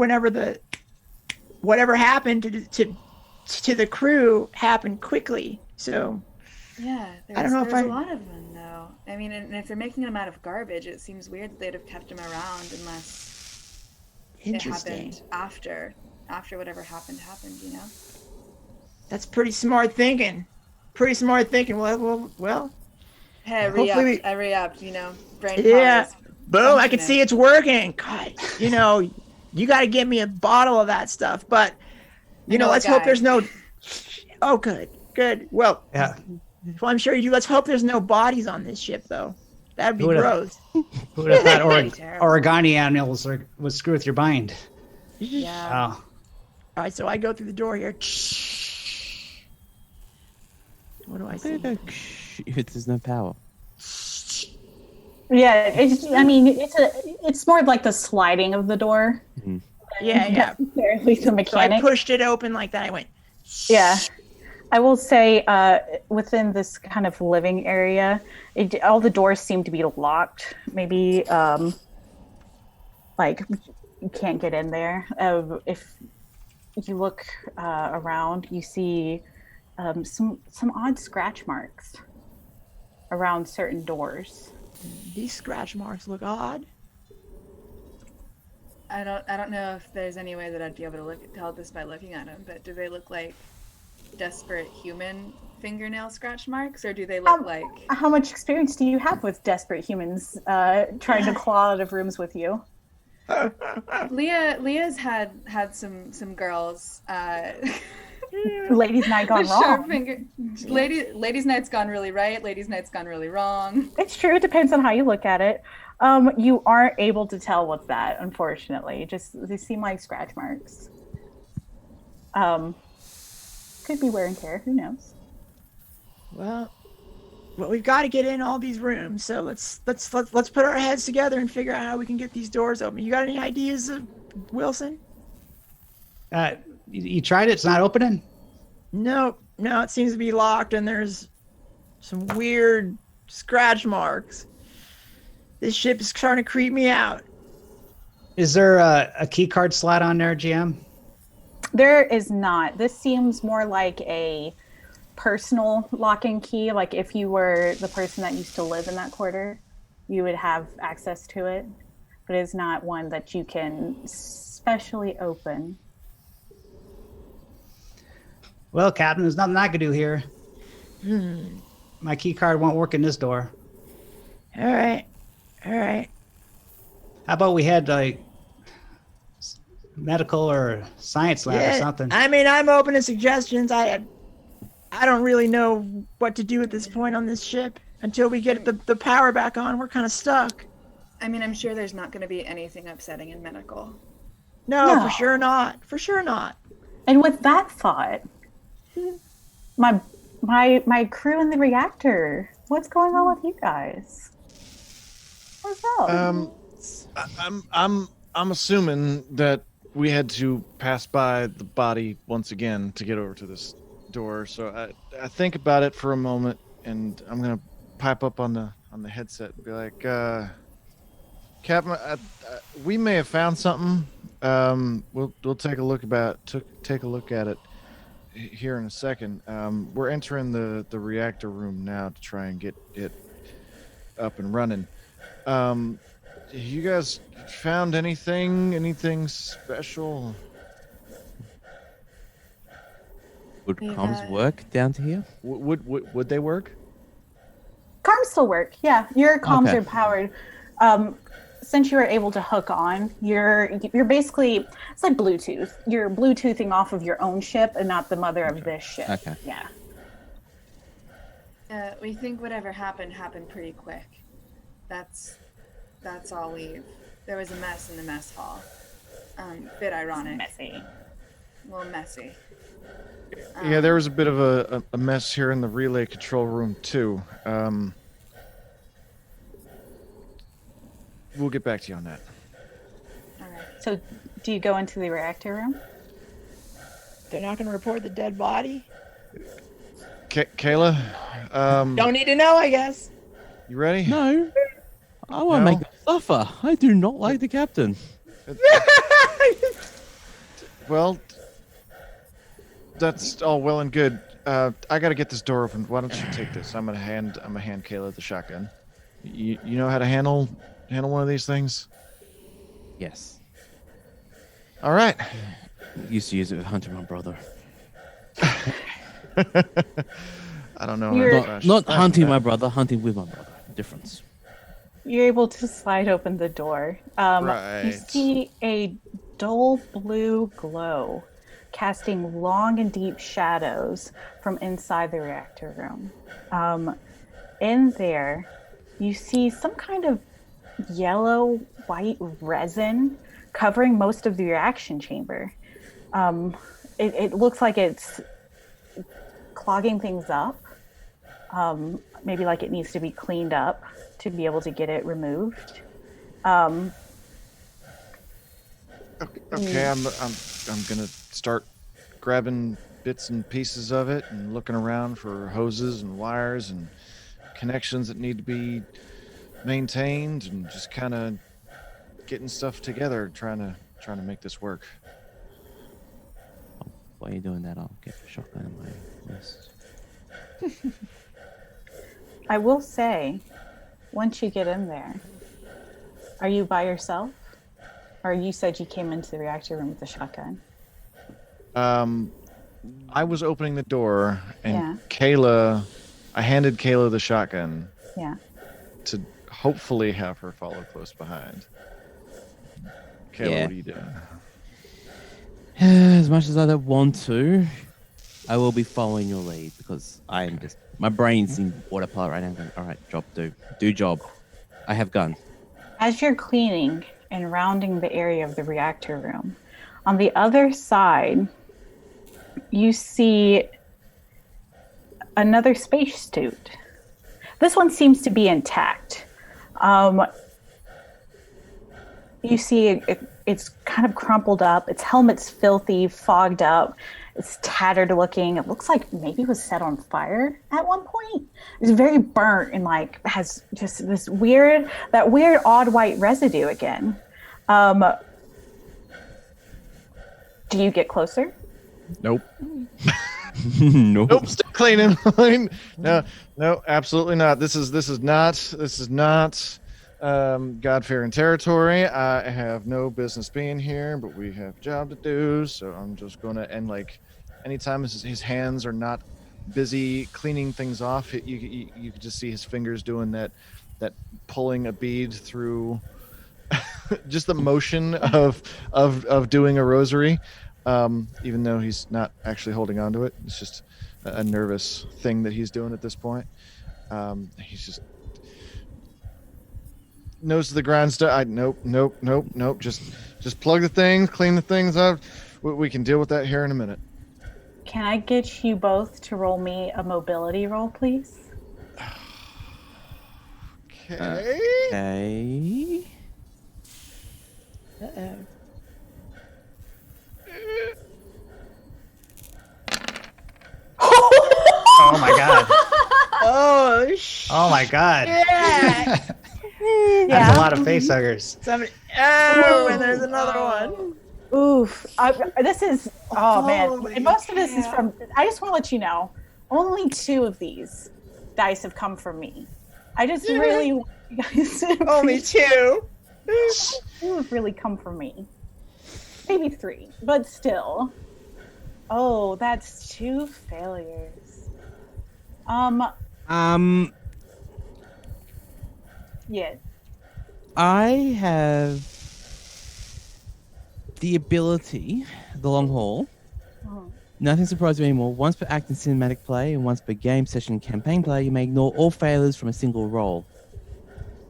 Whatever happened to the crew happened quickly. So Yeah, I don't know if there's a lot of them though. I mean, and if they're making them out of garbage, it seems weird that they'd have kept them around unless it happened after whatever happened, you know? That's pretty smart thinking. Well. Hey, re-upped, you know, brain Yeah. powers. Boom, I can see it's working. God, you know, you got to get me a bottle of that stuff. But, you know, let's hope there's no... Oh, good. Well, Yeah. Well, I'm sure you do. Let's hope there's no bodies on this ship, though. That'd be gross. Who would have thought Terrible. origami animals would screw with your mind? Yeah. Wow. All right, so I go through the door here. What do I see? There's no power. Yeah, it's more like the sliding of the door. Mhm. Yeah. Necessarily the So I mechanic. pushed it open like that. I went. Yeah. I will say, within this kind of living area, all the doors seem to be locked. Maybe, like, you can't get in there. If you look around, you see some odd scratch marks around certain doors. These scratch marks look odd. I don't know if there's any way that I'd be able to tell this by looking at them, but do they look like desperate human fingernail scratch marks, or do they look like... How much experience do you have with desperate humans trying to claw out of rooms with you? Leah's had some girls. Ladies' night gone with sharp wrong. finger. Ladies' night's gone really right. Ladies' night's gone really wrong. It's true. It depends on how you look at it. You aren't able to tell what's that, unfortunately. They seem like scratch marks. Could be wear and tear. Who knows? Well, we've got to get in all these rooms. So let's put our heads together and figure out how we can get these doors open. You got any ideas, Wilson? You tried it? It's not opening? No, it seems to be locked, and there's some weird scratch marks. This ship is trying to creep me out. Is there a key card slot on there, GM? There is not. This seems more like a personal lock and key. Like if you were the person that used to live in that quarter, you would have access to it. But it's not one that you can specially open. Well, Captain, there's nothing I can do here. My key card won't work in this door. All right. How about we head like medical or science lab or something? I mean, I'm open to suggestions. I don't really know what to do at this point on this ship. Until we get the power back on, we're kind of stuck. I mean, I'm sure there's not going to be anything upsetting in medical. No, for sure not. And with that thought, my crew in the reactor. What's going on with you guys? What's up? I'm assuming that we had to pass by the body once again to get over to this door. So I think about it for a moment, and I'm gonna pipe up on the headset and be like, Captain, we may have found something. We'll take a look at it here in a second. We're entering the reactor room now to try and get it up and running. You guys found anything special? Would comms work down to here? Would they work? Comms still work. Yeah, your comms Okay. are powered. Since you were able to hook on, you're basically, it's like Bluetooth. You're Bluetoothing off of your own ship and not the mother of this ship. Okay. Yeah. We think whatever happened pretty quick. That's all there was a mess in the mess hall. Bit ironic. Messy. A little messy. Yeah, there was a bit of a mess here in the relay control room too. We'll get back to you on that. All right. So, do you go into the reactor room? They're not going to report the dead body? Kayla, Don't need to know, I guess. You ready? No. I want to No? make them suffer. I do not like the captain. Well, that's all well and good. I got to get this door open. Why don't you take this? I'm gonna hand Kayla the shotgun. You know how to handle one of these things? Yes. All right. Used to use it with hunting my brother. I don't know. Not hunting my brother, hunting with my brother. Difference. You're able to slide open the door. Right. You see a dull blue glow casting long and deep shadows from inside the reactor room. In there, you see some kind of yellow-white resin covering most of the reaction chamber. It looks like it's clogging things up. Maybe like it needs to be cleaned up to be able to get it removed. Okay, I'm gonna start grabbing bits and pieces of it and looking around for hoses and wires and connections that need to be maintained and just kind of getting stuff together, trying to make this work. While you're doing that, I'll get the shotgun on my list. I will say, once you get in there, are you by yourself? Or you said you came into the reactor room with the shotgun? I was opening the door, and Yeah. I handed Kayla the shotgun Yeah. to hopefully have her follow close behind. Kayla, Yeah. what are you doing? As much as I don't want to, I will be following your lead because my brain's in autopilot right now. Going, all right, job, do job. I have gun. As you're cleaning and rounding the area of the reactor room, on the other side, you see another spacesuit. This one seems to be intact. You see it's kind of crumpled up. Its helmet's filthy, fogged up. It's tattered looking. It looks like maybe it was set on fire at one point. It's very burnt and like has just this weird odd white residue again. Do you get closer? Nope. No. Nope. Still cleaning. No, absolutely not. This is not God-fearing territory. I have no business being here, but we have a job to do, so I'm just gonna and like anytime his hands are not busy cleaning things off, you could just see his fingers doing that pulling a bead through just the motion of doing a rosary, even though he's not actually holding on to it. It's just a nervous thing that he's doing at this point. He's just nose to the grindstone. Nope. Just plug the things, clean the things up. We can deal with that here in a minute. Can I get you both to roll me a mobility roll, please? Okay. Okay. Uh-oh. Oh my god. Oh, Oh my god. yeah. That's a lot of facehuggers. Somebody. Oh, and there's another one. Oof. This is, man. Holy And most of this is cow. from, I just want to let you know, only 2 of these dice have come from me. I just really want you guys to Only 2. 2 have really come from me. Maybe 3, but still. Oh, that's 2 failures. Yeah. I have the ability, the long haul. Mhm. Nothing surprises me anymore. Once per act in cinematic play and once per game session campaign play, you may ignore all failures from a single roll.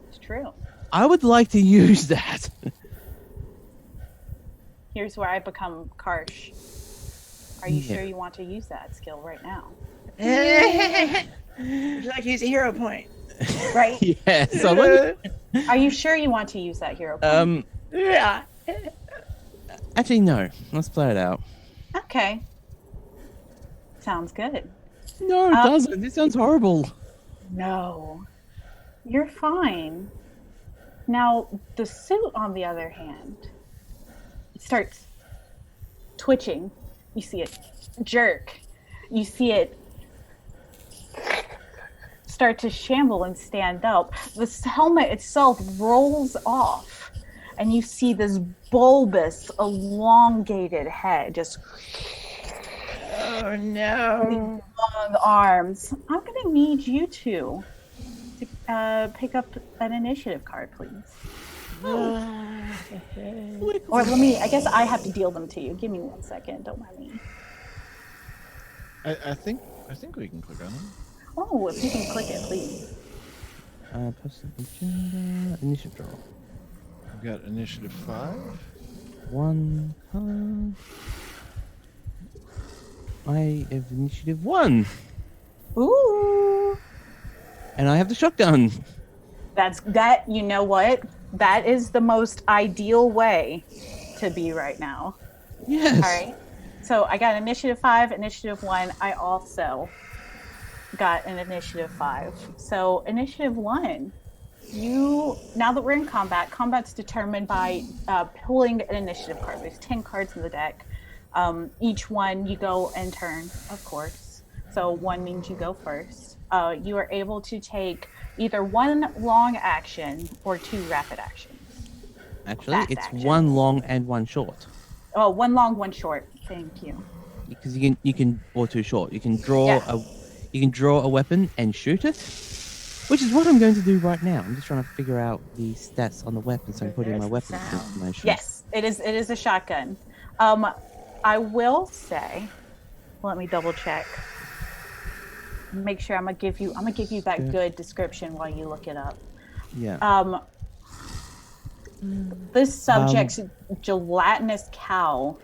It's true. I would like to use that. Here's where I become Karsh. Are you Yeah. sure you want to use that skill right now? Would you like to use a hero point? Right? Yeah. So let me, Are you sure you want to use that hero point? Yeah. actually no. Let's play it out. Okay. Sounds good. No, it doesn't. This sounds horrible. No. You're fine. Now, the suit, on the other hand, it starts twitching. You see it jerk. You see it start to shamble and stand up. The helmet itself rolls off, and you see this bulbous, elongated head just Oh no. long arms. I'm going to need you two to pick up an initiative card, please. Or I guess I have to deal them to you. Give me 1 second. Don't mind me. I think we can click on them. Oh, if you can click it, please. Personal agenda, initiative draw. We've got initiative 5. 1 card. I have initiative 1. Ooh. And I have the shotgun. You know what? That is the most ideal way to be right now. Yes. All right. So I got initiative 5, initiative 1. I also got an initiative 5. So initiative 1, now that we're in combat's determined by pulling an initiative card. There's 10 cards in the deck. Each one you go in turn, of course. So 1 means you go first. You are able to take either 1 long action or 2 rapid actions. Actually, Fast it's actions. 1 long and 1 short. Oh, 1 long, 1 short. Thank you. Because you can or 2 short. You can draw Yeah. a weapon and shoot it, which is what I'm going to do right now. I'm just trying to figure out the stats on the weapon, so I'm putting my There's weapon the sound. information. Yes, it is a shotgun. I will say, let me double check. Make sure I'm gonna give you that good description while you look it up. Yeah. This subject's gelatinous cow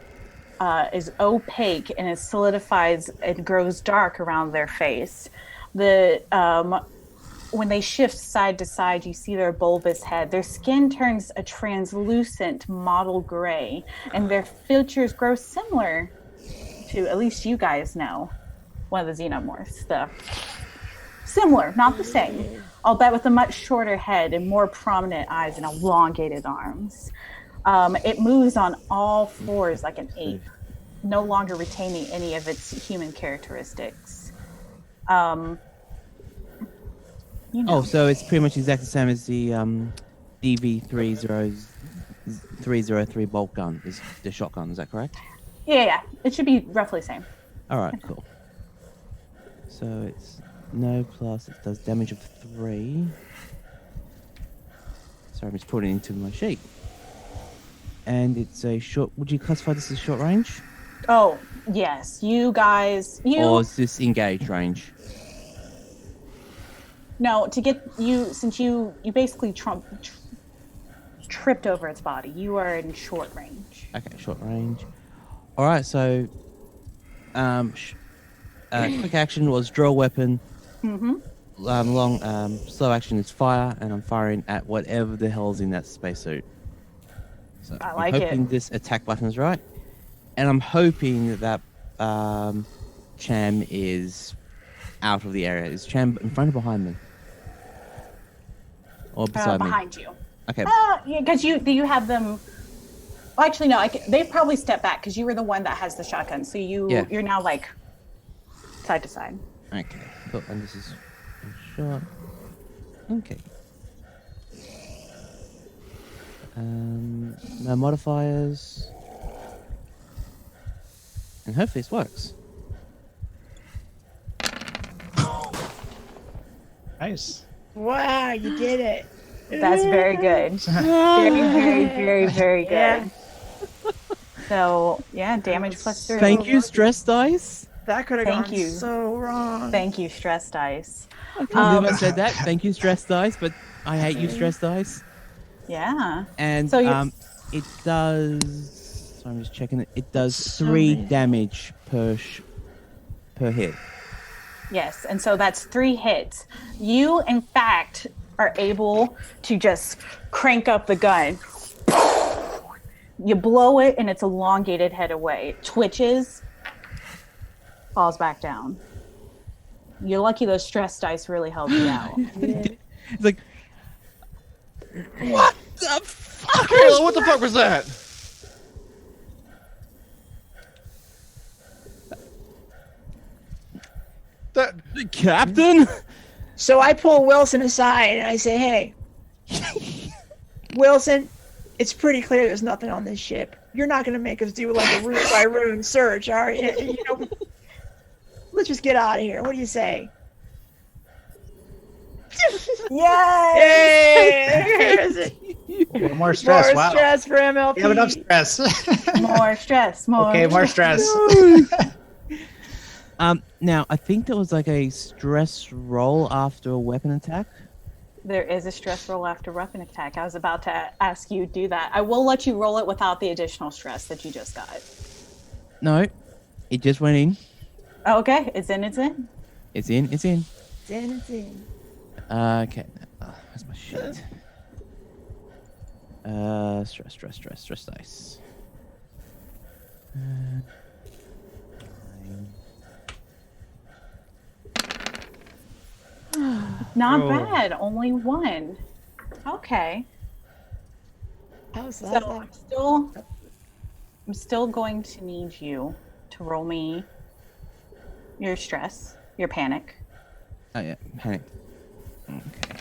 is opaque and it solidifies and grows dark around their face. When they shift side to side, you see their bulbous head. Their skin turns a translucent mottle gray, and their features grow similar to, at least you guys know, one of the xenomorphs. Similar, not the same, albeit with a much shorter head and more prominent eyes and elongated arms. It moves on all fours like an ape, no longer retaining any of its human characteristics. Oh, so it's pretty much exactly the same as the DV303 bolt gun, is the shotgun, is that correct? Yeah. It should be roughly the same. Alright, cool. So it's no plus, it does damage of 3. Sorry, I'm just putting it into my sheet. And it's a short, would you classify this as short range? Oh, yes. You guys... Or is this engaged range? No, to get you, since you basically tripped over its body, you are in short range. Okay, short range. Alright, so quick action was draw a weapon. Mm-hmm. Long slow action is fire, and I'm firing at whatever the hell's in that spacesuit. So I like I'm hoping it. this attack button is right, and I'm hoping that Cham is out of the area. Is Cham in front or behind me? Or beside me? Behind you. Okay. Yeah, because you have them. Well, actually, no. They probably step back because you were the one that has the shotgun. So you're now like side to side. Okay. Cool. And this is a shot. Okay. No modifiers. And hopefully this works. Nice. Wow, you did it. That's very good. Very, very good. Yeah. So yeah, damage plus 3. Thank you, stress dice. That could have Thank gone you. so wrong. Thank you, stress dice. I can't believe I said that. Thank you, stress dice, but I hate you, stress dice. Yeah. And So it does. So I'm just checking it. It does So 3 many. damage per hit. Yes, and so that's 3 hits. You, in fact, are able to just crank up the gun. You blow it, and its elongated head away. It twitches, falls back down. You're lucky those stress dice really helped you out. It's like What the fuck? Kayla, what the fuck was that? That Captain? So I pull Wilson aside and I say, hey, Wilson, it's pretty clear there's nothing on this ship. You're not going to make us do like a room by room search, are you? You know, let's just get out of here. What do you say? Yay! More stress. More Wow. stress for MLP. You have enough stress. More stress. More. Okay, more stress. Now I think there was like a stress roll after a weapon attack. There is a stress roll after weapon attack. I was about to ask you to do that. I will let you roll it without the additional stress that you just got. No, it just went in. Oh, okay, it's in. It's in. It's in. It's in. Okay. Where's my shit? Stress dice. Not Oh. bad. Only one. Okay. So I'm still going to need you to roll me your stress, your panic. Oh yeah, panic. Okay.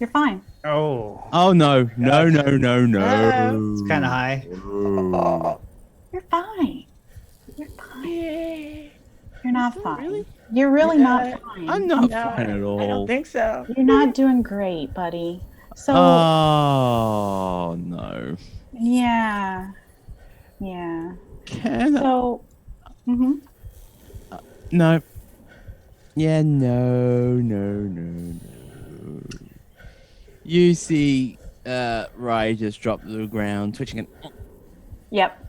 You're fine. Oh, Oh no. it's kind of high. You're fine. You're fine. Yeah. You're not fine. Really? You're really not fine. I'm not No, fine at all. I don't think so. You're not doing great, buddy. So Oh no. yeah. Can I? So No. Yeah, no. You see Rai just drop to the ground, twitching and yep.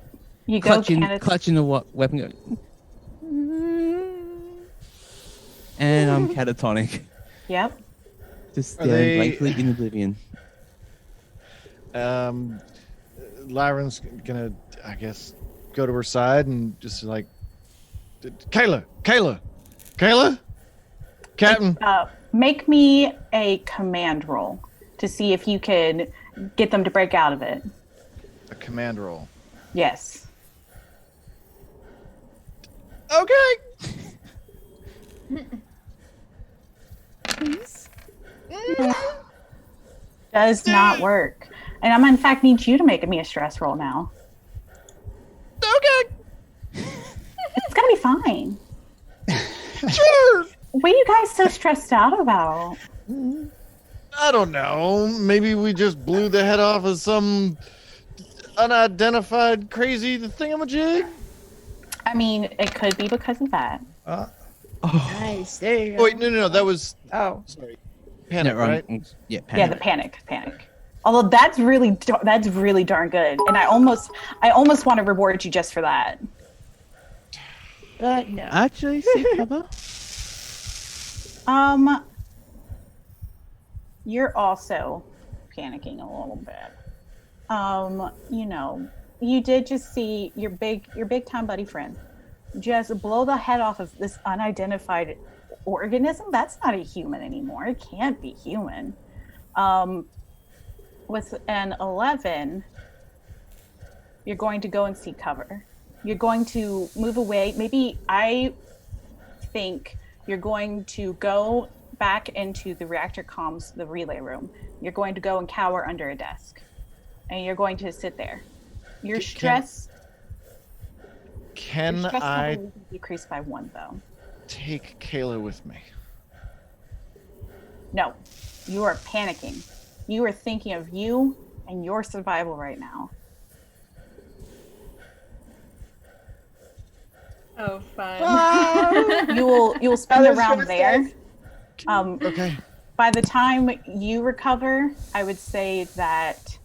You go clutching the weapon. Go, and I'm catatonic. Yep. Just Are staring they- blankly in oblivion. Lyron's gonna, I guess, go to her side and just like, Kayla, Captain. Make me a command roll to see if you can get them to break out of it. A command roll. Yes. Okay. Does not work. And I'm in fact need you to make me a stress roll now. Okay. It's gonna be fine. Sure. What are you guys so stressed out about? I don't know. Maybe we just blew the head off of some unidentified crazy thingamajig. I mean, it could be because of that. Nice. There you go. Oh, wait, no. That was Oh. sorry. Panic, right? Yeah, panic. Yeah, the panic. Although that's really darn good, and I almost want to reward you just for that. But no. Actually, see cover. You're also panicking a little bit. You know, you did just see your big time buddy friend just blow the head off of this unidentified organism. That's not a human anymore. It can't be human. With an 11, you're going to go and seek cover. You're going to move away. Maybe I think you're going to go back into the reactor comms, the relay room. You're going to go and cower under a desk. And you're going to sit there. Your stress Can level I will decrease by 1, though. take Kayla with me? No, you are panicking. You are thinking of you and your survival right now. Oh, fun. You will spend Other around stress there. dice. Okay. By the time you recover, I would say that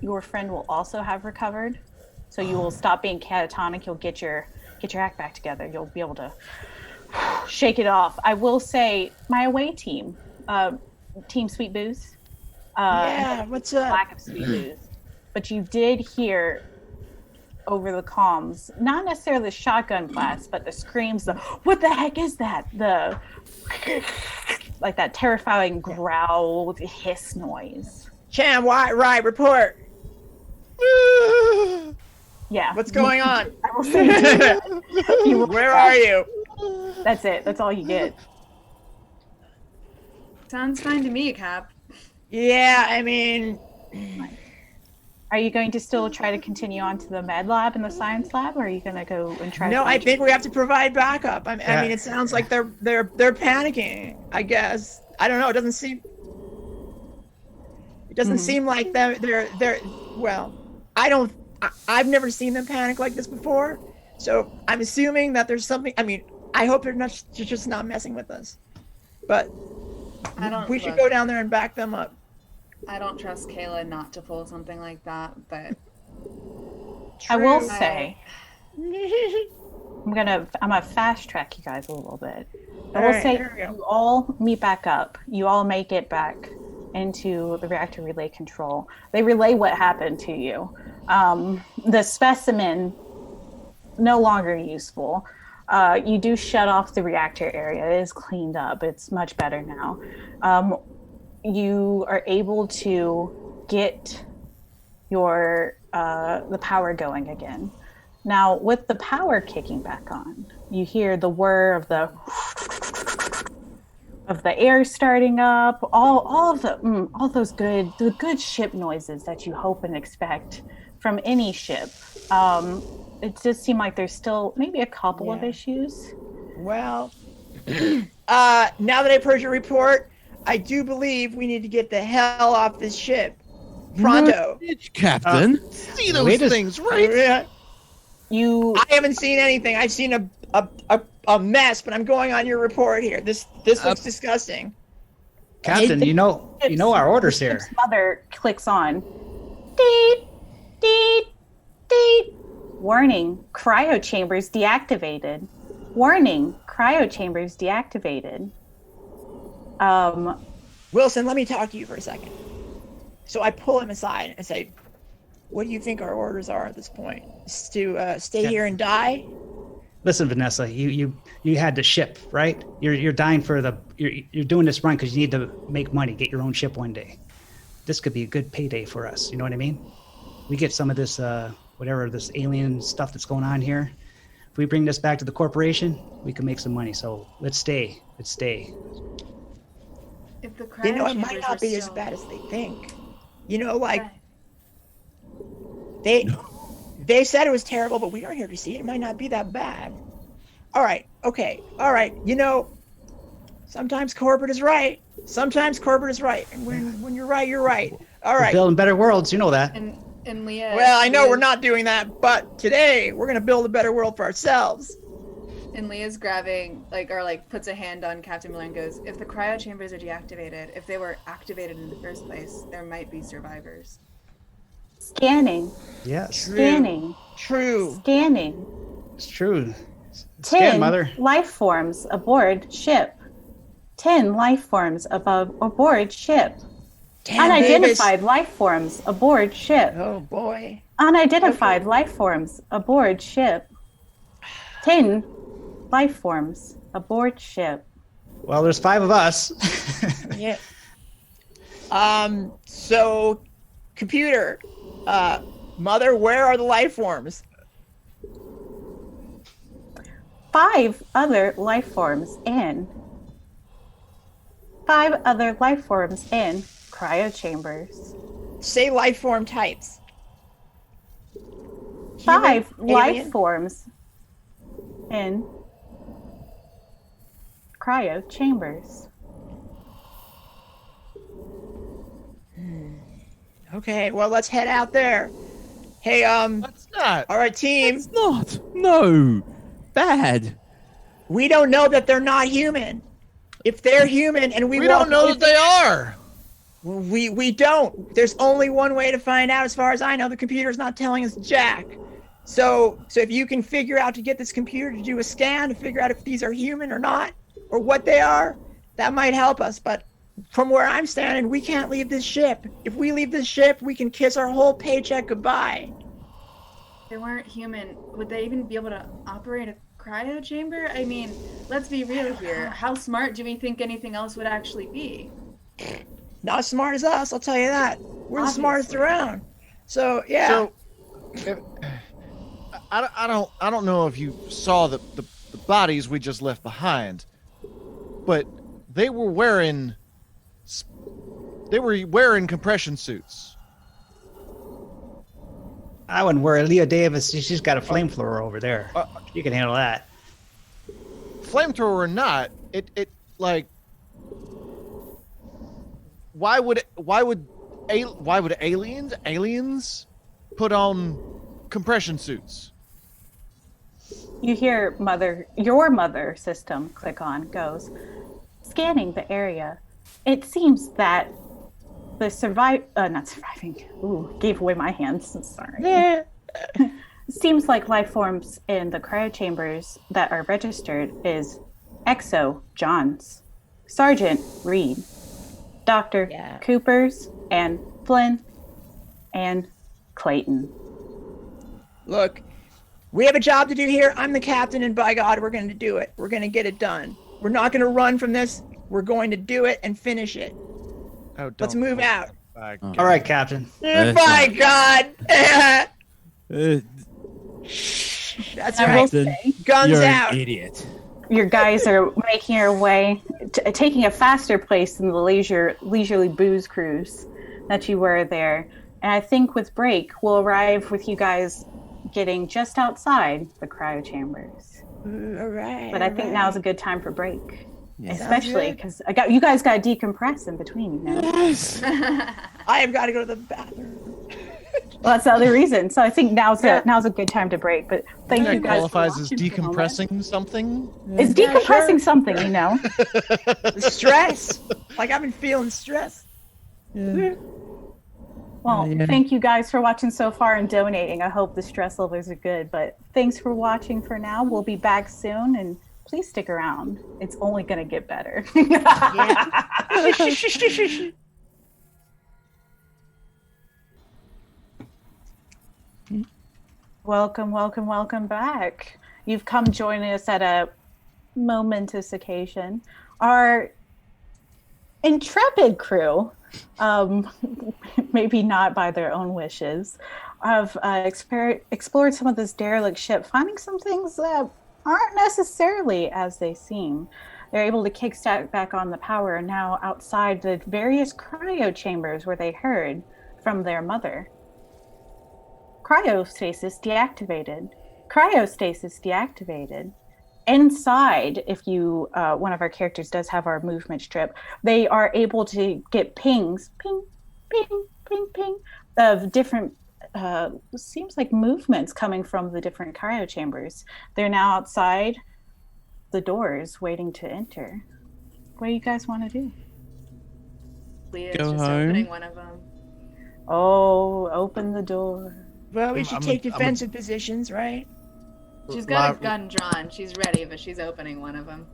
your friend will also have recovered. So you will stop being catatonic. You'll get your act back together. You'll be able to shake it off. I will say my away team, Team Sweet Booze. Yeah, what's up? Lack of Sweet Booze. But you did hear over the comms, not necessarily the shotgun blast, but the screams, what the heck is that? like that terrifying growl hiss noise. Cham, right, report. Yeah. What's going on? I will say that. Where are you? That's it. That's all you get. Sounds fine to me, Cap. Yeah, I mean, Are you going to still try to continue on to the med lab and the science lab, or are you going to go and try? no, to I think we have to provide backup. I mean, it sounds like they're panicking. I guess I don't know. It doesn't seem. It doesn't seem like they're. Well, I've never seen them panic like this before, so I'm assuming that there's something. I mean, I hope they're just not messing with us, but we should go down there and back them up. I don't trust Kayla not to pull something like that, but I will say, I'm gonna fast track you guys a little bit. I will say you all meet back up. You all make it back into the reactor relay control. They relay what happened to you. The specimen no longer useful. You do shut off the reactor area. It is cleaned up. It's much better now. You are able to get your the power going again. Now, with the power kicking back on, you hear the whir of the air starting up. All those good ship noises that you hope and expect from any ship. It just seemed like there's still maybe a couple of issues. Well, now that I've heard your report, I do believe we need to get the hell off this ship. Pronto. Captain. See those things, right? I haven't seen anything. I've seen a mess, but I'm going on your report here. This looks disgusting. Captain, you know our orders here. Ship's mother clicks on. Deet, deet, deet. Warning, cryo chambers deactivated. Warning, cryo chambers deactivated. Wilson, let me talk to you for a second. So I pull him aside and say, what do you think our orders are at this point? Is to stay here and die? Listen, Vanessa, you had the ship, right? You're dying for you're doing this run because you need to make money, get your own ship one day. This could be a good payday for us. You know what I mean? We get some of this whatever this alien stuff that's going on here. If we bring this back to the corporation, we can make some money. So let's stay. If the it might not be as bad as they think. They said it was terrible, but we aren't here to see it. It might not be that bad. All right. Okay. All right. Sometimes corporate is right. And when you're right, you're right. All right. We're building better worlds. You know that. And Leah. Well, I know we're not doing that, but today we're going to build a better world for ourselves. And Leah's grabbing, puts a hand on Captain Miller and goes, if the cryo chambers are deactivated, if they were activated in the first place, there might be survivors. Scanning. Yes. Scanning. True. Scanning. It's true. 10 mother. life forms aboard ship. 10 life forms aboard ship. Damn, Unidentified Davis. life forms aboard ship. Oh, boy. Unidentified life forms aboard ship. 10 life forms aboard ship. Well, there's 5 of us. Yeah. So, computer, Mother, where are the life forms? 5 other life forms in. 5 other life forms in cryo chambers. Say life form types. 5 Human, life alien? forms in cryo chambers. Okay, well, let's head out there. Hey, That's not. all right, team. It's not. No. Bad. We don't know that they're not human. If they're human and We don't know that they are. We don't. There's only one way to find out, as far as I know. The computer's not telling us jack. So if you can figure out to get this computer to do a scan to figure out if these are human or not, or what they are, that might help us. But from where I'm standing, we can't leave this ship. If we leave this ship, we can kiss our whole paycheck goodbye. If they weren't human, would they even be able to operate a cryo chamber? I mean, let's be real here. How smart do we think anything else would actually be? Not as smart as us, I'll tell you that. We're the smartest Obviously. around. So yeah. So, I don't know if you saw the bodies we just left behind, but they were wearing compression suits. I wouldn't worry. Leah Davis, she's got a flamethrower over there. You can handle that. Flamethrower or not, it like, why would aliens put on compression suits? You hear your mother system click on, goes, scanning the area. It seems that the not surviving. Ooh, gave away my hands. Sorry. Seems like life forms in the cryo chambers that are registered is Exo Johns, Sergeant Reed, Dr. Coopers, and Flynn, and Clayton. Look, we have a job to do here. I'm the captain, and by God, we're going to do it. We're going to get it done. We're not going to run from this. We're going to do it and finish it. Oh, Let's move out. All right, Captain. By God. That's right. Guns You're out. an idiot. Your guys are making your way, taking a faster pace than the leisurely booze cruise that you were there. And I think with break, we'll arrive with you guys getting just outside the cryo chambers. All right. But I think now's a good time for break. Yeah. Especially because you guys got to decompress in between, you know? Yes. I have got to go to the bathroom. Well, that's the other reason. So I think now's a good time to break. But thank you That guys. qualifies for as watching for a moment. decompressing something. It's decompressing something, you know. The stress. Like I've been feeling stress. Yeah. Well, thank you guys for watching so far and donating. I hope the stress levels are good. But thanks for watching for now. We'll be back soon, and please stick around. It's only going to get better. Welcome back. You've come join us at a momentous occasion. Our intrepid crew, maybe not by their own wishes, have explored some of this derelict ship, finding some things that aren't necessarily as they seem. They're able to kickstart back on the power now outside the various cryo chambers where they heard from their mother. Cryostasis deactivated. Inside, if you one of our characters does have our movement strip, they are able to get pings, ping, ping, ping, ping, of different seems like movements coming from the different cryo chambers. They're now outside the doors waiting to enter. What do you guys want to do? Leah's Go just home. opening one of them. Oh, open the door. Well, we should take I'm defensive positions, right? She's got a gun drawn. She's ready, but she's opening one of them.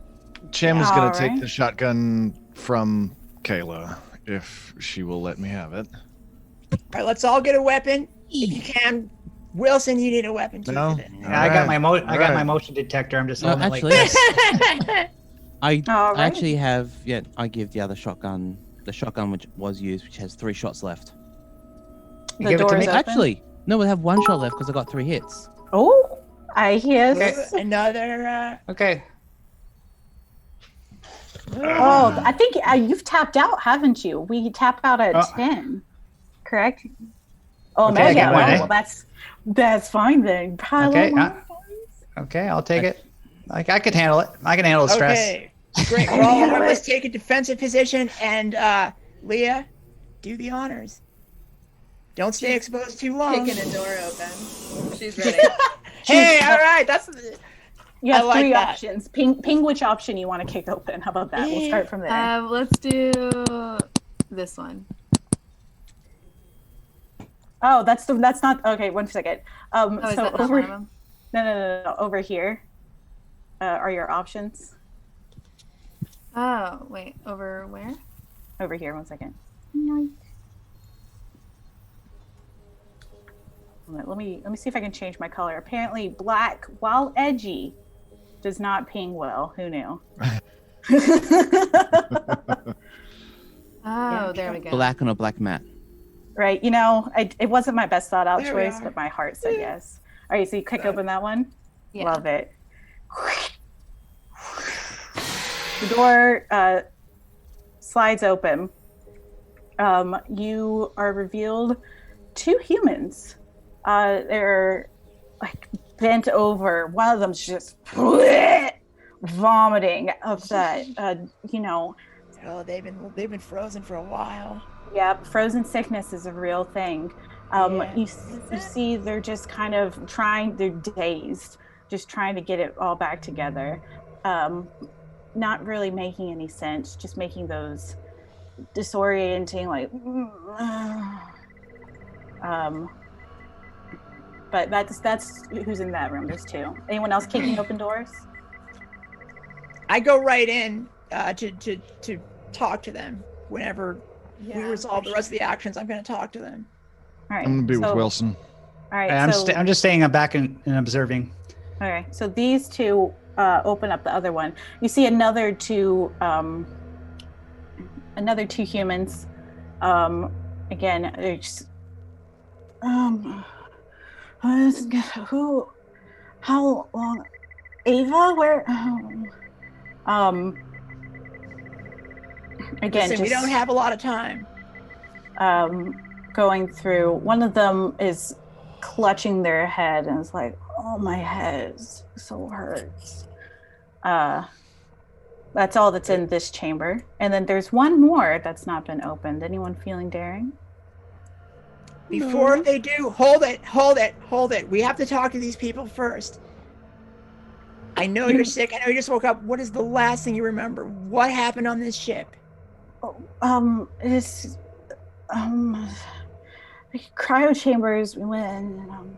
Cham is going to Alright. take the shotgun from Kayla if she will let me have it. All right, let's all get a weapon. If you can. Wilson, you need a weapon too. No? for this. Yeah, I got my Alright. motion detector. I'm just No, holding it actually, like this. I All right. actually have. Yeah, I give the other shotgun, the shotgun which was used, which has 3 shots left. The give it to door me? is open. Actually, no, we have 1 shot left because I got 3 hits. Oh, I hear. Another. Okay. Oh, I think you've tapped out, haven't you? We tap out at 10, correct? Oh, Okay, I Mega. got one, Oh, well, that's fine then. Pile Okay, on. Okay, I'll take it. I could handle it. I can handle the stress. Okay. Great. We're all let's take a defensive position, and Leah, do the honors. Don't stay exposed too long. Kicking a door open. She's ready. Hey, all right, that's. You have I like 3 that. options. Ping which option you want to kick open. How about that? We'll start from there. Let's do this one. Oh, that's not okay. 1 second. Oh, is So that not over one of them? no. Over here are your options. Oh, wait. Over where? Over here. 1 second. Let me see if I can change my color. Apparently, black, while edgy, does not ping well. Who knew? Oh, there we go. Black on a black mat. Right. You know, it wasn't my best thought out There we choice, are. but my heart said yes. All right, so you kick open that one. Yeah. Love it. The door slides open. You are revealed two humans. They're like bent over. One of them's just vomiting of that. Oh, they've been frozen for a while. Yeah, frozen sickness is a real thing. Yeah. You see, they're just kind of they're dazed, just trying to get it all back together. Not really making any sense, just making those disorienting, like, but that's who's in that room. There's two. Anyone else kicking open doors? I go right in to talk to them whenever we resolve the rest of the actions. I'm going to talk to them. All right. I'm gonna be with Wilson. All right. I'm just staying back and observing. Okay, so these two open up the other one. You see another two humans. Again, they're just who? How long? Ava, where? Again, Listen, we don't have a lot of time. Going through. One of them is clutching their head and is like, "Oh, my head so hurts." That's all that's in this chamber. And then there's one more that's not been opened. Anyone feeling daring? Before they do, hold it. We have to talk to these people first. I know you're sick. I know you just woke up. What is the last thing you remember? What happened on this ship? It's the cryo chambers. We went and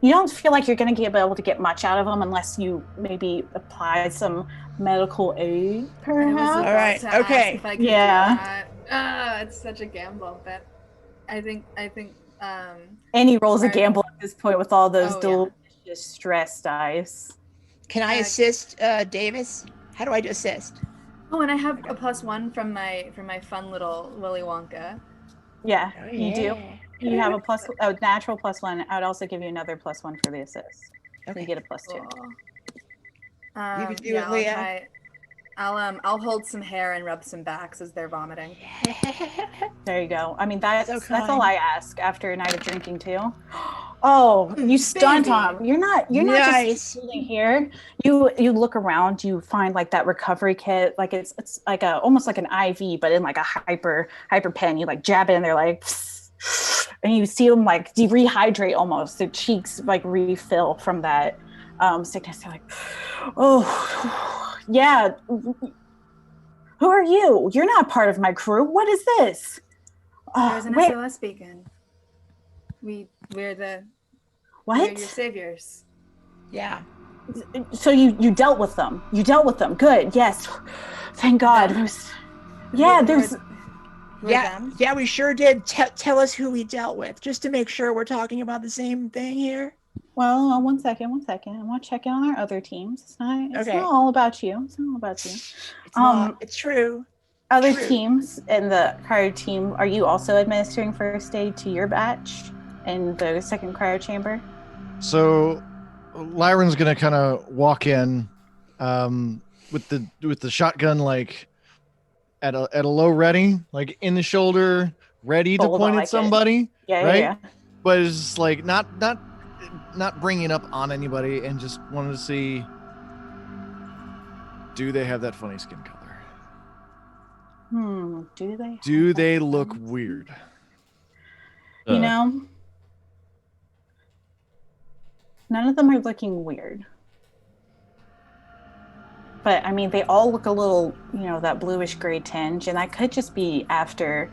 you don't feel like you're going to be able to get much out of them unless you maybe apply some medical aid, perhaps. All right. Okay. If I could do that. It's such a gamble, but I think. Any rolls a gamble at this point with all those delicious stress dice. Can I assist Davis? How do I assist? Oh, and I have a +1 from my fun little Willy Wonka. Yeah, Oh, you do. You have a natural +1. I would also give you another +1 for the assist. So you get a +2. Cool. You can do it, Leah. I'll hold some hair and rub some backs as they're vomiting. There you go. I mean, that's kind. all I ask after a night of drinking too. Oh, you stunned him. You're not just sitting here. You look around. You find like that recovery kit. Like it's like almost like an IV, but in like a hyper pen. You like jab it in there, like, and you see them like rehydrate almost. Their cheeks like refill from that sickness. They're like, oh, yeah. Who are you? You're not part of my crew. What is this? There's an SOS beacon. We're your saviors. Yeah. So you dealt with them. Good. Yes. Thank God. Yeah, we sure did. Tell us who we dealt with, just to make sure we're talking about the same thing here. Well, one second. I want to check in on our other teams. It's not all about you. It's true. Other teams in the cryo team, are you also administering first aid to your batch in the second cryo chamber? So Lyron's gonna kind of walk in with the shotgun like at a low ready, like in the shoulder, ready to point at somebody. Yeah. But it's just like not bringing up on anybody, and just wanted to see, do they have that funny skin color? Do they? Do they look weird? You know, none of them are looking weird. But I mean, they all look a little, that bluish gray tinge, and that could just be after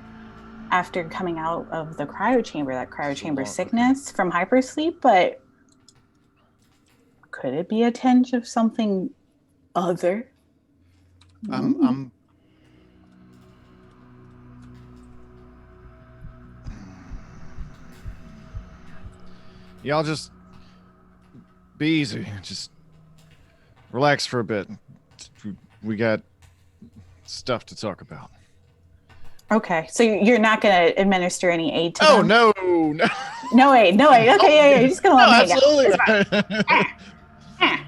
coming out of the cryo chamber, that cryo chamber sickness from hypersleep. But could it be a tinge of something other? Y'all just be easy. Just relax for a bit. We got stuff to talk about. Okay, so you're not going to administer any aid to them? No. No aid. Okay, yeah, you're just going to let them hang out. Absolutely.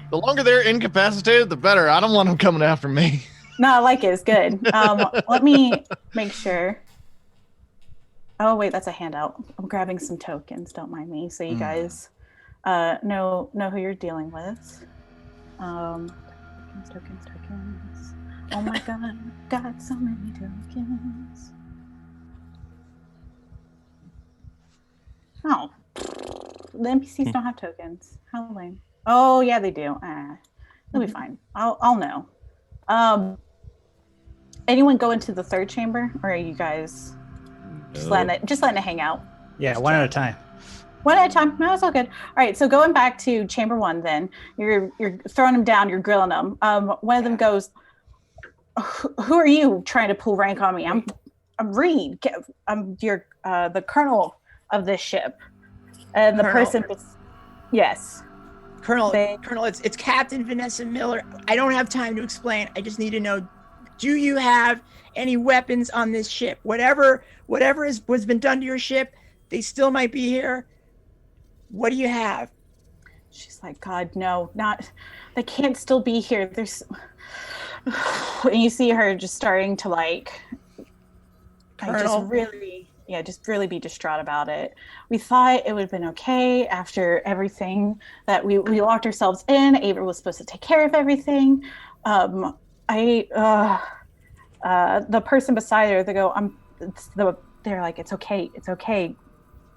The longer they're incapacitated, the better. I don't want them coming after me. No, I like it. It's good. Let me make sure. Oh, wait, that's a handout. I'm grabbing some tokens. Don't mind me. So you guys know who you're dealing with. Tokens. Oh my God, I've got so many tokens. Oh, the NPCs don't have tokens. How lame. Oh yeah, they do. They'll be fine. I'll know. Anyone go into the third chamber, or are you guys just letting it hang out? Yeah, one at a time. One at a time. No, it's all good. All right, so going back to chamber one, then you're throwing them down. You're grilling them. One of them goes, "Who are you trying to pull rank on me? I'm Reed. I'm the colonel of this ship." And the Colonel? person, yes, Colonel, it's Captain Vanessa Miller. I don't have time to explain. I just need to know, do you have any weapons on this ship? Whatever was been done to your ship, they still might be here. What do you have? she's like, "God, no, not. They can't still be here. There's." And you see her just starting to like, just really be distraught about it. We thought it would have been okay after everything that we locked ourselves in. Ava was supposed to take care of everything. The person beside her, they go, they're like, it's okay,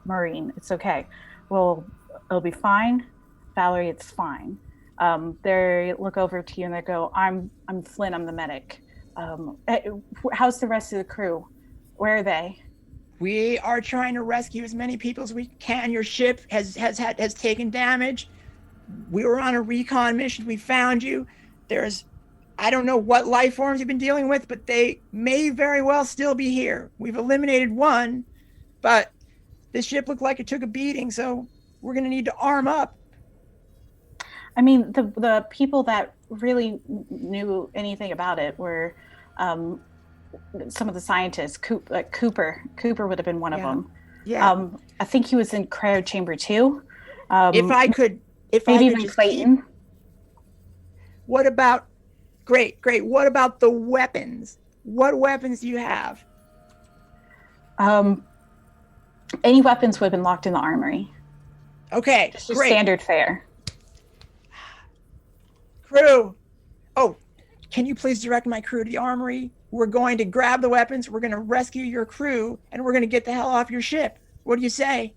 Maureen, it's okay. Well, it'll be fine. Valerie, it's fine. They look over to you and they go, I'm Flynn, I'm the medic. How's the rest of the crew? Where are they? We are trying to rescue as many people as we can. Your ship has taken damage. We were on a recon mission. We found you. I don't know what life forms you've been dealing with, but they may very well still be here. We've eliminated one, but this ship looked like it took a beating, so we're going to need to arm up. I mean, the people that really knew anything about it were some of the scientists. Cooper would have been one of them. Yeah. I think he was in cryo chamber 2. If I could even just Clayton. What about? Great. What about the weapons? What weapons do you have? Any weapons would have been locked in the armory. Okay, Just your great. standard fare. Crew. Oh, can you please direct my crew to the armory? We're going to grab the weapons, we're going to rescue your crew, and we're going to get the hell off your ship. What do you say?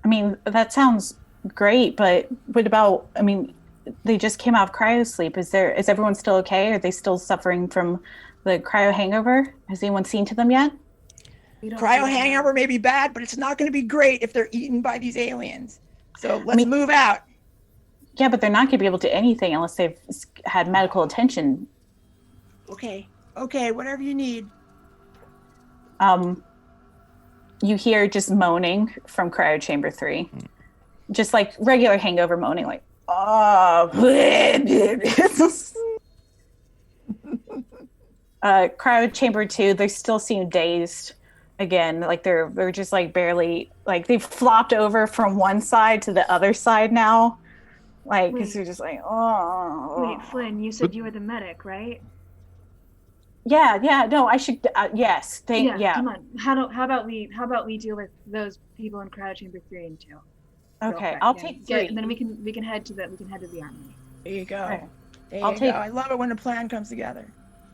I mean, that sounds great, but what about, I mean, they just came out of cryo sleep. Is everyone still okay? Are they still suffering from the cryo hangover? Has anyone seen to them yet? Cryo hangover may be bad, but it's not going to be great if they're eaten by these aliens. So let's move out. Yeah, but they're not going to be able to do anything unless they've had medical attention. Okay, whatever you need. You hear just moaning from cryo chamber 3. Just like regular hangover moaning, like, oh. Cryo chamber 2, they still seem dazed again. Like they're just like barely, like they've flopped over from one side to the other side now. Like, because they're just like, oh. Wait, Flynn, you said you were the medic, right? Yeah, no, I should, yes. Yeah. Come on. How about we deal with those people in cryo chamber 3 and 2? Okay, I'll take 3. And then we can head to the armory. There you go. Okay. There you go. I love it when a plan comes together.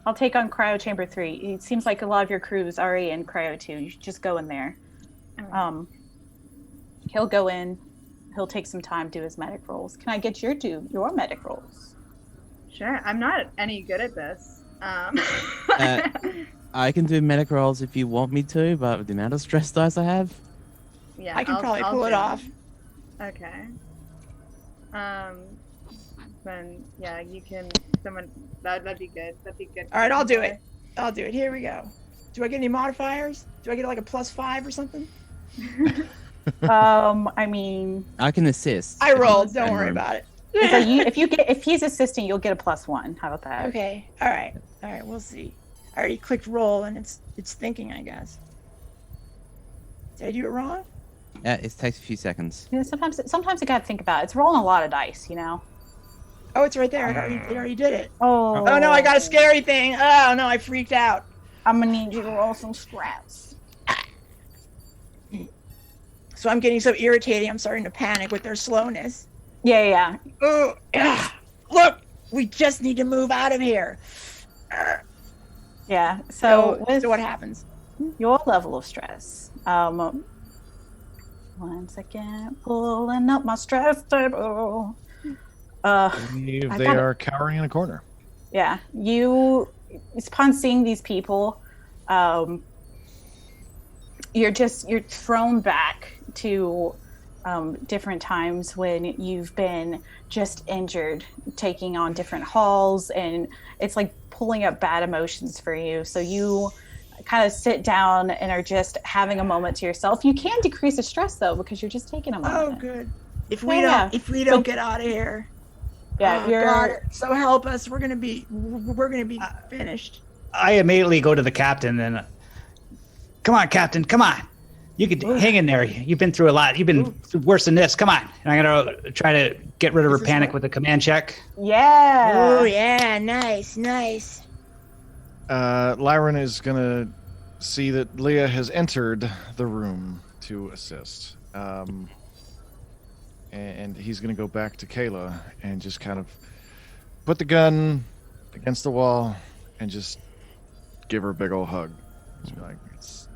I'll take on cryo chamber 3. It seems like a lot of your crew is already in cryo 2. You should just go in there. Right. He'll go in. He'll take some time, do his medic rolls. Can I get your medic rolls? Sure. I'm not any good at this. I can do medic rolls if you want me to, but with the amount of stress dice I have, Yeah, I can probably pull it off. Okay. Then yeah, you can. Someone that'd be good. That'd be good. All right, I'll do it. Here we go. Do I get any modifiers? Do I get like a +5 or something? I mean, I can assist. I rolled. Don't worry about it. So if he's assisting, you'll get a +1. How about that? Okay. All right. We'll see. I already clicked roll, and it's thinking, I guess. Did I do it wrong? Yeah, it takes a few seconds. Yeah, sometimes you gotta think about it. It's rolling a lot of dice, you know. Oh, it's right there. It already did it. Oh no, I got a scary thing. Oh no, I freaked out. I'm gonna need you to roll some strats. So I'm getting so irritated. I'm starting to panic with their slowness. Yeah. Oh, look, we just need to move out of here. Yeah. So what happens? Your level of stress. 1 second, pulling up my stress table. I believe they are cowering in a corner. Yeah, upon seeing these people, you're thrown back to different times when you've been just injured, taking on different halls, and it's like pulling up bad emotions for you. So you kind of sit down and are just having a moment to yourself. You can decrease the stress though, because you're just taking a moment. Oh, good. If we don't get out of here. Yeah, God, so help us. We're gonna be finished. I immediately go to the captain and, come on, Captain, come on. You can hang in there. You've been through a lot. You've been through worse than this. Come on. And I'm gonna try to get rid of her panic with a command check. Yeah. Oh yeah, nice. Lyron is gonna see that Leah has entered the room to assist. And he's going to go back to Kayla and just kind of put the gun against the wall and just give her a big old hug. Just be like, it's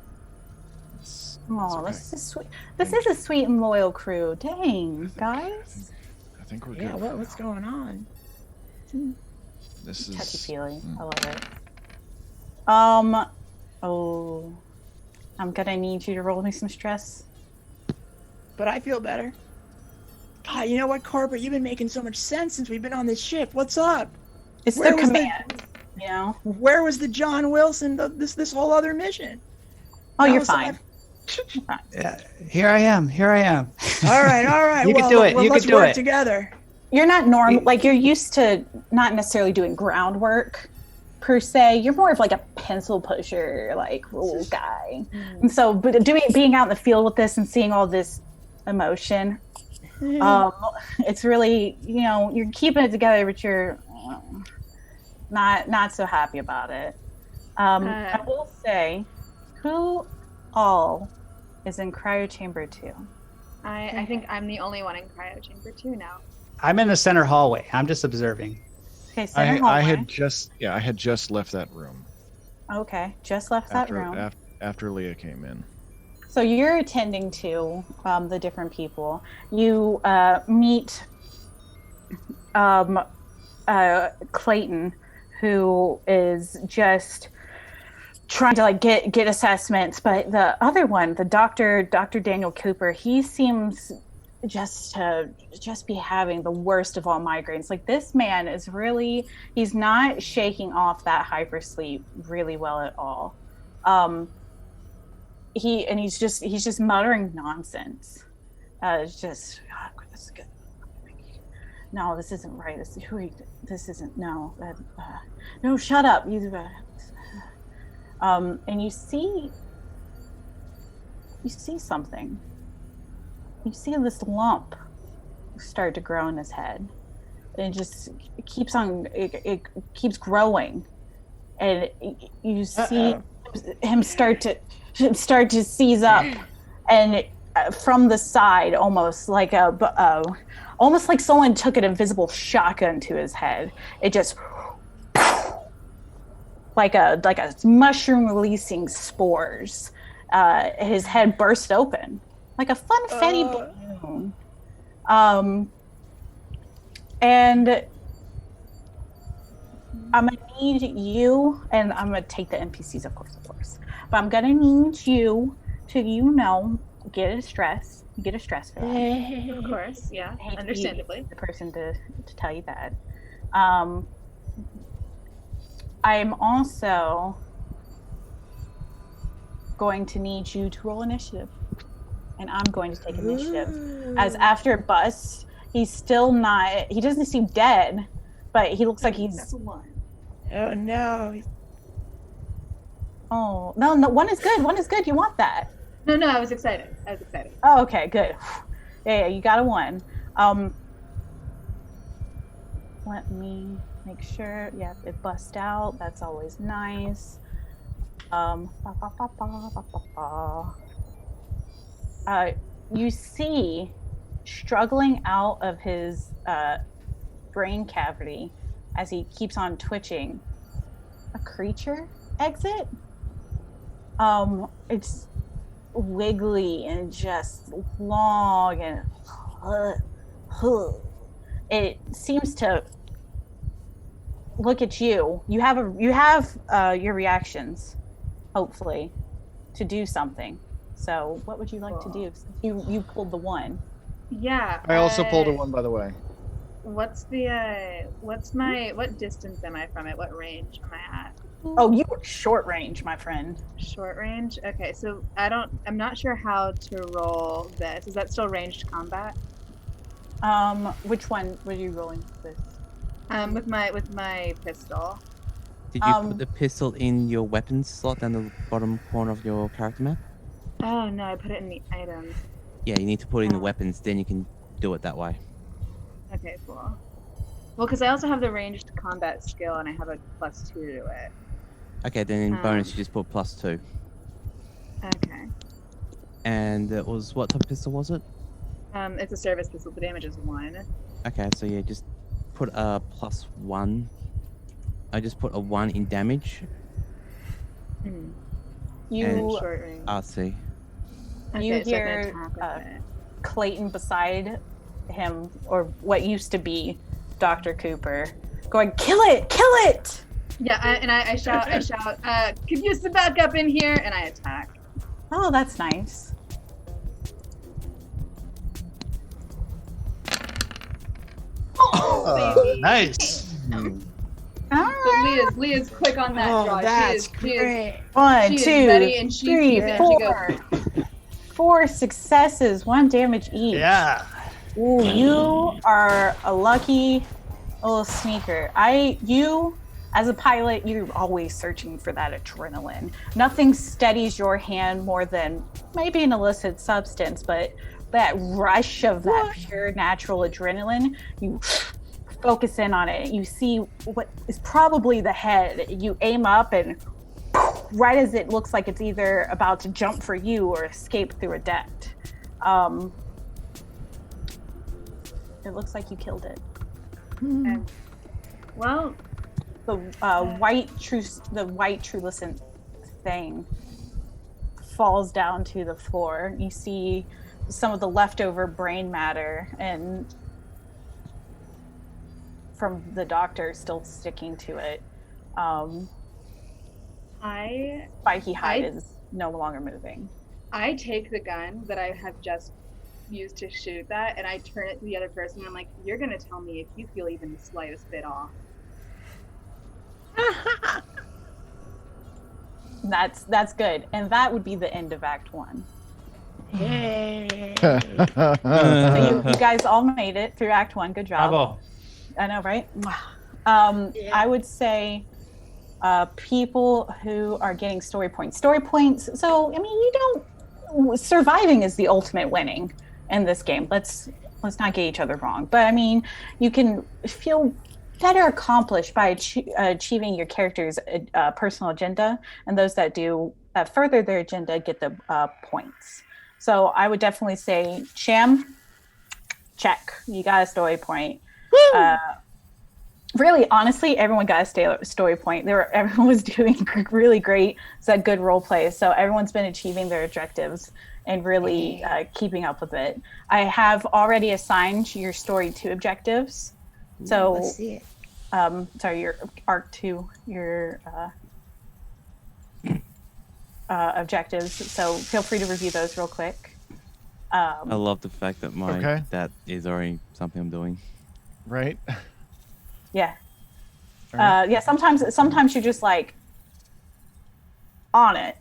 okay. This is sweet. This is a sweet and loyal crew. Dang, guys. I think we're good. Yeah, what's going on? This is Touchy feely. I love it. I'm gonna need you to roll me some stress. But I feel better. God, you know what, Corbett? You've been making so much sense since we've been on this ship. What's up? It's their command, you know? Where was the John Wilson, this whole other mission? Oh, you're fine. Yeah, here I am. All right. You can do it. You let's can do work it together. You're not normal. Like, you're used to not necessarily doing groundwork, per se. You're more of like a pencil pusher, like, rule guy. And so, but being out in the field with this and seeing all this emotion, it's really, you're keeping it together, but you're not so happy about it. I will say, who all is in cryo chamber 2? I think I'm the only one in cryo chamber 2 now. I'm in the center hallway. I'm just observing. Okay, center hallway. I had just left that room. Okay, just left that room. After Leah came in. So you're attending to the different people. You meet Clayton, who is just trying to like get assessments, but the other one, the Dr. Daniel Cooper, he seems just be having the worst of all migraines. Like, this man is really, he's not shaking off that hypersleep really well at all. He's just muttering nonsense. It's just, this is good. No, this isn't right. This isn't. No, no, shut up. And you see something. You see this lump start to grow in his head. And it keeps growing, and you see him start to seize up, and from the side, almost like someone took an invisible shotgun to his head. It just like a mushroom releasing spores. His head burst open like a funfetti balloon. And I'm gonna need you, and I'm gonna take the NPCs, of course, but I'm gonna need you to, get a stress for that. Of course, yeah, understandably. The person to tell you that. I'm also going to need you to roll initiative, and I'm going to take initiative. As after Bust, He's still not. He doesn't seem dead, but he looks like he's. That's a 1. Oh no. Oh no, 1 is good. 1 is good. You want that? No, I was excited. Oh, okay, good. Yeah, you got a 1. Let me make sure. Yeah, it busts out. That's always nice. You see, struggling out of his brain cavity as he keeps on twitching, a creature exit. It's wiggly and just long and it seems to look at you. You have your reactions, hopefully, to do something. So what would you like to do? You pulled the 1. Yeah. I also pulled a 1, by the way. What distance am I from it? What range am I at? Oh, you were short range, my friend. Short range? Okay, so I'm not sure how to roll this. Is that still ranged combat? Which one were you rolling this? With my pistol. Did you put the pistol in your weapons slot down the bottom corner of your character map? Oh no, I put it in the items. Yeah, you need to put it in the weapons, then you can do it that way. Okay, cool. Well, because I also have the ranged combat skill and I have a +2 to it. Okay, then in bonus you just put +2. Okay. And it was, what type of pistol was it? It's a service pistol. The damage is 1. Okay, so yeah, just put a +1. I just put a 1 in damage. You short range. RC. You Okay, so I can hear attack with it. Clayton beside him, or what used to be Dr. Cooper, going, "Kill it! Kill it!" Yeah, I shout, could use some backup in here, and I attack. Oh, that's nice. Oh, Nice. All right. So Leah's quick on that draw. That's She is great. 1, she is 2, ready, and she 3, sees it, and she 4. 4 successes, 1 damage each. Yeah. Ooh, you are a lucky little sneaker. You, as a pilot, you're always searching for that adrenaline. Nothing steadies your hand more than maybe an illicit substance, but that rush of that pure natural adrenaline, you focus in on it. You see what is probably the head. You aim up and right as it looks like it's either about to jump for you or escape through a dent. It looks like you killed it. Okay. Well, The white truculent thing falls down to the floor. You see some of the leftover brain matter and from the doctor still sticking to it. Spiky hide is no longer moving. I take the gun that I have just used to shoot that, and I turn it to the other person. And I'm like, "You're gonna tell me if you feel even the slightest bit off." That's good, and that would be the end of Act 1. Hey. So you guys all made it through Act 1. Good job. Bravo. I know, right? Yeah. I would say people who are getting story points. Story points. So I mean, surviving is the ultimate winning in this game. Let's not get each other wrong. But I mean, you can feel better accomplished by achieving your character's personal agenda, and those that do further their agenda get the points. So I would definitely say, Sham, check. You got a story point. Really, honestly, everyone got a story point. Everyone was doing really great. It's a good role play. So everyone's been achieving their objectives and really keeping up with it. I have already assigned your story 2 objectives. So, Let's see it. sorry, your arc 2, your objectives. So feel free to review those real quick. I love the fact that that is already something I'm doing. Right. Yeah. Alright. Yeah, sometimes you're just like on it.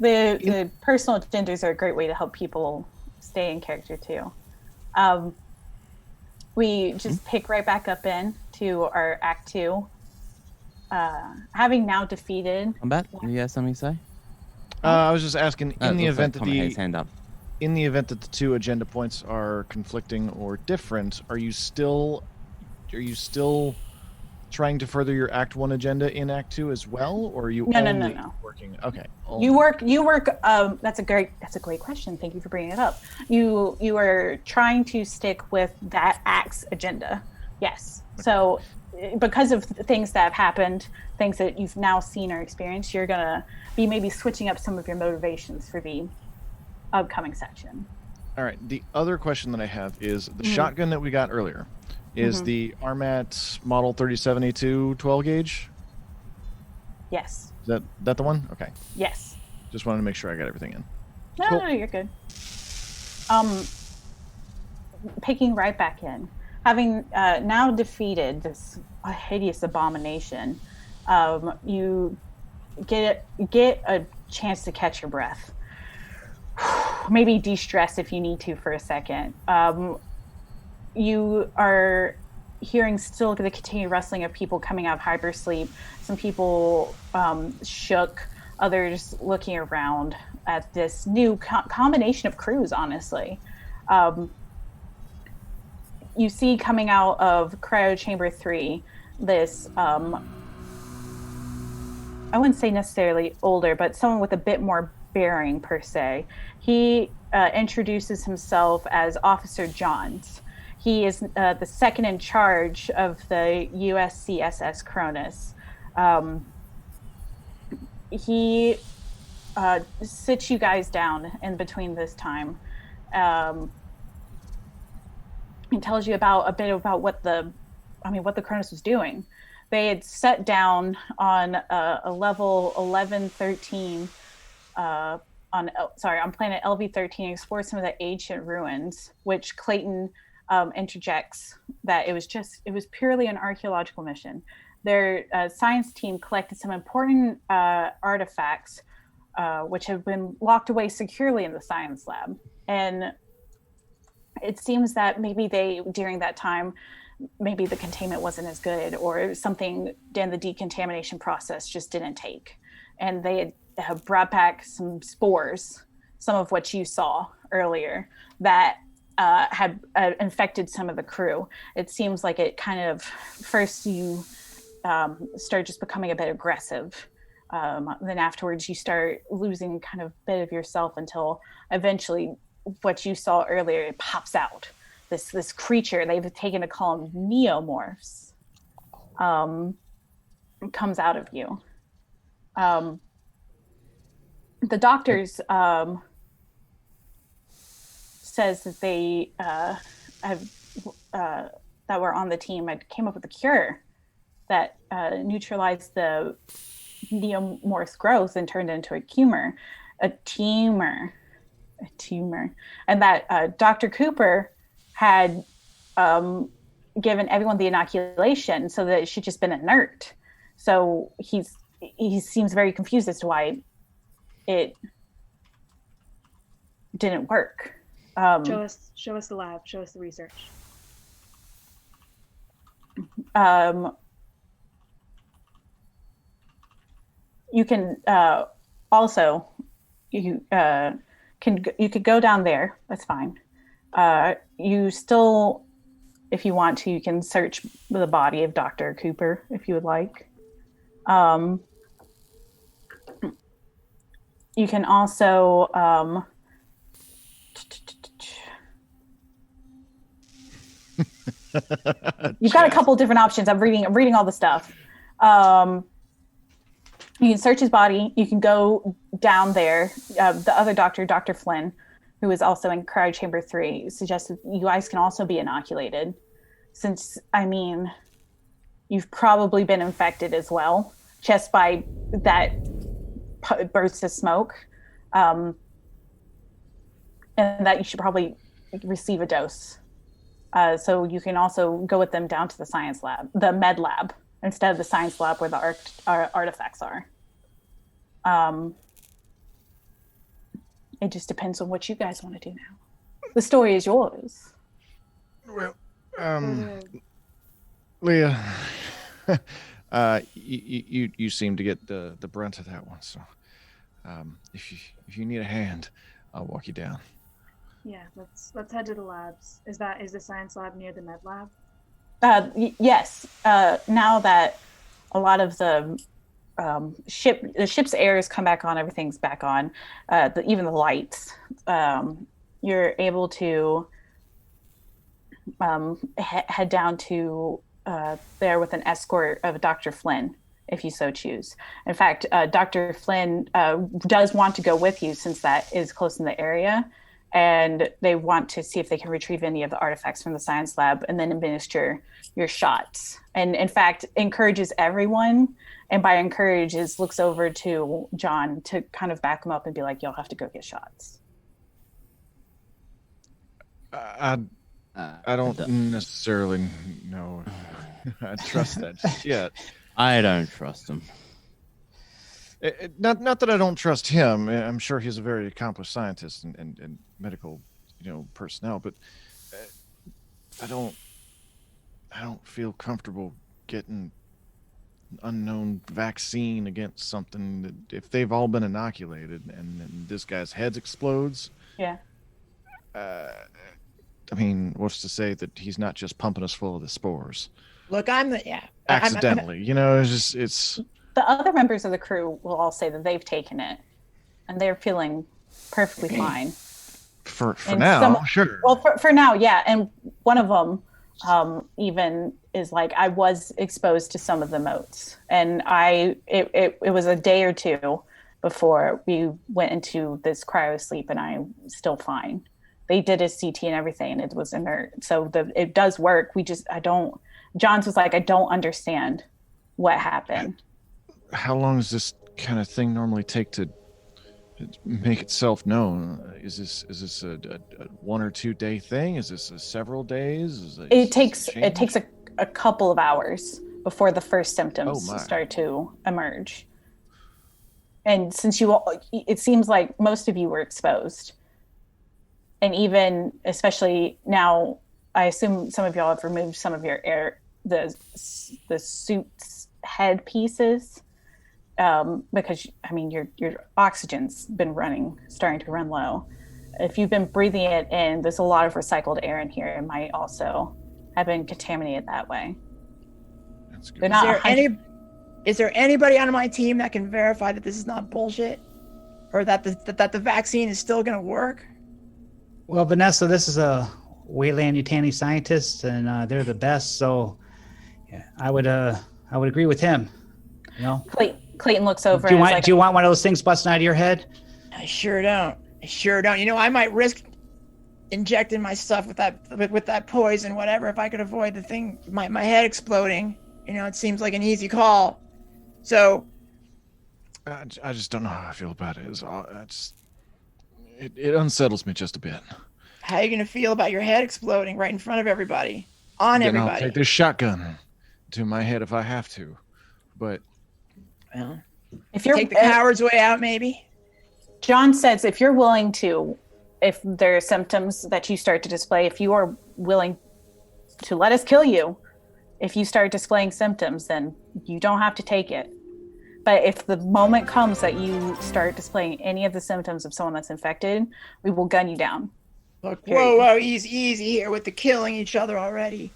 The personal agendas are a great way to help people stay in character too. We just pick right back up in to our Act 2. Having now defeated... Combat? You have something to say? I was just asking, in the looks event like that Tommy had his hand up. in the event that the two agenda points are conflicting or different, are you still trying to further your Act 1 agenda in Act 2 as well, or are you only working? Okay. You work. That's a great question. Thank you for bringing it up. You are trying to stick with that act's agenda. Yes. Okay. So, because of things that have happened, things that you've now seen or experienced, you're gonna be maybe switching up some of your motivations for the upcoming section. All right. The other question that I have is the shotgun that we got earlier. Is the Armat Model 37A2 12 gauge? Yes. Is that the one? Okay. Yes. Just wanted to make sure I got everything in. No, you're good. Picking right back in. Having now defeated this hideous abomination, you get a chance to catch your breath. Maybe de-stress if you need to for a second. You are hearing still the continued rustling of people coming out of hypersleep. Some people shook, others looking around at this new combination of crews, honestly. You see coming out of Cryo Chamber 3, this, I wouldn't say necessarily older, but someone with a bit more bearing, per se. He introduces himself as Officer Johns. He is the second in charge of the USCSS Cronus. He sits you guys down in between this time. And tells you a bit about what the Cronus was doing. They had set down on a level 1113 on planet LV13, explored some of the ancient ruins, which Clayton interjects that it was purely an archaeological mission. Their science team collected some important artifacts which have been locked away securely in the science lab. And it seems that maybe during that time, maybe the containment wasn't as good, or something in the decontamination process just didn't take. And they had brought back some spores, some of what you saw earlier, that had infected some of the crew. It seems like it kind of, first you start just becoming a bit aggressive. Then afterwards you start losing kind of a bit of yourself until eventually what you saw earlier, it pops out. This creature, they've taken to call them neomorphs, comes out of you. The doctors says that they that were on the team came up with a cure that neutralized the neomorph's growth and turned it into a tumor, and that Dr. Cooper had given everyone the inoculation so that it should just been inert. So he seems very confused as to why it didn't work. Show us the lab. Show us the research. You can also you could go down there. That's fine. You still, if you want to, you can search the body of Dr. Cooper if you would like. You can also you've got a couple different options. I'm reading all the stuff. You can search his body. You can go down there. The other doctor, Dr. Flynn, who is also in Cryo Chamber 3, suggested you guys can also be inoculated. Since, you've probably been infected as well, just by that burst of smoke. And that you should probably receive a dose. So you can also go with them down to the science lab, the med lab, instead of the science lab where the artifacts are. It just depends on what you guys want to do now. The story is yours. Well, Or Leah, you seem to get the brunt of that one. So, if you need a hand, I'll walk you down. yeah, let's head to the labs. Is the science lab near the med lab? Yes. Now that a lot of the ship's air has come back on, everything's back on, even the lights, you're able to head down to there with an escort of Dr. Flynn, if you so choose. In fact, Dr. Flynn does want to go with you since that is close in the area, and they want to see if they can retrieve any of the artifacts from the science lab and then administer your shots. And in fact, encourages everyone, and by encourages, looks over to John to kind of back him up and be like, you'll have to go get shots. I don't necessarily know. I trust that yet. I don't trust him. Not that I don't trust him. I'm sure he's a very accomplished scientist and medical, personnel. But I don't feel comfortable getting an unknown vaccine against something that, if they've all been inoculated and this guy's head explodes. Yeah. I mean, what's to say that he's not just pumping us full of the spores? Look, Accidentally, it's. The other members of the crew will all say that they've taken it, and they're feeling perfectly fine. For now, sure. Well, for now, yeah. And one of them even is like, I was exposed to some of the motes, and it was a day or two before we went into this cryo sleep, and I'm still fine. They did his CT and everything, and it was inert. So it does work. Johns was like, I don't understand what happened. How long does this kind of thing normally take to make itself known? Is this a 1 or 2 day thing? Is this several days? It takes a couple of hours before the first symptoms start to emerge. And since it seems like most of you were exposed, and even especially now, I assume some of y'all have removed some of your the suit's head pieces. Because I mean your oxygen's been starting to run low. If you've been breathing it in, there's a lot of recycled air in here. It might also have been contaminated that way. That's good. Is there anybody on my team that can verify that this is not bullshit, or that the vaccine is still going to work? Well, Vanessa, this is a Wayland Yutani scientist, and they're the best. So, yeah, I would agree with him. Clayton looks over. Do you want one of those things busting out of your head? I sure don't. I might risk injecting my stuff with that poison, whatever, if I could avoid the thing, my head exploding. It seems like an easy call. So, I just don't know how I feel about it. It unsettles me just a bit. How are you gonna feel about your head exploding right in front of everybody? Everybody. I'll take this shotgun to my head if I have to, but. Well, if you're take the coward's way out, maybe. John says, if you're willing to, if there are symptoms that you start to display, if you are willing to let us kill you, if you start displaying symptoms, then you don't have to take it. But if the moment comes that you start displaying any of the symptoms of someone that's infected, we will gun you down. Look, whoa, easy here with the killing each other already.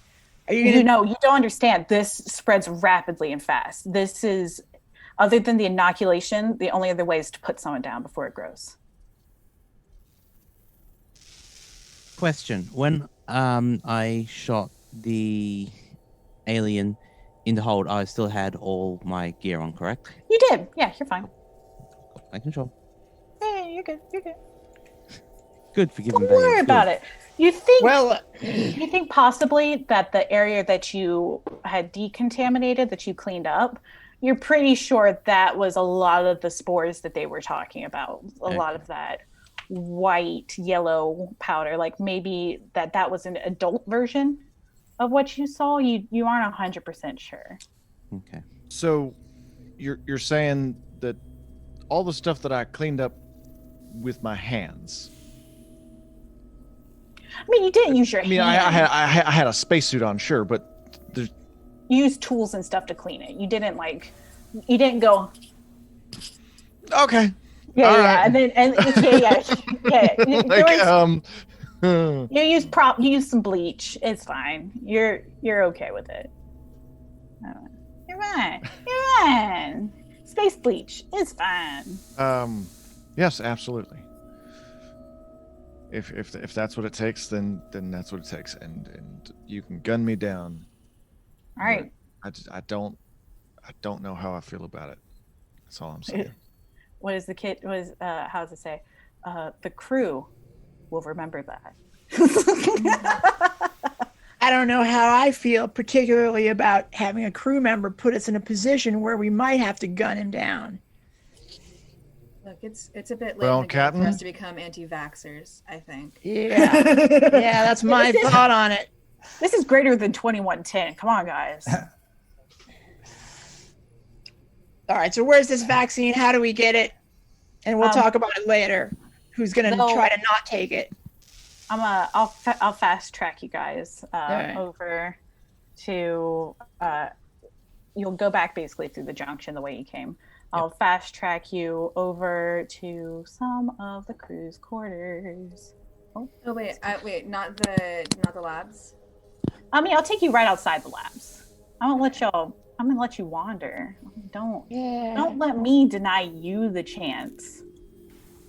Are you gonna? You don't understand. This spreads rapidly and fast. This is, other than the inoculation, the only other way is to put someone down before it grows. Question: when I shot the alien in the hold, I still had all my gear on, correct? You did. Yeah, you're fine. Making sure. Yeah, you're good. You're good. Good for giving. Don't worry about it. You think? Well, you think possibly that the area that you had decontaminated, that you cleaned up, you're pretty sure that was a lot of the spores that they were talking about. A lot of that white, yellow powder. Like maybe that was an adult version of what you saw. You aren't 100% sure. Okay. So, you're saying that all the stuff that I cleaned up with my hands, I mean, you didn't use your I mean, hand. I had a spacesuit on, sure, but there's You used tools and stuff to clean it. You didn't you didn't go. okay. Yeah, All yeah, right. and then yeah. You use some bleach. It's fine. You're okay with it. You're fine. You're fine. Space bleach is fine. Yes, absolutely. If that's what it takes, then that's what it takes, and you can gun me down. All right. I don't know how I feel about it. That's all I'm saying. What is the kid? How does it say? The crew will remember that. I don't know how I feel, particularly about having a crew member put us in a position where we might have to gun him down. Look, it's a bit late Well, in the game for Captain? us to become anti-vaxxers, I think. Yeah, yeah, that's my thought on it. This is greater than 2110. Come on, guys. All right, so where's this vaccine? How do we get it? And we'll talk about it later. Who's gonna try to not take it? I'll fast track you guys right. over to. You'll go back basically through the junction the way you came. I'll fast track you over to some of the crew's quarters. Oh wait, not the labs. I mean, I'll take you right outside the labs. I'm gonna let you wander. Don't let me deny you the chance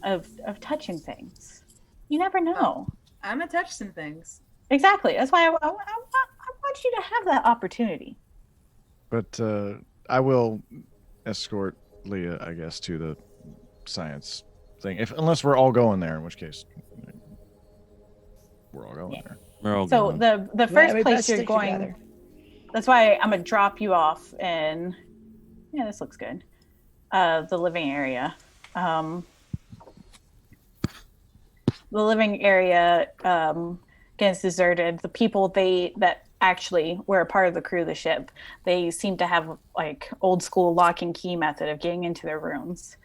of touching things. You never know. Oh, I'm gonna touch some things. Exactly. That's why I want you to have that opportunity. But I will escort Leah, I guess, to the science thing. Unless we're all going there, in which case we're all going there. We're all So going. the first we place best you're stick going. together. That's why I'm gonna drop you off in. Yeah, this looks good. The living area. The living area gets deserted. The people that actually were a part of the crew of the ship, they seem to have like old school lock and key method of getting into their rooms.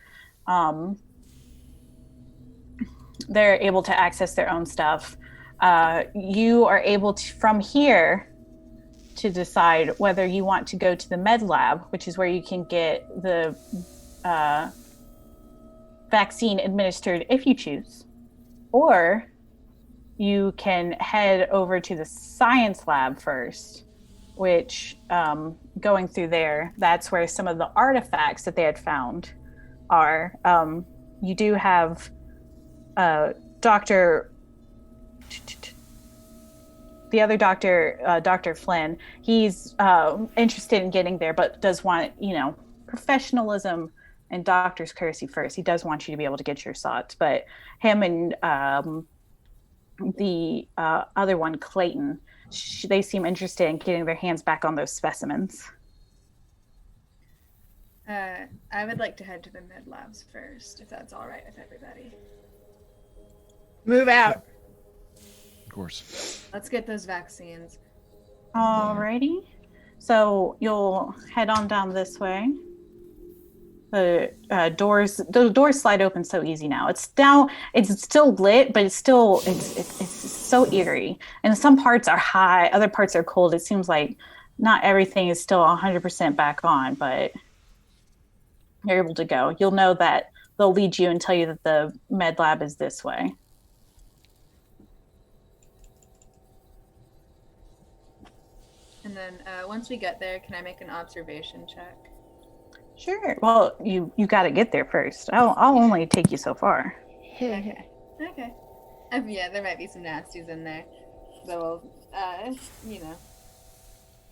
They're able to access their own stuff. You are able to, from here, to decide whether you want to go to the med lab, which is where you can get the vaccine administered if you choose, or you can head over to the science lab first, which going through there, that's where some of the artifacts that they had found are. You do have the other doctor, Dr. Flynn. He's interested in getting there, but does want, professionalism and doctor's courtesy first. He does want you to be able to get your shots, but him and the other one, Clayton, they seem interested in getting their hands back on those specimens. I would like to head to the med labs first, if that's all right with everybody. Move out. Of course. Let's get those vaccines. Alrighty. So you'll head on down this way. The doors slide open so easy now. It's still lit, but it's so eerie. And some parts are high, other parts are cold. It seems like not everything is still 100% back on, but you're able to go. You'll know that they'll lead you and tell you that the med lab is this way. And then once we get there, can I make an observation check? Sure. Well, you got to get there first. I'll only take you so far. Okay. Yeah, there might be some nasties in there. So we'll,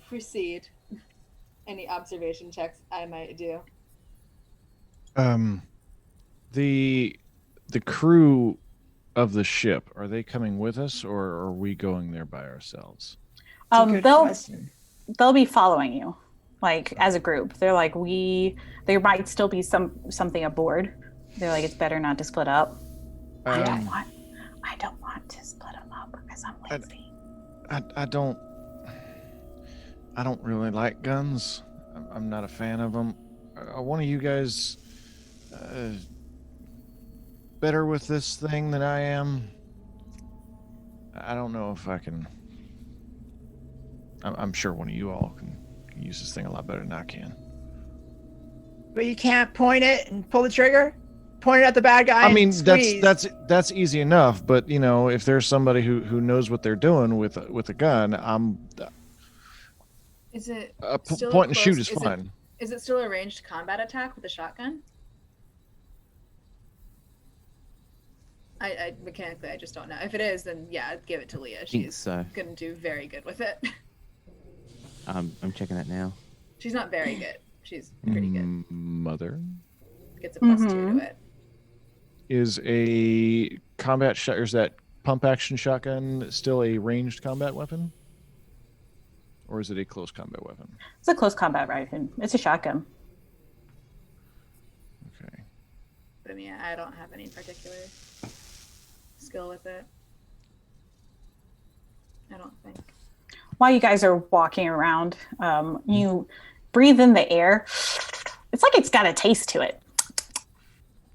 proceed. Any observation checks I might do. The crew of the ship, are they coming with us, or are we going there by ourselves? They'll be following you, like as a group. They're like, there might still be something aboard. They're like, it's better not to split up. I don't want to split them up because I'm lazy. I don't really like guns. I'm not a fan of them. Are one of you guys better with this thing than I am? I don't know if I can. I'm sure one of you all can use this thing a lot better than I can. But you can't point it and pull the trigger? Point it at the bad guy I mean, and squeeze. that's easy enough, but you know, if there's somebody who knows what they're doing with a gun, Is it point still and shoot is fine. Is it still a ranged combat attack with a shotgun? I mechanically, I just don't know. If it is, then yeah, I'd give it to Leah. She's so. gonna do very good with it. I'm checking that now. She's not very good. She's pretty good. Mother Gets a +2 to it. is a combat shot. Or is that pump action shotgun still a ranged combat weapon, or is it a close combat weapon? It's a close combat rifle. It's a shotgun. Okay. But I mean, I don't have any particular skill with it. I don't think. While you guys are walking around, you breathe in the air. It's like it's got a taste to it.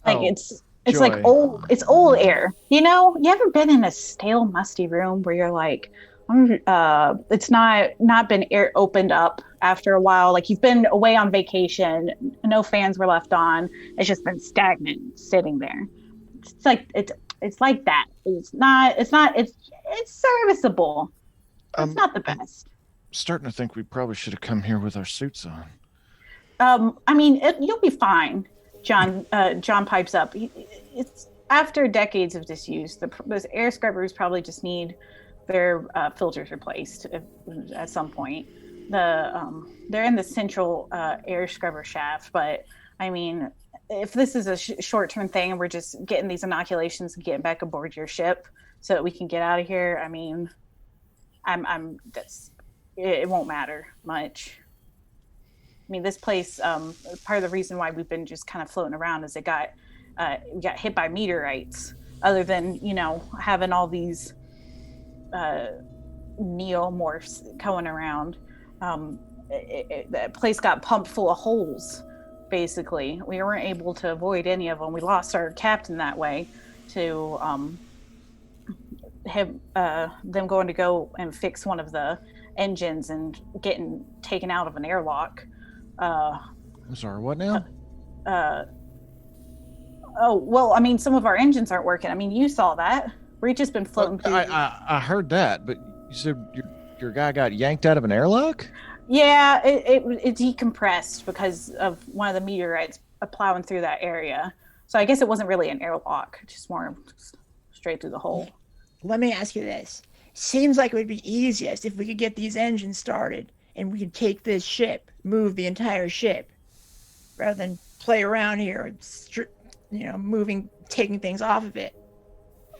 Like it's joy. like old air. You know, you ever been in a stale, musty room where you're like, it's not been air opened up after a while. Like you've been away on vacation, no fans were left on. It's just been stagnant, sitting there. It's like that. It's serviceable. It's not the best. Starting to think we probably should have come here with our suits on. I mean, you'll be fine. John pipes up. It's after decades of disuse. Those air scrubbers probably just need their filters replaced at some point. They're in the central air scrubber shaft, but I mean, if this is a short-term thing and we're just getting these inoculations and getting back aboard your ship so that we can get out of here, I mean, it won't matter much. I mean, this place, part of the reason why we've been just kind of floating around is we got hit by meteorites. Other than, you know, having all these neomorphs going around, the place got pumped full of holes. Basically, we weren't able to avoid any of them. We lost our captain that way to have them going to go and fix one of the engines and getting taken out of an airlock. I'm sorry, what now? Oh, well, I mean, some of our engines aren't working. I mean, you saw that. We've just been floating through. I heard that, but you said your guy got yanked out of an airlock? Yeah, it decompressed because of one of the meteorites plowing through that area. So I guess it wasn't really an airlock, just more straight through the hole. Let me ask you this. Seems like it would be easiest if we could get these engines started and we could take this ship, move the entire ship, rather than play around here, taking things off of it.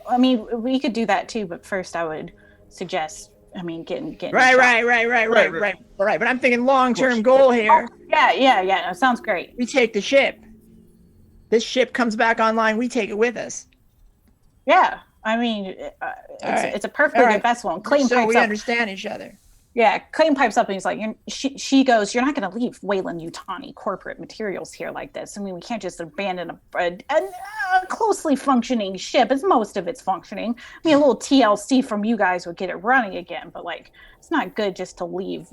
I mean, we could do that too, but first I would suggest, getting Right. But I'm thinking long-term goal here. Oh, yeah. No, sounds great. We take the ship. This ship comes back online. We take it with us. Yeah, I mean, it's a perfectly good vessel. And Clayton so we up. Understand each other. Yeah, Clayton pipes up and he's like, she goes, "You're not going to leave Wayland-Yutani corporate materials here like this. I mean, we can't just abandon a closely functioning ship. As most of it's functioning. I mean, a little TLC from you guys would get it running again, but like, it's not good just to leave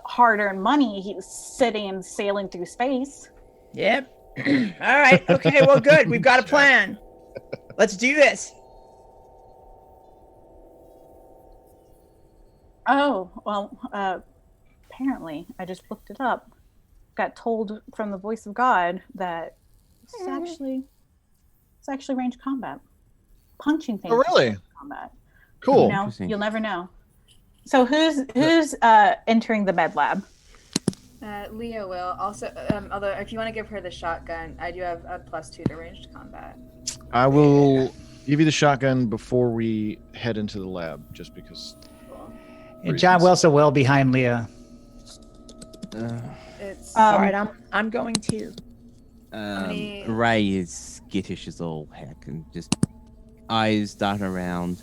hard-earned money sitting and sailing through space." Yep. All right. Okay. Well, good. We've got a plan. Let's do this. Oh, well, apparently I just looked it up. Got told from the voice of God that it's actually ranged combat. Punching things. Oh, really? Combat. Cool. You know, you'll never know. So who's entering the med lab? Leah will. Also, although if you want to give her the shotgun, I do have a +2 to ranged combat. I will give you the shotgun before we head into the lab, just because. And John Wilson will behind Leah. It's all right. I'm going too. Ray is skittish as all heck and just eyes dart around,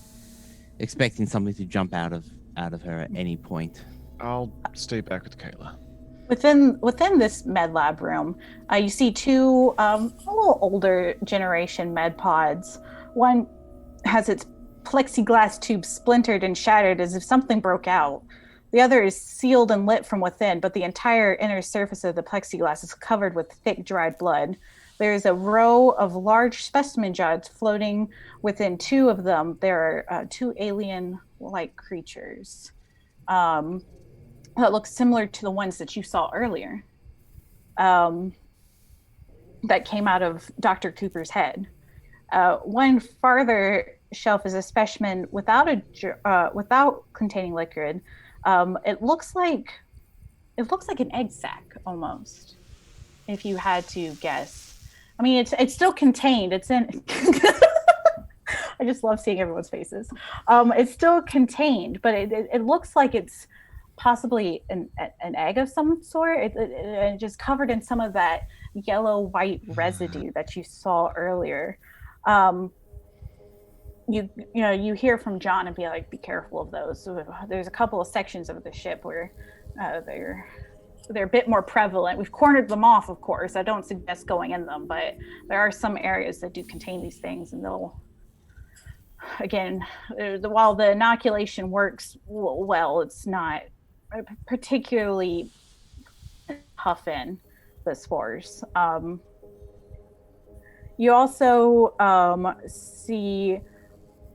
expecting something to jump out of her at any point. I'll stay back with Kayla. Within this med lab room, you see two a little older generation med pods. One has its plexiglass tube splintered and shattered as if something broke out. The other is sealed and lit from within, but the entire inner surface of the plexiglass is covered with thick, dried blood. There is a row of large specimen jars floating within two of them. There are two alien-like creatures that look similar to the ones that you saw earlier that came out of Dr. Cooper's head. One farther shelf is a specimen without containing liquid. It looks like an egg sac almost, if you had to guess. I mean, it's still contained. It's in. I just love seeing everyone's faces. It's still contained, but it looks like it's possibly an egg of some sort. It just covered in some of that yellow-white residue that you saw earlier. You hear from John and be like, be careful of those. So there's a couple of sections of the ship where they're a bit more prevalent. We've cornered them off, of course. I don't suggest going in them, but there are some areas that do contain these things, and they'll, again, while the inoculation works well, it's not particularly tough in the spores. You also see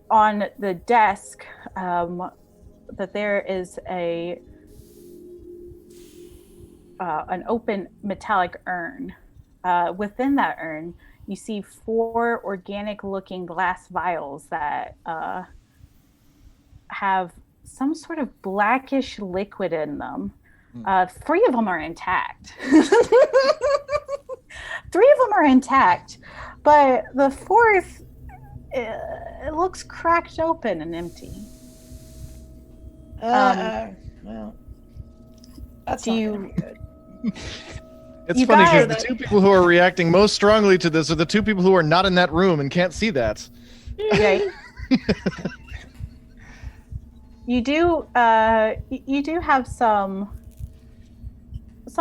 on the desk that there is an open metallic urn. Within that urn, you see 4 organic-looking glass vials that have some sort of blackish liquid in them. 3 of them are intact. 3 of them are intact, but the 4th, it looks cracked open and empty. Well, that's not gonna be good. It's funny because the 2 people who are reacting most strongly to this are the 2 people who are not in that room and can't see that. Okay. You do have some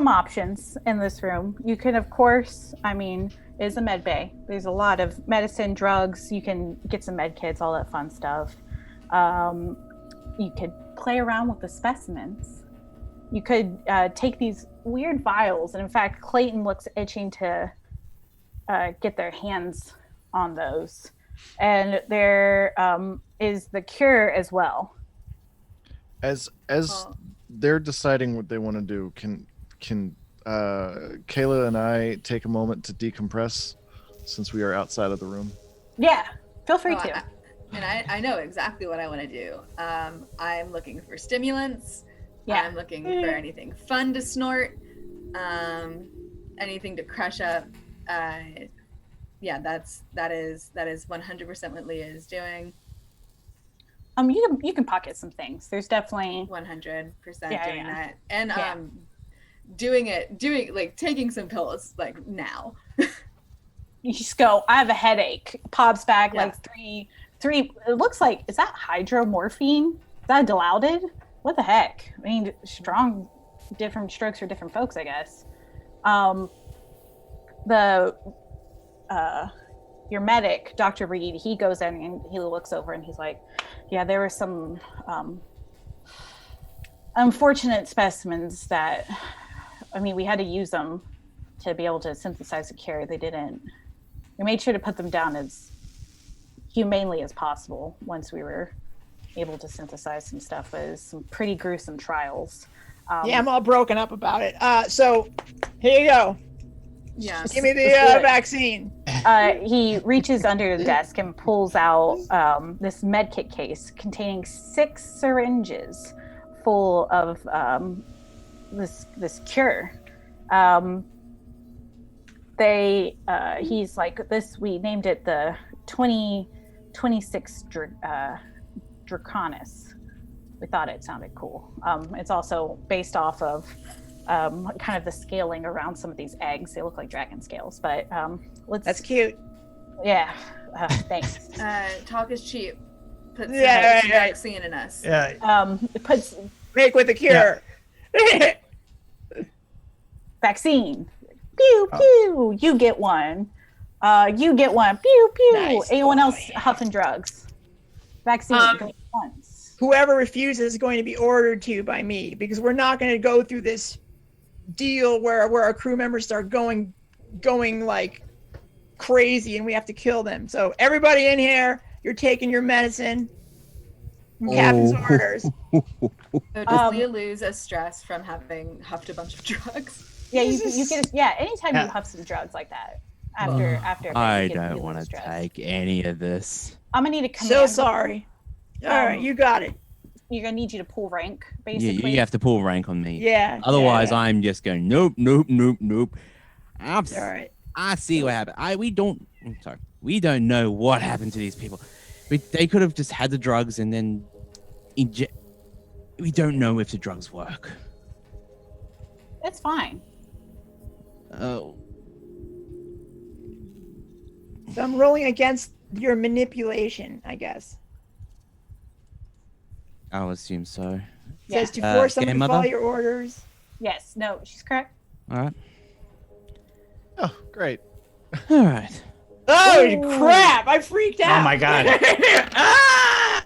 options in this room. You can, of course, it's a med bay. There's a lot of medicine, drugs. You can get some med kits, all that fun stuff. You could play around with the specimens. You could take these weird vials, and in fact, Clayton looks itching to get their hands on those. And there is the cure as well. As they're deciding what they want to do, can Kayla and I take a moment to decompress since we are outside of the room? Yeah, feel free to. I know exactly what I want to do. I'm looking for stimulants. Yeah. I'm looking for anything fun to snort, anything to crush up. That is 100% what Leah is doing. You can pocket some things. There's definitely 100% doing that, and doing taking some pills now. You just go, I have a headache. Pops back like three. It looks like, is that hydromorphine? Is that Dilaudid? What the heck? I mean, strong, different strokes for different folks, I guess. Your medic, Dr. Reed, he goes in and he looks over and he's like, yeah, there were some unfortunate specimens that, we had to use them to be able to synthesize a cure. We made sure to put them down as humanely as possible once we were able to synthesize some stuff. It was some pretty gruesome trials. I'm all broken up about it. So here you go. Yeah. Give me the vaccine. He reaches under the desk and pulls out this medkit case containing 6 syringes full of this cure. He's like, this, we named it the 2026 Draconis. We thought it sounded cool. It's also based off of kind of the scaling around some of these eggs. They look like dragon scales, but that's cute. Yeah, thanks. Talk is cheap. Put some right. vaccine in us. Yeah. It puts make with the cure. Yeah. Vaccine. Pew pew. You get one. You get one. Pew pew. Nice. Anyone else huffing drugs? Vaccine goes once. Whoever refuses is going to be ordered to by me, because we're not going to go through this deal where our crew members start going like crazy and we have to kill them. So everybody in here, you're taking your medicine. Captain's orders. So does Leah lose a stress from having huffed a bunch of drugs? Yeah, you get. Yeah, anytime you huff some drugs like that, after. I don't want to take any of this. I'm gonna need a command. So sorry. All right, you got it. You're gonna need you to pull rank, Yeah, basically. you have to pull rank on me. Yeah. Otherwise, yeah. I'm just going nope, nope, nope, nope. All right. I see what happened. We don't know what happened to these people. They could have just had the drugs and then inject. We don't know if the drugs work. It's fine. Oh. So I'm rolling against your manipulation, I guess. I'll assume so. Yeah. Says to force someone game to follow mother? your orders. Yes. No, she's correct. All right. Oh, great. All right. Oh crap! I freaked out. Oh my god. Ah!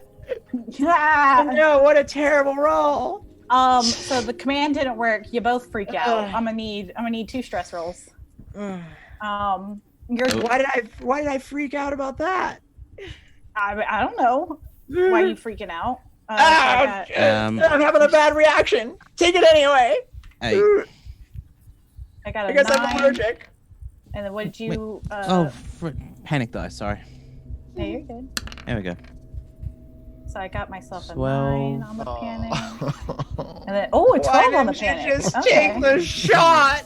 Yeah. Oh, no, what a terrible roll. So the command didn't work. You both freak out. Ugh. I'm gonna need 2 stress rolls. Ugh. You're. Why did I freak out about that? I don't know why you freaking out. I'm having a bad reaction. Take it anyway. Hey. I got a I guess 9. I'm allergic. And then what did you? Panic die. Sorry. No, you're good. There we go. So I got myself a 12. 9 on the panic, and then a 12 on the panic. Just take the shot.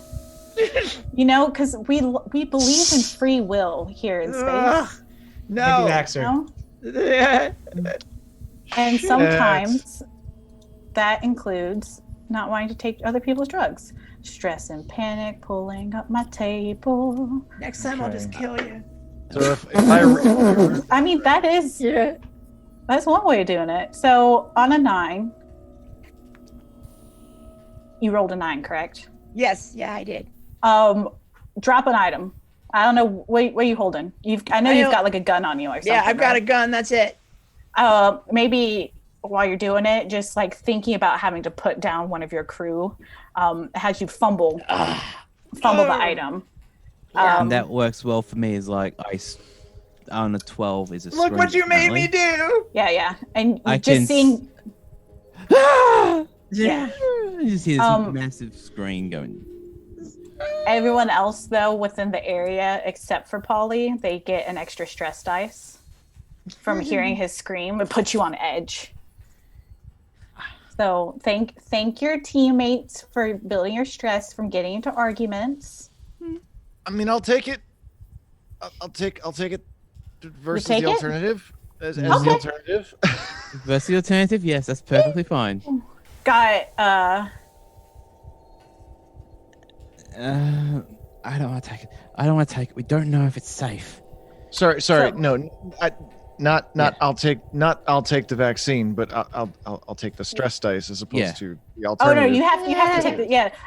You know, because we believe in free will here in space. No. Anti-vaxxer. You know? And sometimes that includes not wanting to take other people's drugs. Stress and panic pulling up my table. Next time I'll just kill you. So if I I mean, that's one way of doing it. So on a 9, you rolled a 9, correct? Yes, yeah, I did. Drop an item. I don't know what are you holding. I know you've got like a gun on you or something. Yeah, I've got a gun. That's it. Maybe while you're doing it, just like thinking about having to put down one of your crew, has you fumble the item. And that works well for me. Is like on a 12 is a Look what you made me do. Yeah, and I just can seeing. Yeah. Yeah. You just hear this massive scream going. Everyone else, though, within the area, except for Polly, they get an extra stress dice from hearing his scream. It puts you on edge. So thank your teammates for building your stress from getting into arguments. I mean, I'll take it. I'll take it versus take the it? alternative. As the Okay. alternative. Versus the alternative, yes, that's perfectly fine. Got I don't want to take it. I don't want to take it. We don't know if it's safe. Sorry. So- No, not. Yeah. I'll take the vaccine, but I'll take the stress dice as opposed Yeah. to the Oh alternative. no, you have to take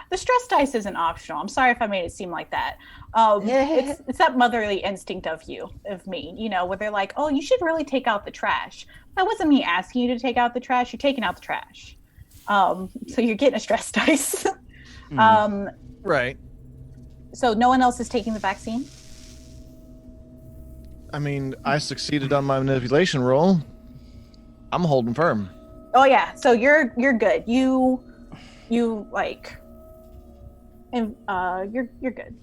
the stress dice isn't optional. I'm sorry if I made it seem like that. It's that motherly instinct of me, you know, where they're like, oh, you should really take out the trash. That wasn't me asking you to take out the trash. You're taking out the trash. So you're getting a stress dice. Right. So no one else is taking the vaccine? I mean, I succeeded on my manipulation roll. I'm holding firm. Oh yeah, so you're good. You like, and you're good.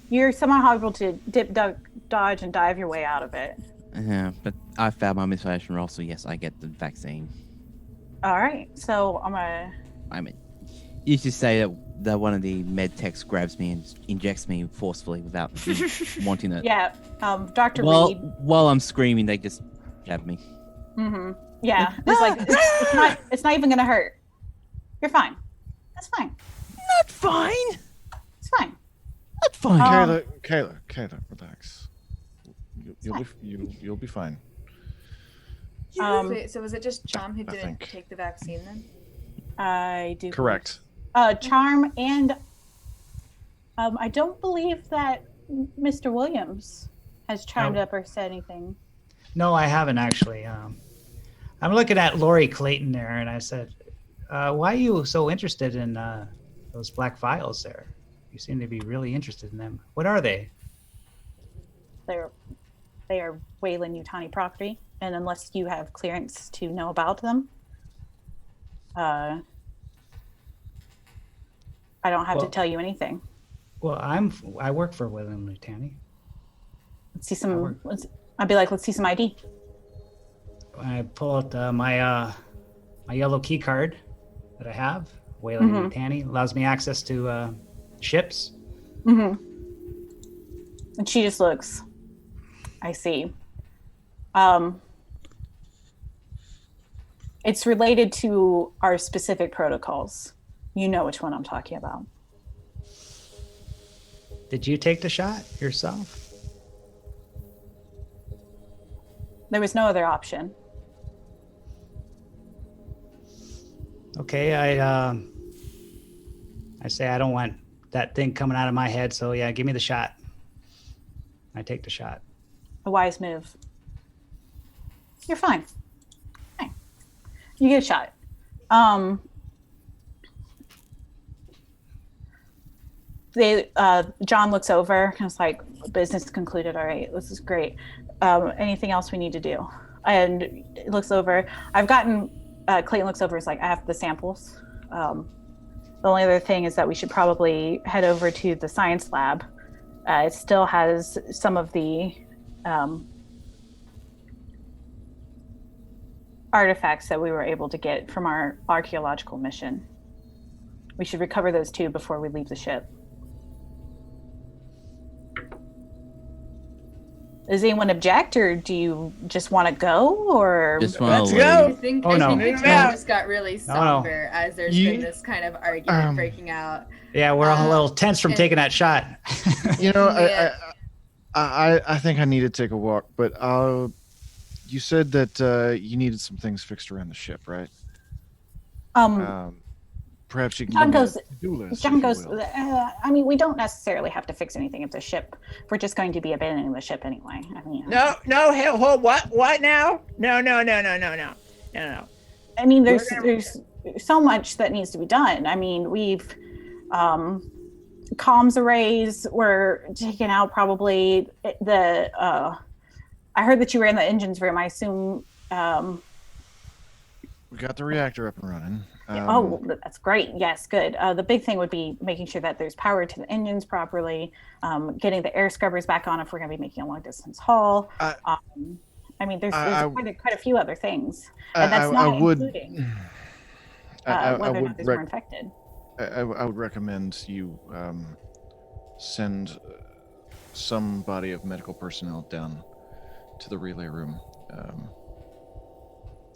You're somehow able to dip, duck, dodge, and dive your way out of it. Yeah, but I failed my manipulation roll, so yes, I get the vaccine. All right, so I'm gonna. I mean, you should say that one of the med techs grabs me and injects me forcefully without me wanting it. Yeah, Dr. Reed. While I'm screaming, they just jab me. Mm-hmm. Yeah, it's like it's not even gonna hurt. You're fine. That's fine. Not fine. It's fine. Not fine. Kayla, relax. You'll be fine. So was it just Chom who I didn't think. take the vaccine then? I do. Correct. Charm and I don't believe that Mr. Williams has chimed up or said anything. No, I haven't actually. I'm looking at Lori Clayton there, and I said, "Why are you so interested in those black vials there? You seem to be really interested in them. What are they?" They are Wayland Yutani property, and unless you have clearance to know about them, I don't have to tell you anything. Well, I work for Wayland Yutani. Let's see some. I'd be like, let's see some ID. I pull out my yellow key card that I have. Wayland Yutani allows me access to ships. Mm-hmm. And she just looks. I see. It's related to our specific protocols. You know which one I'm talking about. Did you take the shot yourself? There was no other option. Okay, I say I don't want that thing coming out of my head, so yeah, give me the shot. I take the shot. A wise move. You're fine. Fine. You get a shot. John looks over and is like, business concluded. All right, this is great. Anything else we need to do? And looks over. Clayton looks over, is like, I have the samples. The only other thing is that we should probably head over to the science lab. It still has some of the artifacts that we were able to get from our archaeological mission. We should recover those too before we leave the ship. Does anyone object, or do you just want to go, or Just Let's wanna go. I leave. think, Oh, I no. think the tone Yeah. just got really somber as there's been this kind of argument breaking out. Yeah, we're all a little tense from and- taking that shot. You know, Yeah. I think I need to take a walk, but you said that you needed some things fixed around the ship, right? Perhaps you can John give me goes. a to-do list, John if you goes. will. I mean, we don't necessarily have to fix anything if the ship. We're just going to be abandoning the ship anyway. I mean, No, hold, what now? No. I mean, there's We're there's so much that needs to be done. I mean, we've comms arrays were taken out. Probably I heard that you were in the engines room. I assume. We got the reactor up and running. That's great. Yes, good. The big thing would be making sure that there's power to the engines properly, getting the air scrubbers back on if we're going to be making a long distance haul. I mean, there's quite a few other things, and that's not including whether or not there's more infected. I would recommend you send some body of medical personnel down to the relay room.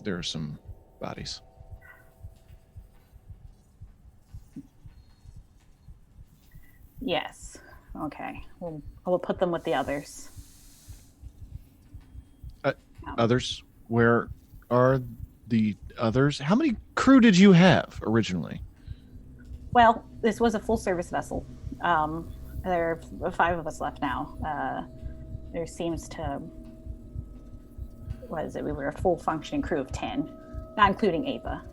There are some bodies. Yes. Okay. We'll put them with the others. Others? Where are the others? How many crew did you have originally? Well, this was a full service vessel. There are 5 of us left now. There seems to... What is it? We were a full functioning crew of 10, not including Ava,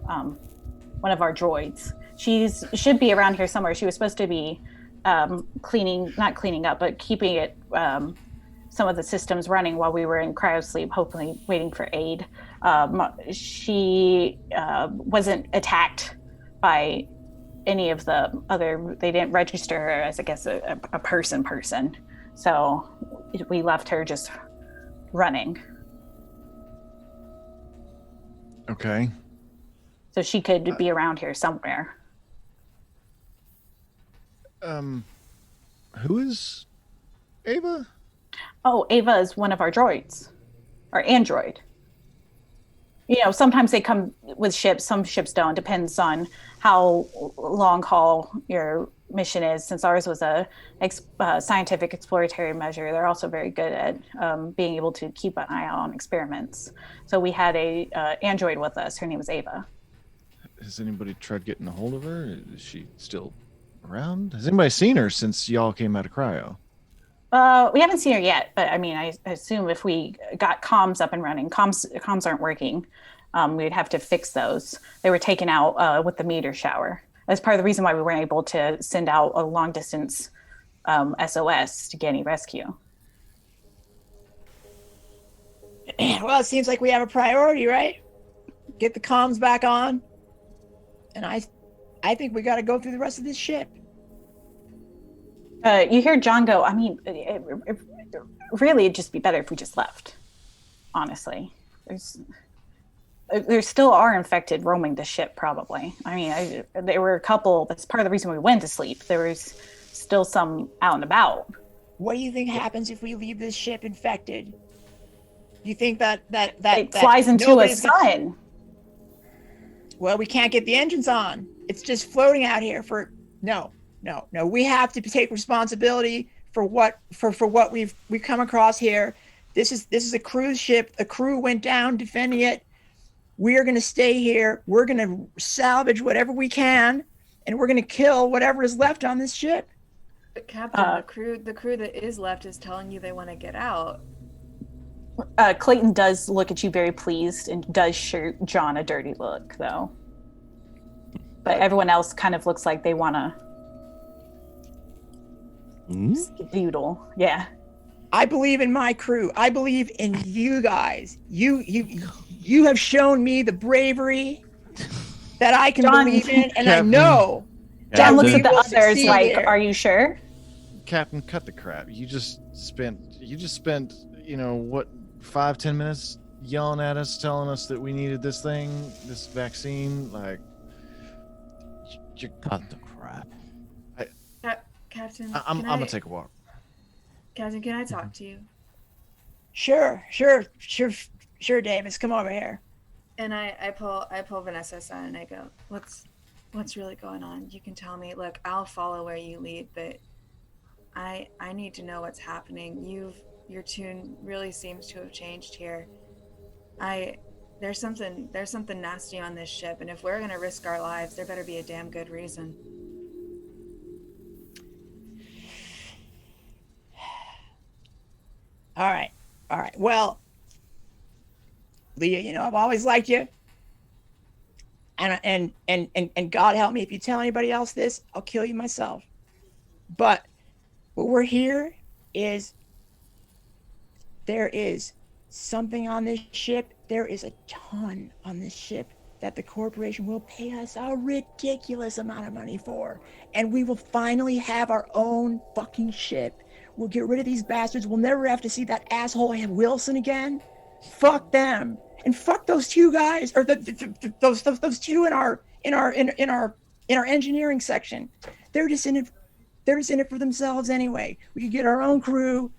one of our droids. She should be around here somewhere. She was supposed to be not cleaning up, but keeping it, some of the systems running while we were in cryosleep, hopefully waiting for aid. She wasn't attacked by any of the other, they didn't register her as, I guess, a person. So we left her just running. Okay. So she could be around here somewhere. Who is Ava? Oh, Ava is one of our droids, or android. You know, sometimes they come with ships, some ships don't. Depends on how long haul your mission is. Since ours was a scientific exploratory measure, they're also very good at being able to keep an eye out on experiments. So we had a android with us. Her name was Ava. Has anybody tried getting a hold of her? Is she still around? Has anybody seen her since y'all came out of cryo? We haven't seen her yet, but I mean, I assume if we got comms up and running, comms aren't working. We'd have to fix those. They were taken out with the meteor shower. That's part of the reason why we weren't able to send out a long distance SOS to get any rescue. Well, it seems like we have a priority, right? Get the comms back on. And I think we got to go through the rest of this ship. You hear John go, I mean, really, it'd just be better if we just left. Honestly. There still are infected roaming the ship, probably. I mean, there were a couple, that's part of the reason we went to sleep. There was still some out and about. What do you think happens if we leave this ship infected? Do you think that it flies into a sun? Well, we can't get the engines on. It's just floating out here for no. We have to take responsibility for what we've come across here. This is a cruise ship. The crew went down defending it. We are going to stay here. We're going to salvage whatever we can, and we're going to kill whatever is left on this ship. But Captain, the crew that is left is telling you they want to get out. Clayton does look at you very pleased and does shoot John a dirty look, though. But everyone else kind of looks like they want to skedoodle. Yeah. I believe in my crew. I believe in you guys. You have shown me the bravery that I can believe in, and I know. John looks at the others like, here. Are you sure? Captain, cut the crap. You just spent, what, 5-10 minutes yelling at us, telling us that we needed this thing, this vaccine. Like, you cut the crap. Captain, I'm gonna take a walk. Captain, can I talk to you? Sure, Davis, come over here. And I pull Vanessa aside and I go, what's really going on? You can tell me. Look, I'll follow where you lead, but I need to know what's happening. Your tune really seems to have changed here. There's something nasty on this ship, and if we're gonna risk our lives, there better be a damn good reason. All right. Well, Leah, I've always liked you. And God help me if you tell anybody else this, I'll kill you myself. But what we're here is there is something on this ship. There is a ton on this ship that the corporation will pay us a ridiculous amount of money for. And we will finally have our own fucking ship. We'll get rid of these bastards. We'll never have to see that asshole Wilson again. Fuck them, and fuck those two guys, or those two in our engineering section. They're just in it for themselves anyway. We could get our own crew.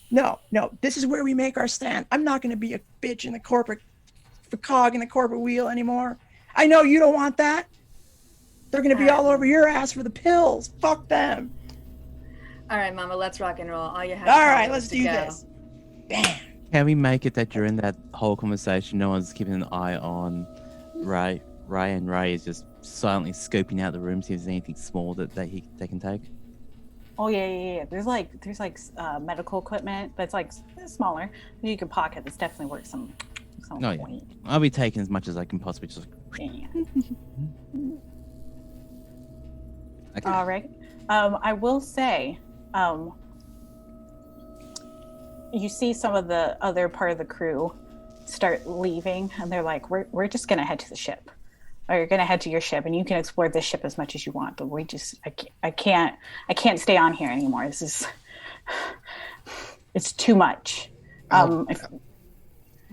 No, this is where we make our stand. I'm not going to be a bitch in the corporate, the cog in the corporate wheel anymore. I know you don't want that. They're going to be all over your ass for the pills. Fuck them. All right, Mama, let's rock and roll. All you have. All right, let's do this. Bam. Can we make it that during that whole conversation, no one's keeping an eye on Ray? Ray is just silently scoping out the room, see if there's anything small that they can take. Oh yeah. There's medical equipment that's like smaller. You can pocket. This definitely works some point. I'll be taking as much as I can possibly. Just. Yeah. Okay. All right. I will say, you see some of the other part of the crew start leaving, and they're like, we're just going to head to the ship. Or you're going to head to your ship, and you can explore this ship as much as you want, but I can't stay on here anymore. It's too much.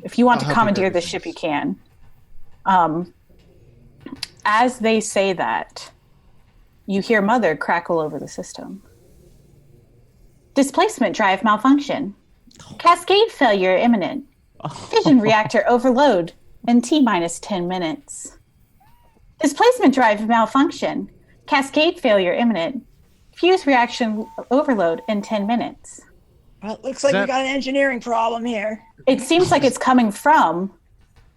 If you want to commandeer this ship, you can. As they say that, you hear Mother crackle over the system. Displacement drive malfunction. Cascade failure imminent. Fission reactor overload in T-minus 10 minutes. Displacement drive malfunction. Cascade failure imminent. Fuse reaction overload in 10 minutes. Well, it looks like we got an engineering problem here. It seems like it's coming from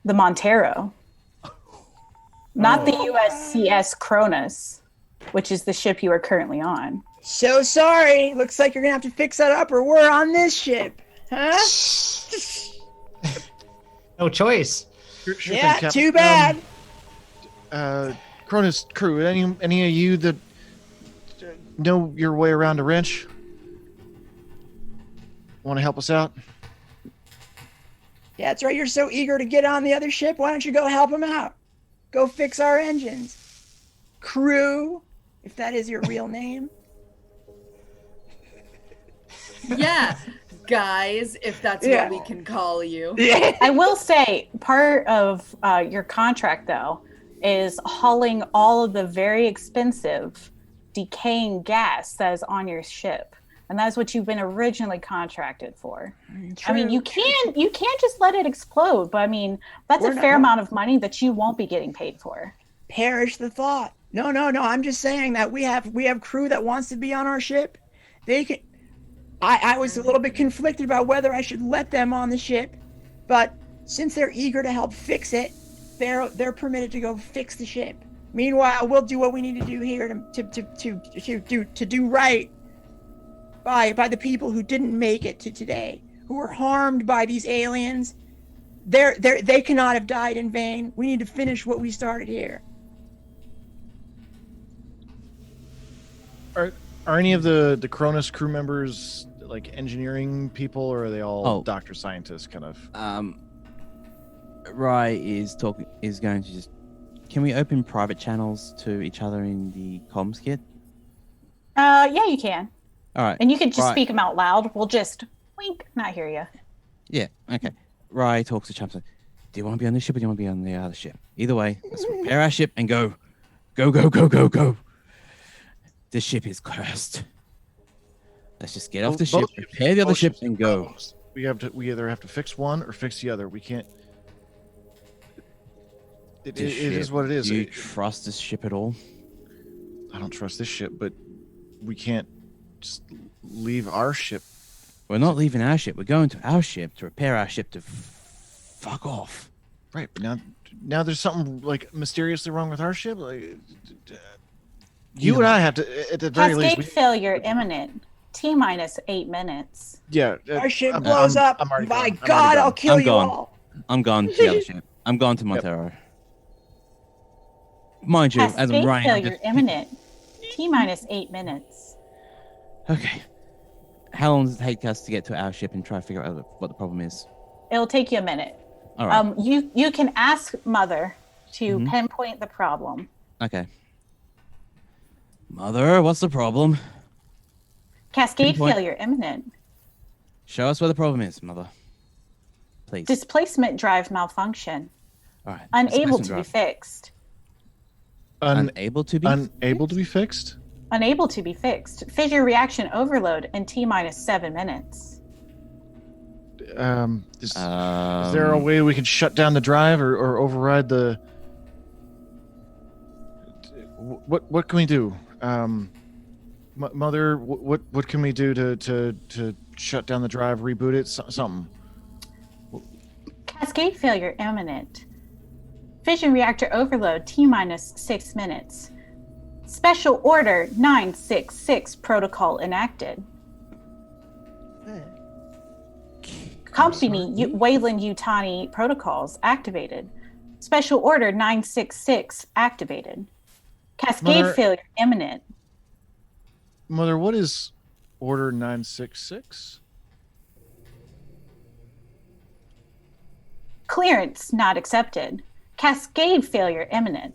the Montero. Not the USCS Cronus, which is the ship you are currently on. So sorry. Looks like you're gonna have to fix that up, or we're on this ship, huh? No choice. Sure thing, Yeah, Captain. too bad. Cronus crew, any of you that know your way around a wrench? Want to help us out? Yeah, that's right. You're so eager to get on the other ship. Why don't you go help him out? Go fix our engines. Crew, if that is your real name. Yeah, guys, if that's Yeah. what we can call you. I will say part of your contract, though, is hauling all of the very expensive decaying gas that is on your ship. And that's what you've been originally contracted for. True. I mean, you can't just let it explode, but I mean, that's We're a fair not- amount of money that you won't be getting paid for. Perish the thought. No. I'm just saying that we have crew that wants to be on our ship. They can. I was a little bit conflicted about whether I should let them on the ship, but since they're eager to help fix it, they're permitted to go fix the ship. Meanwhile, we'll do what we need to do here to do right by the people who didn't make it to today, who were harmed by these aliens. They cannot have died in vain. We need to finish what we started here. Are any of the Cronus crew members like engineering people, or are they all doctor scientists kind of? Rye is going to just. Can we open private channels to each other in the comms kit? Yeah, you can. All right. And you can just Right. speak them out loud. We'll just wink, not hear you. Yeah. Okay. Rye talks to Chumps. Do you want to be on this ship or do you want to be on the other ship? Either way, let's repair our ship and go. Go, go, go, go, go. This ship is cursed. Let's just get off the ship, repair the other ship, and go. We either have to fix one or fix the other. We can't. It is what it is. Do you trust this ship at all? I don't trust this ship, but we can't just leave our ship. We're not leaving our ship. We're going to our ship to repair our ship to fuck off. Right, but now there's something like mysteriously wrong with our ship. Like, you and I have to, at the very Cascade least. failure imminent. T-minus 8 minutes. Yeah. Our ship blows up. I'm already My gone. I'm God, already I'll gone. kill I'm you gone. all. I'm gone to the other ship. I'm gone to Montero. Mind you, as I'm Cascade running, I'm failure just... imminent. T-minus 8 minutes. Okay. How long does it take us to get to our ship and try to figure out what the problem is? It'll take you a minute. All right. You can ask Mother to Mhm. pinpoint the problem. Okay. Mother, what's the problem? Cascade Pinpoint. failure imminent. Show us where the problem is, Mother. Please. Displacement drive malfunction. All right. Unable displacement to be drive. fixed. Unable to be. Unable to be fixed? Unable to be fixed. Fissure reaction overload in T-minus 7 minutes. Is there a way we can shut down the drive or override the? What can we do? Mother, what can we do to shut down the drive, reboot it, something? Cascade failure imminent. Fission reactor overload T-minus 6 minutes. Special order 966 protocol enacted. Company Wayland Yutani protocols activated. Special order 966 activated. Cascade Mother- failure imminent. Mother, what is Order 966? Clearance not accepted. Cascade failure imminent.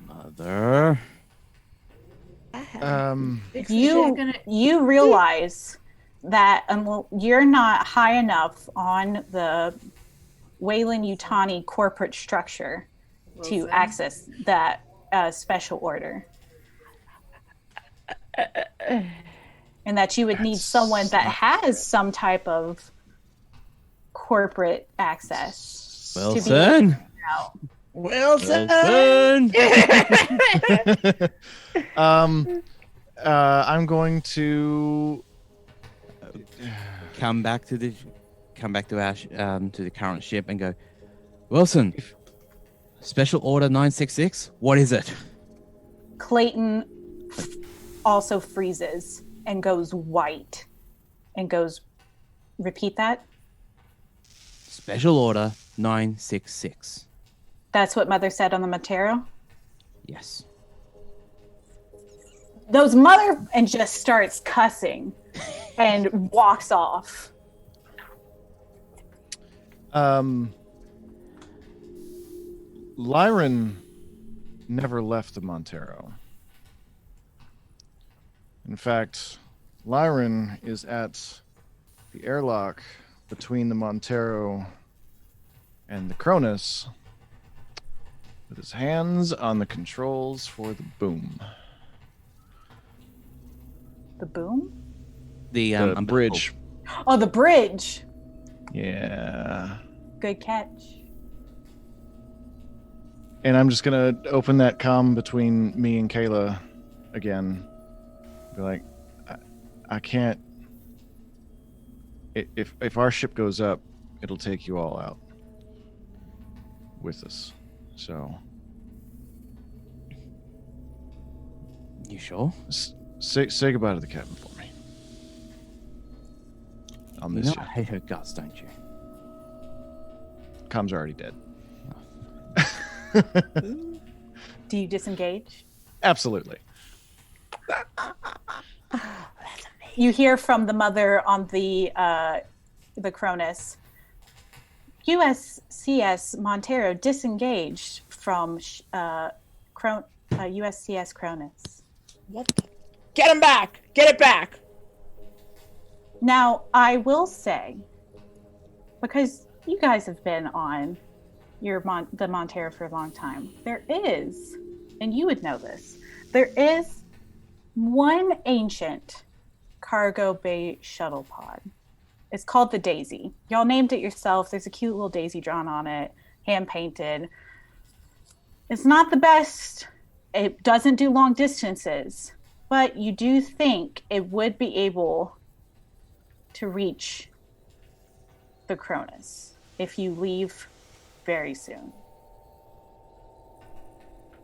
Mother. You realize that you're not high enough on the Wayland Yutani corporate structure to Wilson. access that special order. And that you would need someone that has some type of corporate access. to be able to Wilson. figure out. Wilson. Wilson. I'm going to Come back to our to the current ship and go, Wilson. Special order 966. What is it? Clayton also freezes and goes white and goes, repeat that? Special order 966. That's what Mother said on the Montero? Yes. Those mother, and just starts cussing and walks off. Lyran never left the Montero. In fact, Lyran is at the airlock between the Montero and the Cronus with his hands on the controls for the boom. The boom? The bridge. Oh, the bridge. Yeah. Good catch. And I'm just going to open that comm between me and Kayla again. Be like, I can't. If our ship goes up, it'll take you all out with us. So. You sure? Say goodbye to the captain for me. I'll miss you. I hate her guts, don't you? Comm's already dead. Do you disengage? Absolutely. You hear from the mother on the Cronus. USCS Montero disengaged from USCS Cronus. What the? Get him back! Get it back! Now, I will say, because you guys have been on the Montero for a long time, there is, and you would know this, there is one ancient cargo bay shuttle pod. It's called the Daisy. Y'all named it yourself. There's a cute little daisy drawn on it, hand painted. It's not the best. It doesn't do long distances, but you do think it would be able to reach the Cronus if you leave very soon.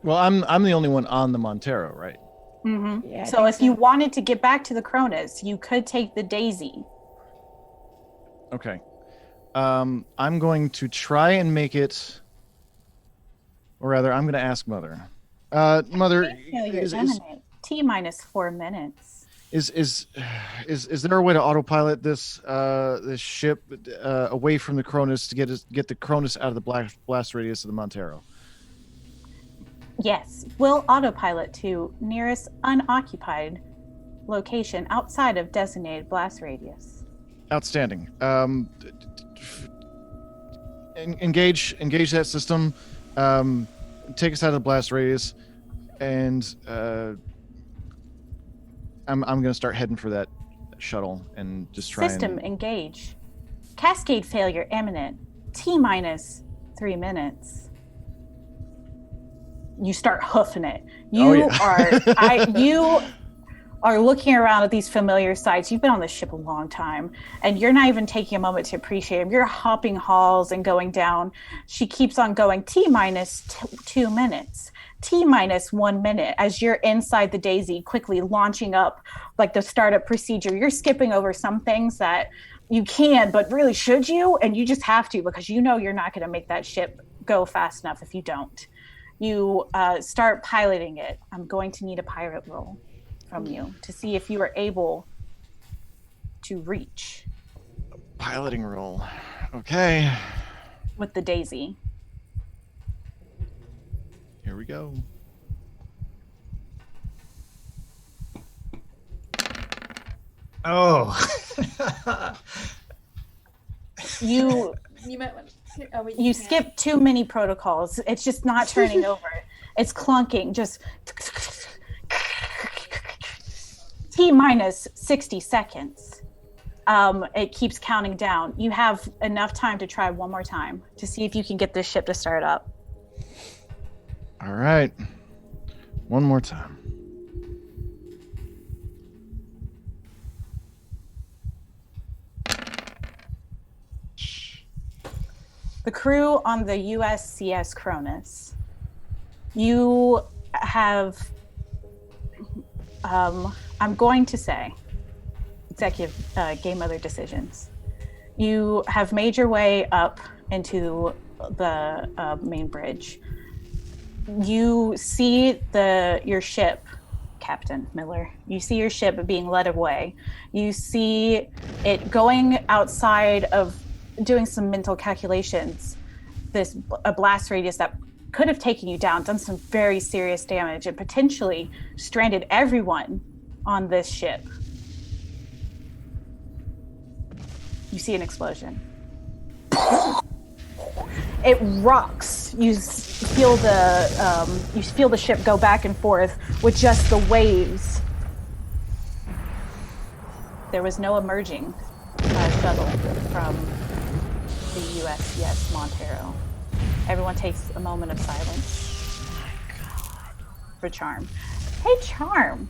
Well, I'm the only one on the Montero, right? Mm-hmm. Yeah, So if you wanted to get back to the Cronus, you could take the Daisy. Okay. I'm going to try and make it, or rather, I'm going to ask Mother. Mother, T minus 4 minutes. Is there a way to autopilot this ship away from the Cronus to get the Cronus out of the blast radius of the Montero? Yes, we'll autopilot to nearest unoccupied location outside of designated blast radius. Outstanding. Engage that system. Take us out of the blast radius, and I'm going to start heading for that shuttle and just try System engage. Cascade failure imminent. T minus 3 minutes. You start hoofing it. You are looking around at these familiar sights. You've been on this ship a long time, and you're not even taking a moment to appreciate them. You're hopping halls and going down. She keeps on going. T minus 2 minutes. T minus 1 minute as you're inside the Daisy, quickly launching up like the startup procedure. You're skipping over some things that you can, but really should you? And you just have to, because you know you're not going to make that ship go fast enough if you don't. You start piloting it. I'm going to need a pilot roll from you to see if you are able to reach. Piloting roll. Okay. With the Daisy. Here we go. Oh. You might want to. Oh, wait, you can't. skip too many protocols. It's just not turning over. It's clunking. Just T minus 60 seconds. It keeps counting down. You have enough time to try one more time to see if you can get this ship to start up. All right. One more time. The crew on the USCS Cronus, you have I'm going to say executive game mother decisions. You have made your way up into the main bridge. You see your ship, Captain Miller. You see your ship being led away. You see it going outside of doing some mental calculations. A blast radius that could have taken you down, done some very serious damage, and potentially stranded everyone on this ship. You see an explosion. It rocks. You feel the ship go back and forth with just the waves. There was no emerging shuttle from the USS Montero. Everyone takes a moment of silence. Oh my God. For Charm. Hey, Charm.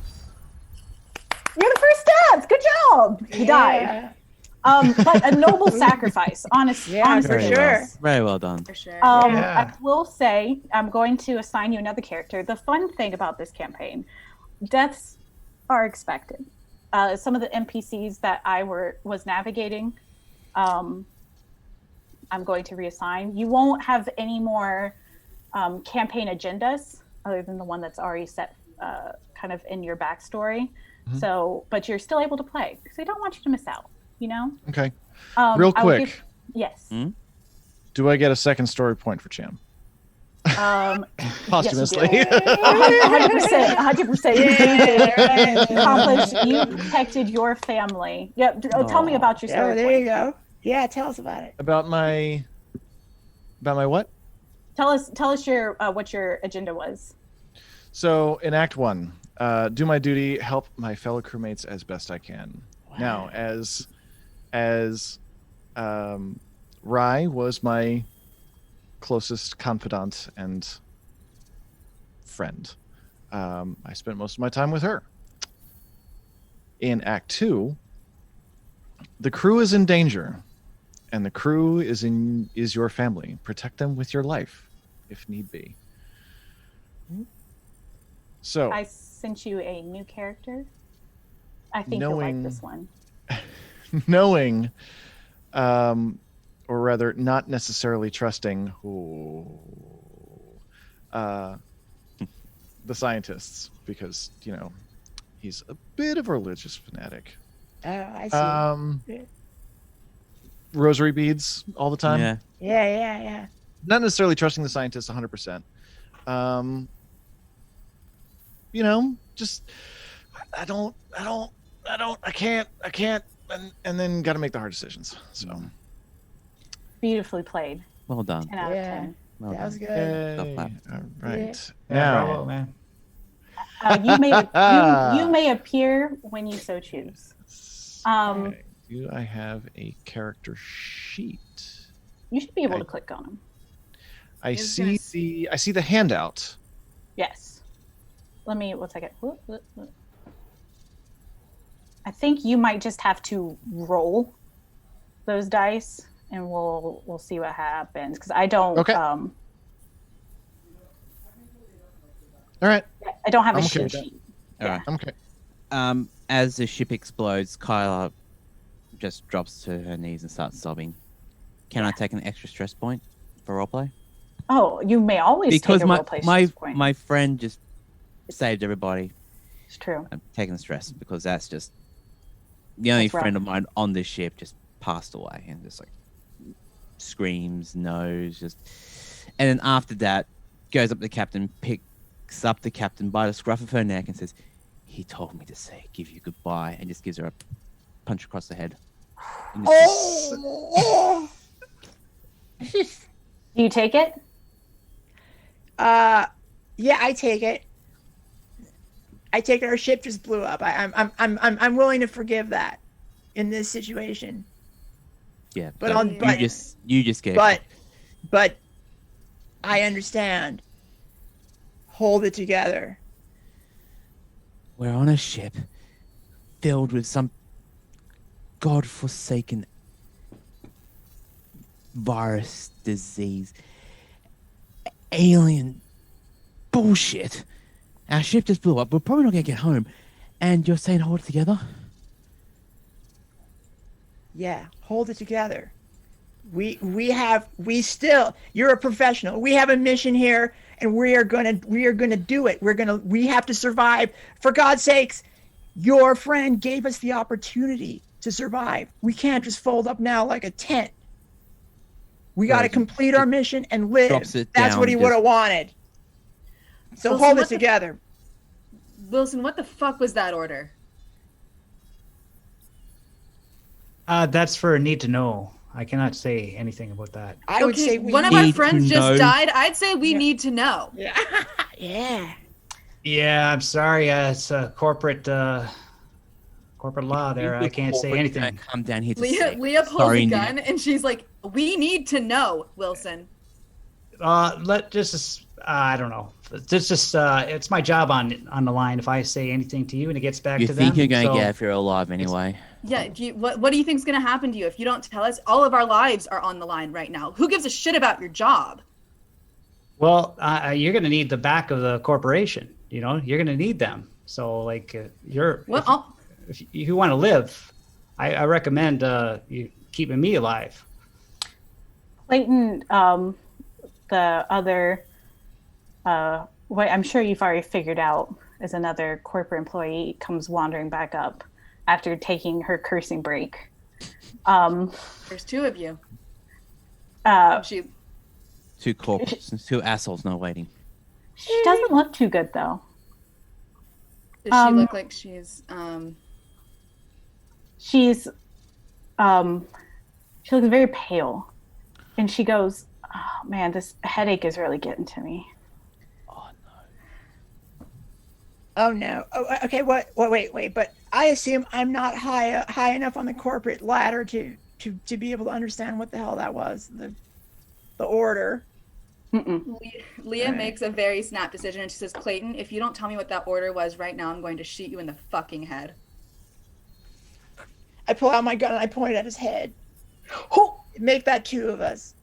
You're the first death. Good job. He died. But a noble sacrifice, honestly. Yeah, for sure. Very well done. For sure. I will say, I'm going to assign you another character. The fun thing about this campaign, deaths are expected. Some of the NPCs that I was navigating, I'm going to reassign. You won't have any more campaign agendas other than the one that's already set kind of in your backstory. Mm-hmm. So, but you're still able to play because I don't want you to miss out, you know? Okay. Real quick. Yes. Hmm? Do I get a second story point for Cham? Posthumously. Yes, 100%. You protected your family. Yep. Tell me about your story. Oh, there you go. Yeah, tell us about it. About my what? Tell us your what your agenda was. So in Act 1, do my duty, help my fellow crewmates as best I can. Wow. Now, as Rye was my closest confidant and friend. I spent most of my time with her. In Act 2, the crew is in danger, and the crew is your family. Protect them with your life, if need be. So I sent you a new character. I think you'll like this one. Knowing, or rather, not necessarily trusting the scientists, because he's a bit of a religious fanatic. Oh, I see. Rosary beads all the time. Yeah. Not necessarily trusting the scientists 100%. Just I can't, and then got to make the hard decisions. So beautifully played. Well done. 10 out of 10. Well that was good. All right. Yeah, Now, bravo, man. You may appear when you so choose. Do I have a character sheet? You should be able to click on them. I see the handout. Yes. Let me 1 second. I think you might just have to roll those dice, and we'll see what happens. Because I don't. Okay. All right. I don't have a okay sheet. All right. I'm okay. As the ship explodes, Kyla just drops to her knees and starts sobbing. Can I take an extra stress point for roleplay? Oh, you may always because take a roleplay stress point. My friend just saved everybody. It's true. I'm taking the stress because that's just the only friend of mine on this ship just passed away, and just like screams, knows, and then after that goes up to the captain, picks up the captain by the scruff of her neck and says, "He told me to give you goodbye," and just gives her a punch across the head. Do you take it? Yeah, I take it. I take it. Our ship just blew up. I'm willing to forgive that in this situation. Yeah, but you just gave. But I understand. Hold it together. We're on a ship filled with some godforsaken virus, disease, alien bullshit. Our ship just blew up. We're probably not going to get home. And you're saying hold it together? Yeah, hold it together. You're a professional. We have a mission here, and we are gonna do it. We have to survive. For God's sakes, your friend gave us the opportunity to survive. We can't just fold up now like a tent. We got to complete our mission and live. That's what he would have wanted. So Wilson, hold it together. Wilson, what the fuck was that order? That's for a need to know. I cannot say anything about that. I would say one of our friends just died. I'd say we need to know. Yeah. Yeah. Yeah, I'm sorry. It's a corporate law there. I can't say anything. Come down here to Leah pulls a gun and she's like, "We need to know, Wilson." I don't know. It's my job on the line. If I say anything to you and it gets back to them, you think you're going to get if you're alive anyway? Yeah. What do you think's going to happen to you if you don't tell us? All of our lives are on the line right now. Who gives a shit about your job? Well, you're going to need the back of the corporation. You know, you're going to need them. So, like, if you want to live, I recommend you keeping me alive. Clayton, the other, what I'm sure you've already figured out is another corporate employee comes wandering back up after taking her cursing break. There's two of you. Two corpses, two assholes not waiting. She doesn't look too good, though. Does she look like she's she looks very pale, and she goes, "Oh man, this headache is really getting to me." Oh no. Oh, okay. Wait. But I assume I'm not high enough on the corporate ladder to be able to understand what the hell that was. The order. Leah makes a very snap decision and she says, "Clayton, if you don't tell me what that order was right now, I'm going to shoot you in the fucking head." I pull out my gun and I point at his head. Oh, make that two of us.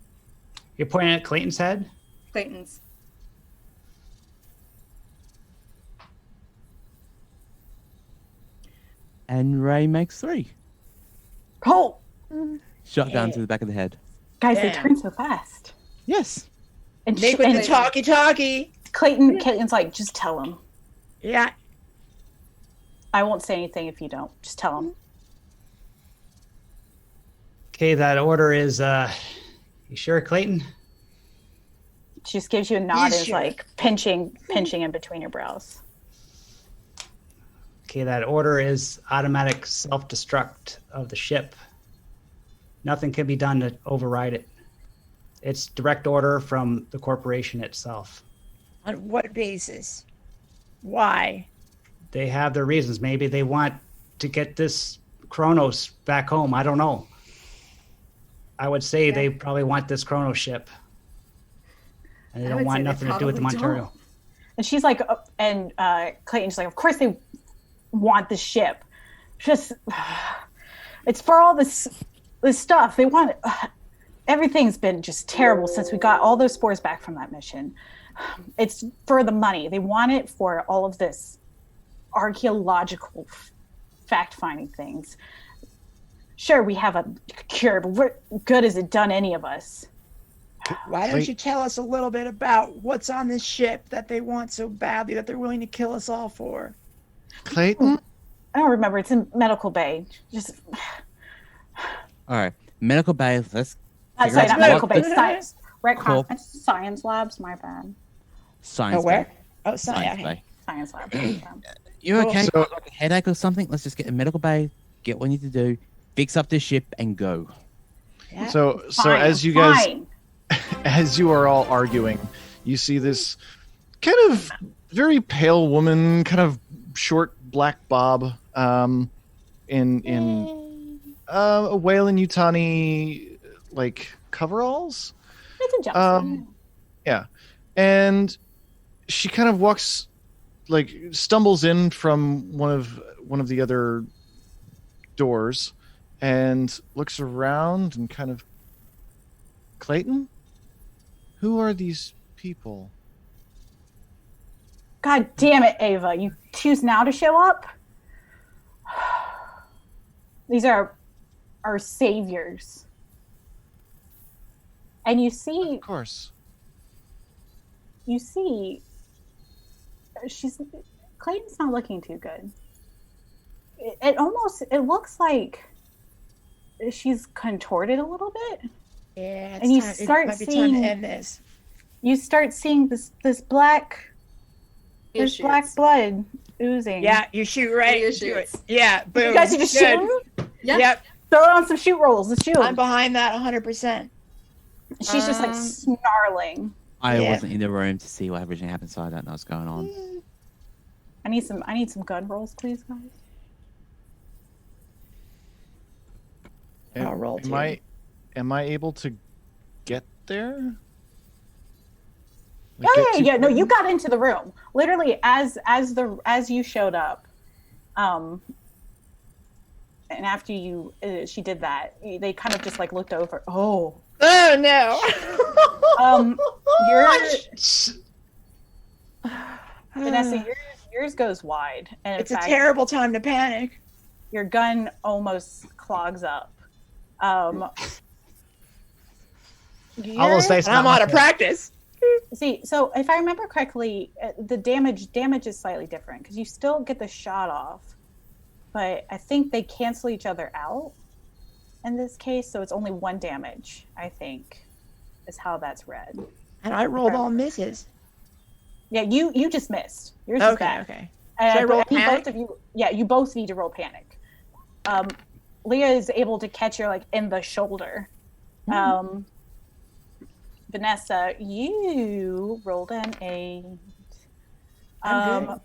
You're pointing at Clayton's head? Clayton's. And Ray makes 3. Oh! Shotgun to the back of the head. Guys, they turn so fast. Yes. And make with the talkie. Clayton's like, just tell him. Yeah. I won't say anything if you don't. Just tell him. Okay, that order is, you sure, Clayton? She just gives you a nod and is like pinching in between your brows. Okay, that order is automatic self-destruct of the ship. Nothing can be done to override it. It's direct order from the corporation itself. On what basis? Why? They have their reasons. Maybe they want to get this Kronos back home. I don't know. I would say they probably want this Kronos ship. And they don't want nothing to do with the Montero. And she's like, and Clayton's like, of course they want the ship. Just, it's for all this stuff. They want it. Everything's been just terrible since we got all those spores back from that mission. It's for the money. They want it for all of this archaeological fact-finding things. Sure, we have a cure, but what good has it done any of us? Why don't you tell us a little bit about what's on this ship that they want so badly that they're willing to kill us all for? Clayton? I don't remember. It's in medical bay. Just. All right, medical bay. Let's. Sorry, not medical bay. Science. Right. Science labs. My bad. Science. Oh, where? Bay. Oh, science. Bay. Science lab. You're okay? So, Like a headache or something? Let's just get a medical bay. Get what you need to do. Fix up the ship and go. Yeah. So as you guys, as you are all arguing, you see this kind of very pale woman, kind of short black bob, in a Whalen Yutani like coveralls. It's a jumpsuit. Yeah, and she kind of walks, like stumbles in from one of the other doors, and looks around and kind of, Clayton? Who are these people? God damn it, Ava. You choose now to show up? These are our saviors. And you see, Of course. Clayton's not looking too good. It looks like she's contorted a little bit. Yeah, And you it start might be time seeing- to end this. You start seeing this black blood oozing. Yeah, you shoot right Leah into it. shoots. Yeah, boom. You guys are just Good. shooting? Yep, Throw on some shoot rolls. Let's shoot. I'm behind that 100%. She's just like snarling. I Yeah. wasn't in the room to see what originally happened, so I don't know what's going on. I need some gun rolls, please, guys. I'll roll Am I able to get there? Like, Yeah. No, you got into the room literally as you showed up, and after she did that, they kind of just like looked over. Oh no. Vanessa, yours goes wide, and in It's a fact, terrible time to panic. your gun almost clogs up. All those dice. I'm out of practice. See, so if I remember correctly, the damage is slightly different because you still get the shot off, but I think they cancel each other out in this case, so it's only 1 damage, I think, is how that's read. And I rolled all misses. Yeah, you just missed. Yours is bad. Okay. And Should I roll I think panic? both of you, you both need to roll panic. Leah is able to catch her like in the shoulder. Vanessa, you rolled an 8. I'm good.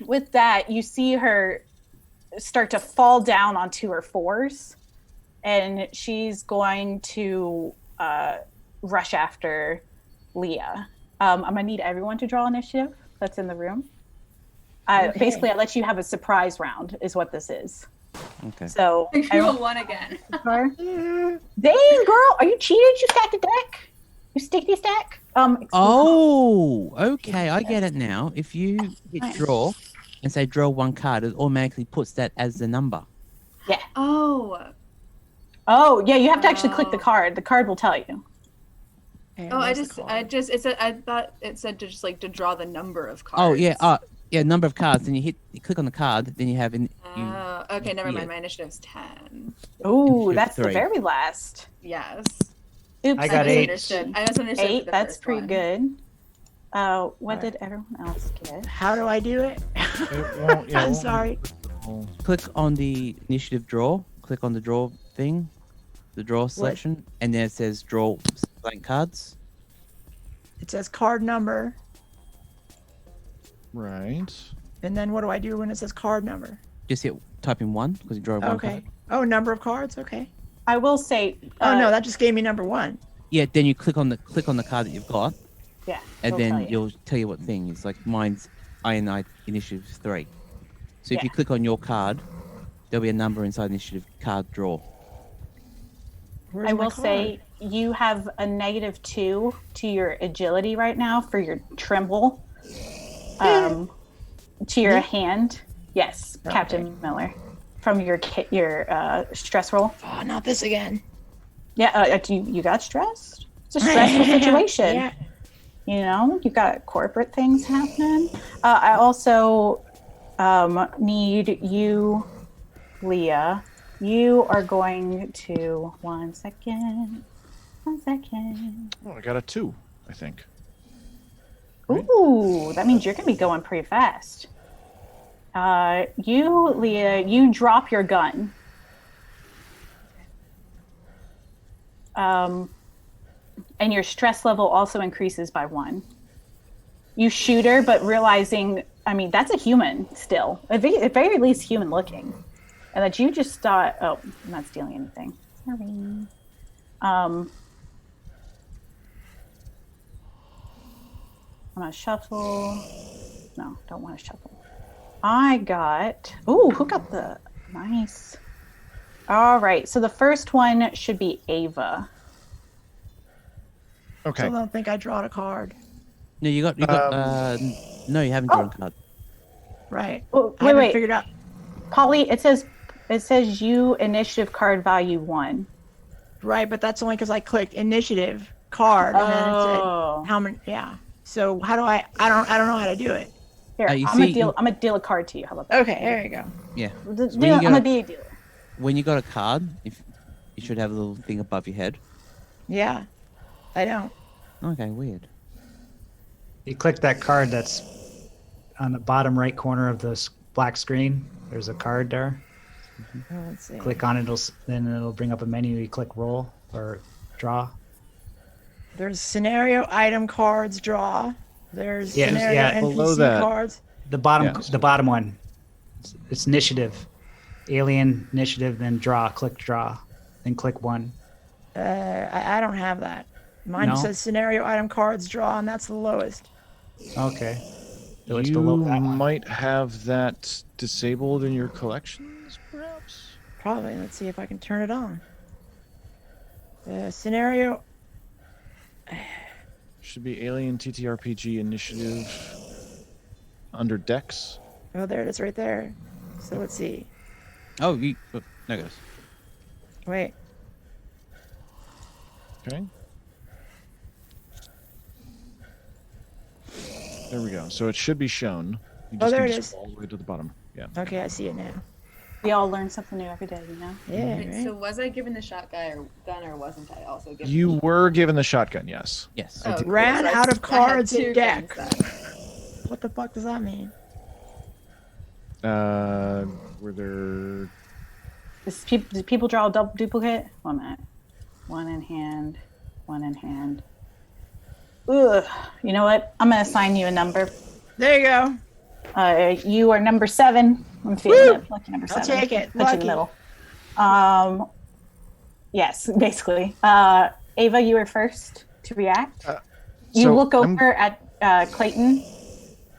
With that, you see her start to fall down onto her 4s, and she's going to rush after Leah. I'm gonna need everyone to draw initiative that's in the room. Okay. Basically, I let you have a surprise round, is what this is. Okay. So, You roll 1 again. dang girl, are you cheated? You stacked a deck. You sticky stack. Oh, okay. I get it now. If you hit draw and say draw 1 card, it automatically puts that as the number. Yeah. Oh. Oh, yeah. You have to actually click the Oh. card. The card will tell you. And Oh, where's the card? I thought it said to just like to draw the number of cards. Oh, yeah. Yeah, number of cards. Then you click on the card. Then you have Okay, never mind. yeah. My initiative's 10. Oh, Initiative that's the 3. very last. Yes. Oops. I got 8. I misunderstood. 8. the That's first pretty one. good. What Alright. did everyone else get? How do I do it? It won't- yeah, it I'm won't- sorry. click on the initiative draw. Click on the draw thing, the draw selection, and then it says draw blank cards. It says card number. Right. And then what do I do when it says card number? Just type in 1 because you draw 1 Okay. card. Oh, number of cards? Okay. I will say. Oh, no, that just gave me number 1. Yeah, then you click on the card that you've got, Yeah. and it'll then tell you. you'll tell you what thing. It's like mine's INI initiative 3. So if Yeah. you click on your card, there'll be a number inside initiative card draw. Where's I my will card? say you have a -2 to your agility right now for your tremble. To your hand. Yes, Okay. Captain Miller. From your stress roll. Oh, not this again. Yeah, you got stressed? It's a stressful situation. Yeah. You know, you got corporate things happening. I also need you, Leah. You are going to 1 second. 1 second. Oh, I got a 2, I think. Ooh, that means you're gonna be going pretty fast. You, Leah, you drop your gun. And your stress level also increases by 1. You shoot her, but realizing, I mean, that's a human still, at very least human looking, and that you just thought, oh, I'm not stealing anything. Sorry. I'm gonna shuffle. No, don't want to shuffle. I got. Ooh, who got the nice? All right, so the first one should be Ava. Okay. Still don't think I drawed a card. No, you got. No, you haven't drawn a card. Right. Oh, I haven't wait. figured out. Polly, it says you initiative card value 1. Right, but that's only because I clicked initiative card and then it said Oh. how many. Yeah. So how do I don't know how to do it. Here, you I'm gonna deal a card to you. How about that? Okay, there you go. Yeah. I'm So when, you gonna got be a dealer. when you got a card, if you should have a little thing above your head. Yeah. I don't. Okay, weird. You click that card that's on the bottom right corner of the black screen. There's a card there. Oh, let's see. Click on it, then it'll bring up a menu. You click roll or draw. There's scenario item cards draw. There's Yeah, scenario yeah, below NPC that. cards. The bottom, Yes. the bottom one. It's initiative, alien initiative. Then draw. Click draw. Then click 1. I don't have that. Mine No? says scenario item cards draw, and that's the lowest. Okay. So it's You below that one. might have that disabled in your collections, perhaps? Probably. Let's see if I can turn it on. Scenario. Should be Alien TTRPG Initiative under Dex. Oh, there it is right there. So let's see. Oh, there it goes. Wait. Okay. There we go. So it should be shown. You Oh, there need it to is. scroll all the way to the bottom. Yeah. Okay, I see it now. We all learn something new every day, you know. Yeah, Wait, right? So was I given the shotgun or wasn't I also given? You were given the shotgun, yes. Yes. Oh, cool. Ran So out of I had cards in 2 deck. things then. What the fuck does that mean? Were there... Did people draw a double duplicate? 1 minute. 1 in hand. 1 in hand. Ugh. You know what? I'm gonna assign you a number. There you go. You are number 7. I'm feeling it. Lucky number 7. I'll take it. Put you in the Lucky. middle. Yes, basically. Ava, you were first to react. You so look I'm- over at Clayton.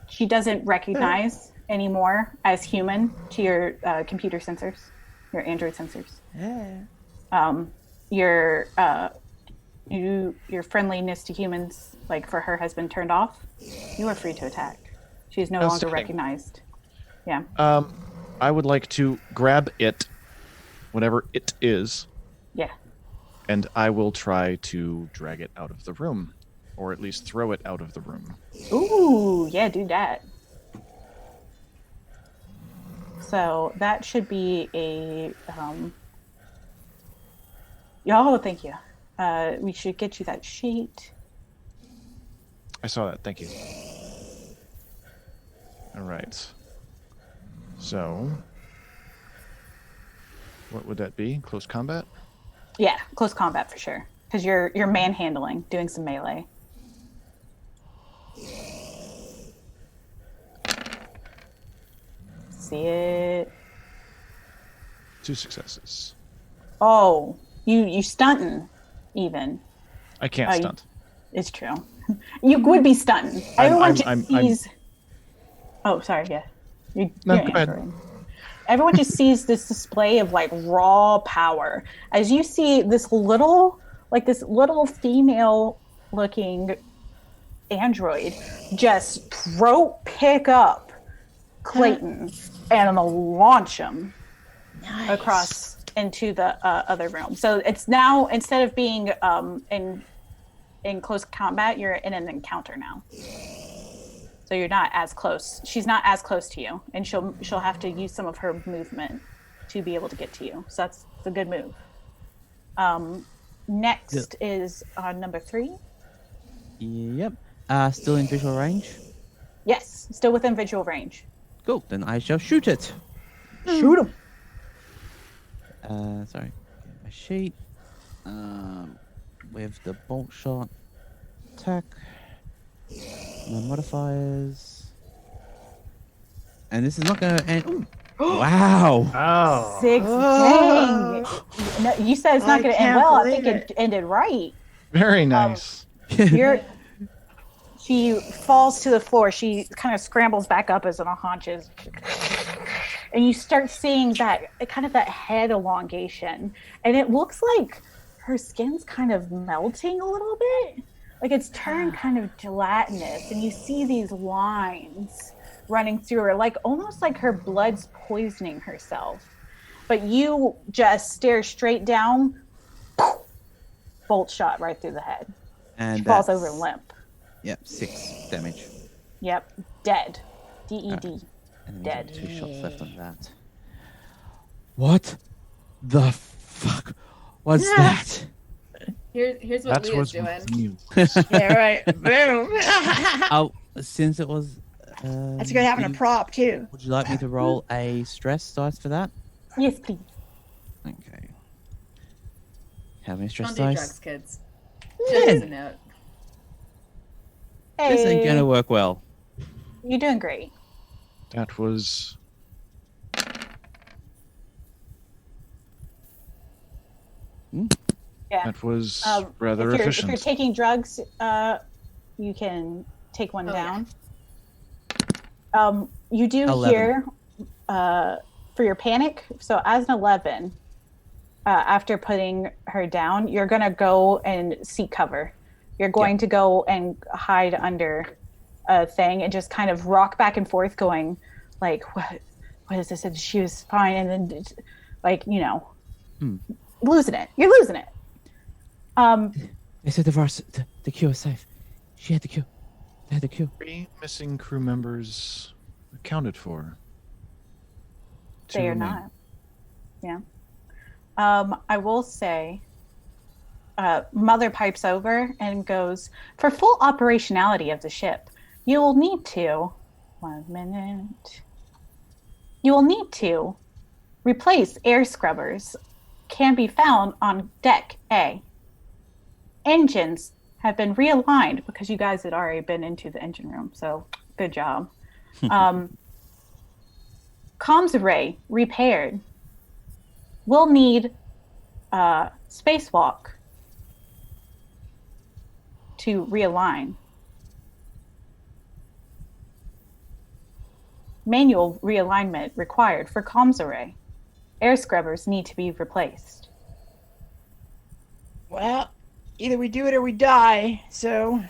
She doesn't recognize anymore as human to your computer sensors, your Android sensors. Yeah. Your friendliness to humans, like for her, has been turned off. You are free to attack. She is no longer Outstanding. recognized. Yeah. I would like to grab it, whatever it is, Yeah. and I will try to drag it out of the room, or at least throw it out of the room. Ooh, yeah, do that. So that should be a oh, thank you. We should get you that sheet. I saw that. Thank you. All right. So, what would that be? Close combat? Yeah, close combat for sure. Because you're manhandling, doing some melee. See it. 2 successes. Oh, you stunting even. I can't you- stunt. It's true. You would be stunting. Everyone just sees. Oh, sorry. Yeah. No, you're go ahead. answering. Everyone just sees this display of like raw power as you see this little female-looking android just pick up Clayton and launch him across into the other room. So it's now, instead of being in close combat, you're in an encounter now. So you're not as close. She's not as close to you, and she'll have to use some of her movement to be able to get to you. So that's a good move. Next is number 3. Yep. Still in visual range? Yes, still within visual range. Cool. Then I shall shoot it. Shoot him. Sorry. Get my sheet. With the bolt shot. Attack. No modifiers. And this is not going to end. Ooh. Wow. Oh. 6. Dang. No, you said it's not I going to end can't well. I believe think it ended right. Very nice. She falls to the floor. She kind of scrambles back up as on her haunches. And you start seeing that head elongation. And it looks like her skin's kind of melting a little bit. Like it's turned kind of gelatinous. And you see these lines running through her, like almost like her blood's poisoning herself. But you just stare straight down, bolt shot right through the head. And She falls over limp. Yep, 6 damage. Yep, dead. D-E-D. And then Dead. he's got 2 shots left on that. What the fuck was that? Here's what That's Leah's what's doing. Yeah, right. Boom. Oh, since it was. That's good having a prop too. Would you like me to roll a stress dice for that? Yes, please. Okay. How many stress Don't do dice? drugs, kids. Just as a note. This ain't Hey, gonna work well. you're doing great. That was Yeah. that was Um, rather if you're efficient. taking drugs, you can take one Oh, yeah. down. You do 11. hear for your panic. So as an 11, after putting her down, you're gonna go and seek cover. You're going to go and hide under a thing and just kind of rock back and forth, going like, "What is this?" And she was fine, and then like losing it. You're losing it. They said the cure is safe. She had the cure. They had the cure. 3 missing crew members accounted for. 2 They are remain. not. Yeah. I will say, Mother pipes over and goes, for full operationality of the ship, you will need to, 1 minute, you will need to replace air scrubbers. Can be found on deck A. Engines have been realigned because you guys had already been into the engine room, so good job. Comms array repaired. We'll need spacewalk to realign. Manual realignment required for comms array. Air scrubbers need to be replaced. Well, either we do it or we die. So,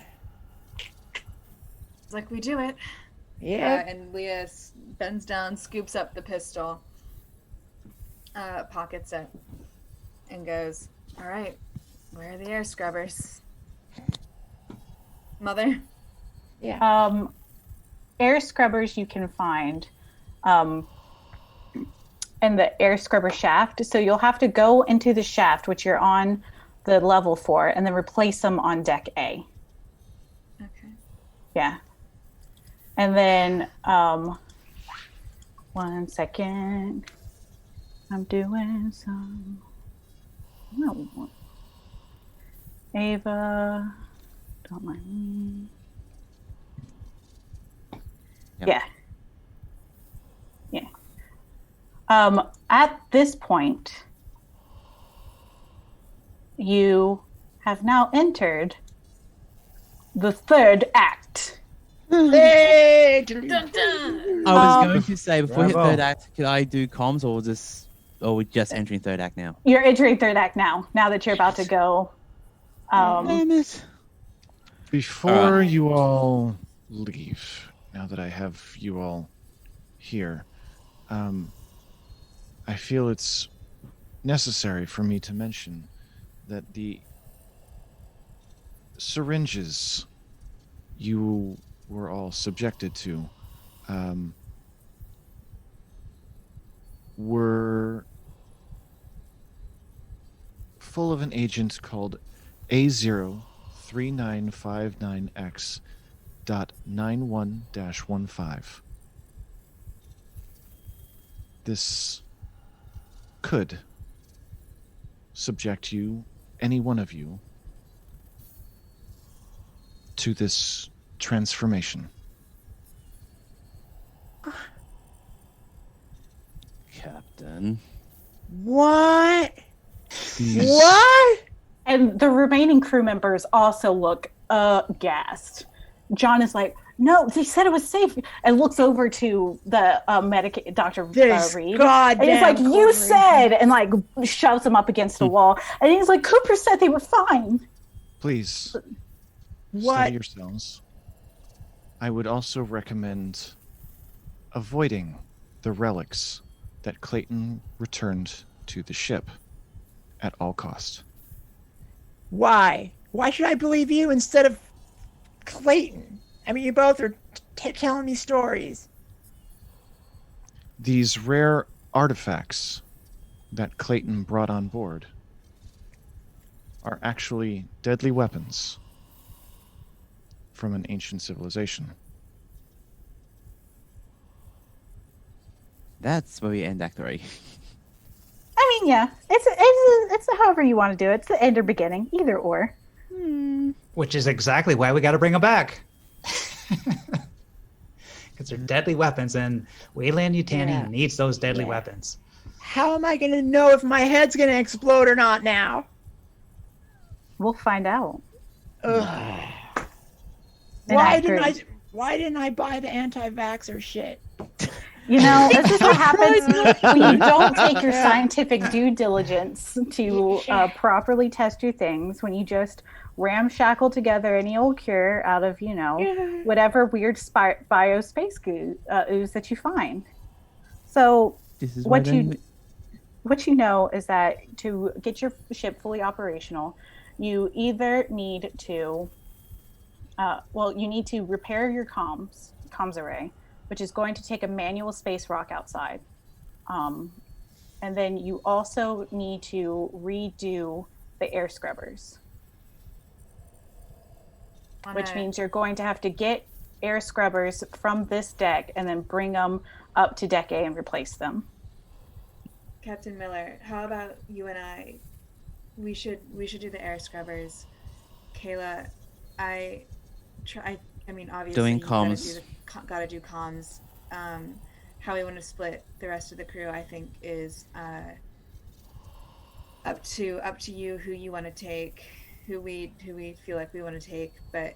It's like we do it. yeah. And Leah bends down, scoops up the pistol, pockets it, and goes, "All right, where are the air scrubbers, Mother?" Air scrubbers you can find in the air scrubber shaft. So you'll have to go into the shaft, which you're on the level for, and then replace them on deck A. Okay. Yeah. And then 1 second. I'm doing some. No. Ava, don't mind me. Yep. Yeah. At this point, you have now entered the third act. Hey, Dun, dun. I was going to say before we hit Bravo. third act, could I do comms or we're just entering third act now? You're entering third act now that you're about to go. Damn it. Before you all leave, now that I have you all here, I feel it's necessary for me to mention that the syringes you were all subjected to were full of an agent called A03959X.91-15. This could subject you, any one of you, to this transformation. Captain. what? These- What? And the remaining crew members also look aghast. John is like, "No, they said it was safe," and looks over to the medic, Dr. This Reed. goddamn And he's like, "You corporation. said," and like shoves him up against the wall. And he's like, "Cooper said they were fine." What? Steady yourselves. I would also recommend avoiding the relics that Clayton returned to the ship at all cost. Why? Why should I believe you instead of Clayton? I mean, you both are telling me stories. These rare artifacts that Clayton brought on board are actually deadly weapons from an ancient civilization. That's where we end Act 3. I mean, yeah, it's however you want to do it. It's the end or beginning, either or. Which is exactly why we got to bring them back. Because they're deadly weapons, and Wayland Yutani needs those deadly weapons. How am I going to know if my head's going to explode or not now? We'll find out. Ugh. In Why Act 3. didn't I buy the anti-vaxxer shit? You know, this is what happens when you don't take your scientific due diligence to properly test your things, when you just ramshackle together any old cure out of, whatever weird biospace ooze that you find. So This is what you know is that to get your ship fully operational, you either need to, you need to repair your comms array, which is going to take a manual space rock outside. And then you also need to redo the air scrubbers, which means you're going to have to get air scrubbers from this deck and then bring them up to deck A and replace them. Captain Miller, how about you and I? We should do the air scrubbers. Kayla, obviously doing comms. Gotta do comms. How we want to split the rest of the crew, I think, is up to you. Who you want to take, who we feel like we want to take. But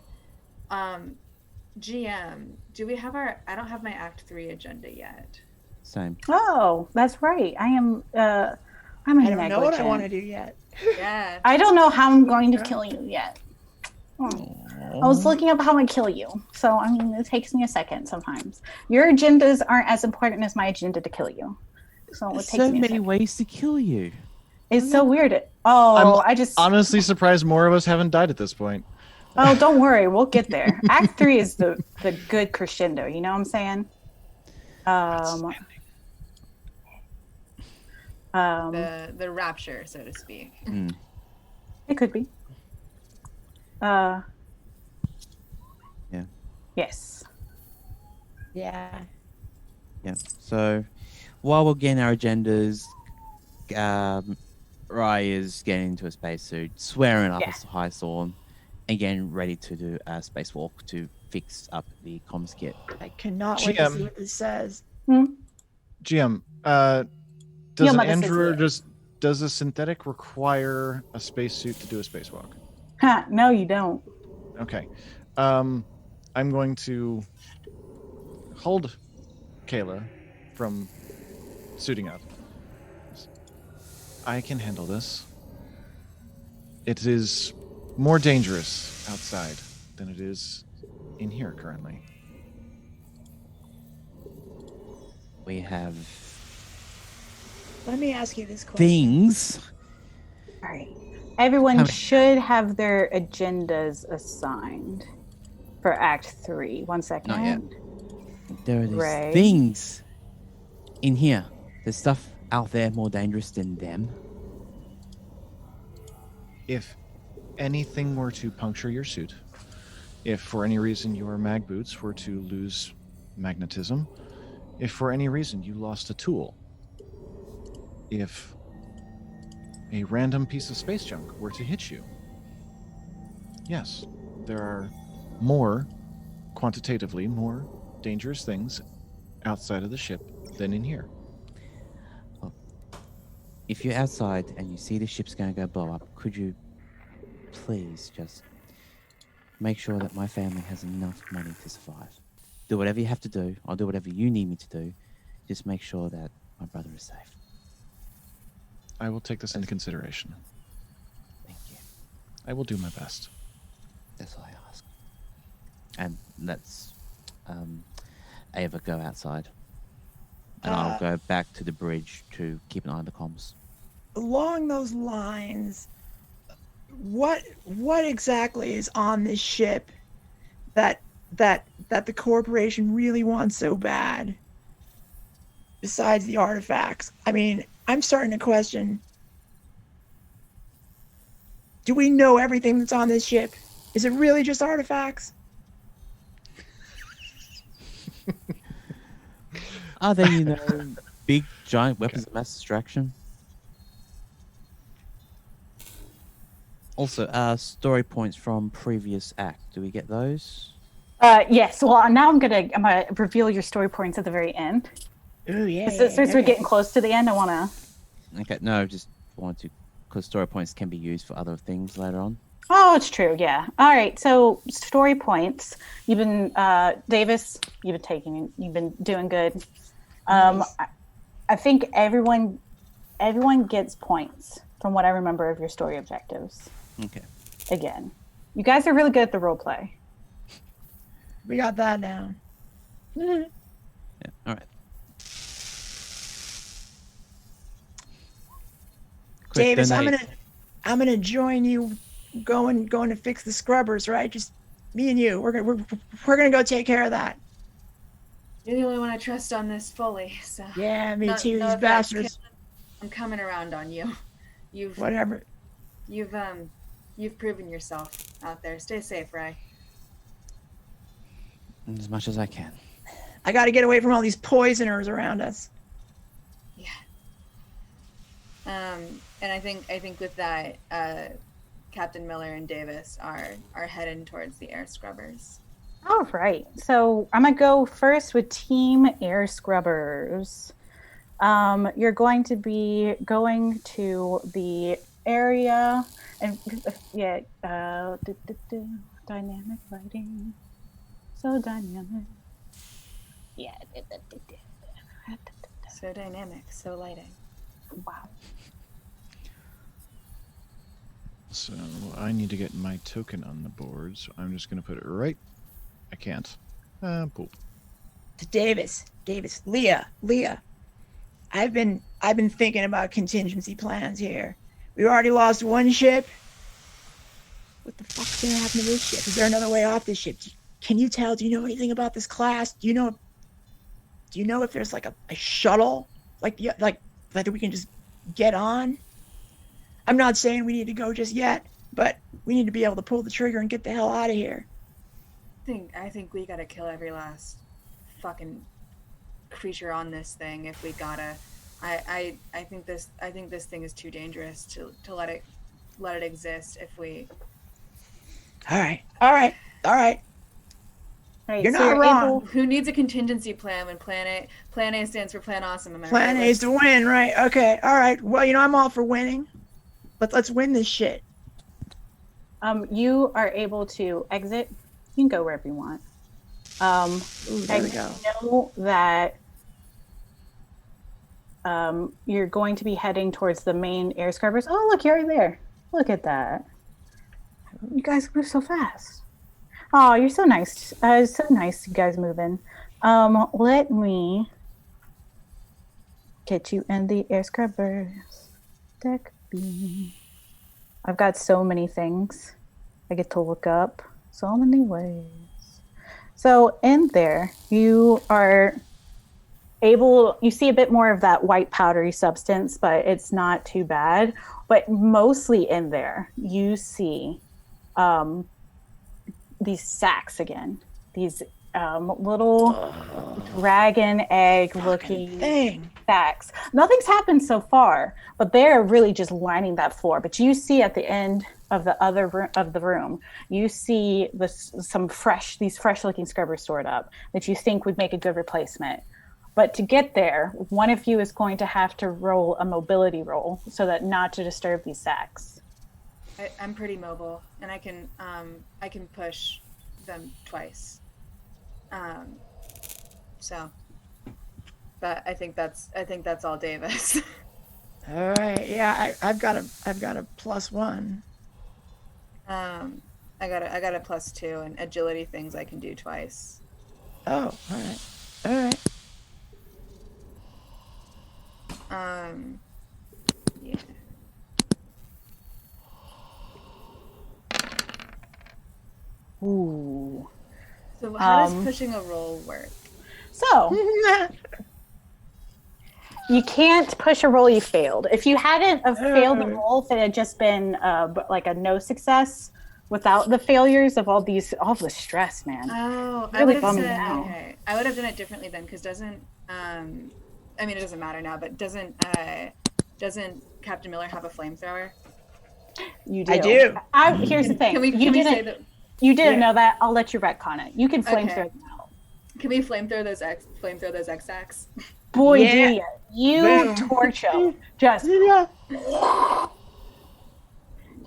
GM, do we have I don't have my Act 3 agenda yet. Same. Oh, that's right. I'm I don't know what I want to do yet. Yeah. I don't know how I'm going to kill you yet. I was looking up how I kill you. So, I mean, it takes me a second sometimes. Your agendas aren't as important as my agenda to kill you. So, There's so many ways to kill you. It's so weird. I'm honestly surprised more of us haven't died at this point. Oh, don't worry. We'll get there. Act 3 is the good crescendo. You know what I'm saying? The rapture, so to speak. It could be. Yeah. Yes. Yeah. Yeah. So while we're getting our agendas, Rai is getting into a spacesuit, swearing up a high storm, and getting ready to do a spacewalk to fix up the comms kit. I cannot wait to see what this says. GM, does a synthetic require a spacesuit to do a spacewalk? No, you don't. Okay. I'm going to hold Kayla from suiting up. I can handle this. It is more dangerous outside than it is in here currently. We have Let me ask you this question. things. All right. Everyone should have their agendas assigned for Act 3. 1 second. Not yet. There are these Ray. things in here. There's stuff out there more dangerous than them. If anything were to puncture your suit, if for any reason your mag boots were to lose magnetism, if for any reason you lost a tool, if a random piece of space junk were to hit you, yes, there are quantitatively more dangerous things outside of the ship than in here. Well, if you're outside and you see the ship's going to go blow up, could you please just make sure that my family has enough money to survive? Do whatever you have to do. I'll do whatever you need me to do. Just make sure that my brother is safe. I will take this into consideration. Thank you. I will do my best. That's all I ask. And let's Ava go outside And I'll go back to the bridge to keep an eye on the comms. Along those lines, what exactly is on this ship that the corporation really wants so bad? Besides the artifacts, I mean, I'm starting to question. Do we know everything that's on this ship? Is it really just artifacts? Are they, big, giant weapons of mass destruction? Also, story points from previous act. Do we get those? Yes. Well, now I'm gonna reveal your story points at the very end. Oh yeah. Since we're getting close to the end, I wanna. Okay, no, just wanted to, because story points can be used for other things later on. Oh, it's true. Yeah. All right. So story points. You've been Davis. You've been doing good. Nice. I think everyone gets points from what I remember of your story objectives. Okay. Again, you guys are really good at the role play. We got that down. Yeah. All right. Quick Davis, donate. I'm gonna join you going to fix the scrubbers, right? Just me and you. We're gonna go take care of that. You're the only one I trust on this fully. So Yeah, me too. no These offense, bastards. I'm coming around on you. Whatever. You've proven yourself out there. Stay safe, Ray. As much as I can. I got to get away from all these poisoners around us. Yeah. And I think with that, Captain Miller and Davis are heading towards the air scrubbers. All right. So I'm gonna go first with Team Air Scrubbers. You're going to be going to the area, and dynamic lighting, so dynamic. Yeah. So dynamic, so lighting. Wow. So I need to get my token on the board, so I'm just going to put it right. I can't. Poop. Davis, Leah. I've been thinking about contingency plans here. We already lost one ship. What the fuck's gonna happen to this ship? Is there another way off this ship? Can you tell? Do you know anything about this class? Do you know if there's like a shuttle, like that we can just get on? I'm not saying we need to go just yet, but we need to be able to pull the trigger and get the hell out of here. I think we gotta kill every last fucking creature on this thing if we gotta. I think this thing is too dangerous to let it exist if we. All right. Right, You're so not wrong. Who needs a contingency plan when plan A stands for plan awesome? Am I Plan right? A is to win, right? Okay, all right. Well, I'm all for winning. Let's win this shit. You are able to exit. You can go wherever you want. There we go. Know that you're going to be heading towards the main air scrubbers. Oh, look, you're right there. Look at that. You guys move so fast. Oh, you're so nice. So nice, you guys moving. Let me get you in the air scrubbers. Deck B. I've got so many things I get to look up. So many ways. So in there, you are you see a bit more of that white powdery substance, but it's not too bad. But mostly in there, you see these sacks again. These little dragon egg looking sacks. Nothing's happened so far, but they're really just lining that floor. But you see at the end of the room, you see these fresh looking scrubbers stored up that you think would make a good replacement. But to get there, one of you is going to have to roll a mobility roll so that not to disturb these sacks. I'm pretty mobile, and I can push them twice. But I think that's all Davis. All right. Yeah, I've got a +1. I got a +2, and agility things I can do twice. Oh, all right. Yeah. Ooh. So how does pushing a roll work? So you can't push a roll you failed. If you hadn't failed the roll, if it had just been like a no success without the failures of all the stress, man. Oh, Really I would have bummed me said out. okay. I would have done it differently then, because doesn't I mean it doesn't matter now, but doesn't Captain Miller have a flamethrower? You do. I do. Here's the thing. Can we say that? You didn't Yeah. know that. I'll let you retcon it. You can flamethrow Okay. them out. Can we flamethrow those X-Acts? Boy, Yeah. do you Boom. torch them. Just. Yeah. Can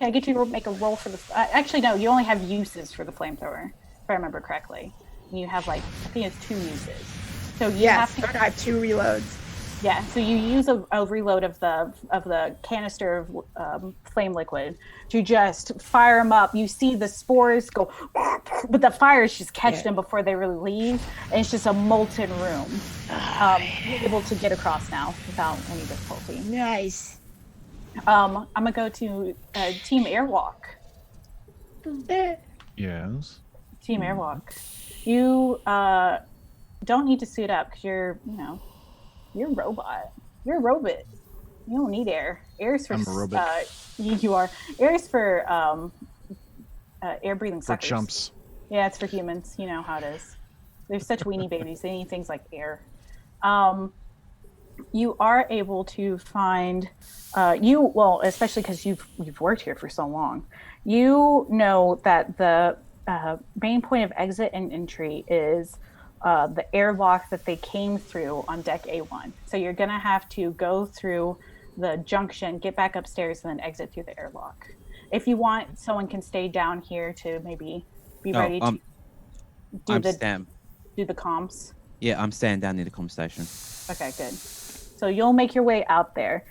I get you to make a roll for the... actually, no. You only have uses for the flamethrower, if I remember correctly. You have, like, I think it's 2 uses. So you Yes, have to... I got 2 reloads. Yeah, so you use a reload of the canister of flame liquid to just fire them up. You see the spores go, but the fires just catch them before they really leave, and it's just a molten room. You're able to get across now without any difficulty. Nice. I'm gonna go to Team Airwalk. Yes. Team Airwalk. You don't need to suit up because you're a robot. You're a robot. You don't need air. Air's for I'm a robot. You are. Air's for air breathing For suckers. chumps. Yeah, it's for humans. You know how it is. They're such weenie babies. They need things like air. You are able to find especially because you've worked here for so long. You know that the main point of exit and entry is the airlock that they came through on deck A1. So you're going to have to go through the junction, get back upstairs, and then exit through the airlock. If you want, someone can stay down here to maybe be ready to do the comms. Yeah, I'm staying down near the comm station. Okay, good. So you'll make your way out there.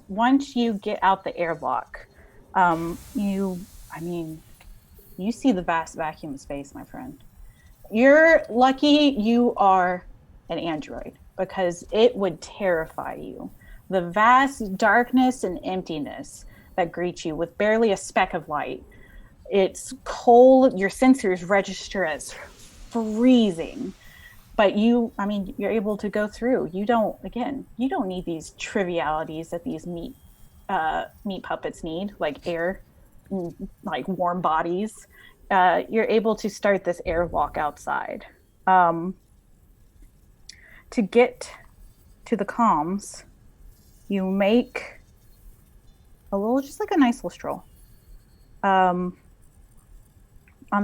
Once you get out the airlock, you see the vast vacuum of space, my friend. You're lucky you are an android, because it would terrify you. The vast darkness and emptiness that greets you with barely a speck of light. It's cold. Your sensors register as freezing, but you're able to go through. You don't need these trivialities that these meat puppets need, like air, like warm bodies. You're able to start this airwalk outside. To get to the comms, you make just like a nice little stroll. On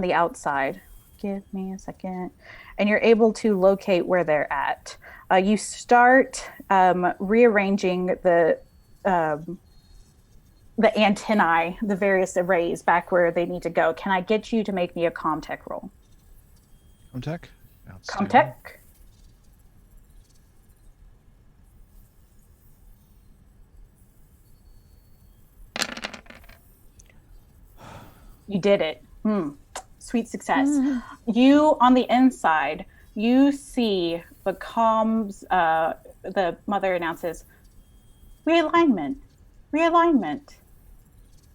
the outside. Give me a second. And you're able to locate where they're at. You start rearranging the antennae, the various arrays back where they need to go. Can I get you to make me a Comtech roll? Comtech? Comtech? You did it. Sweet success. You, on the inside, you see the comms, the mother announces, realignment.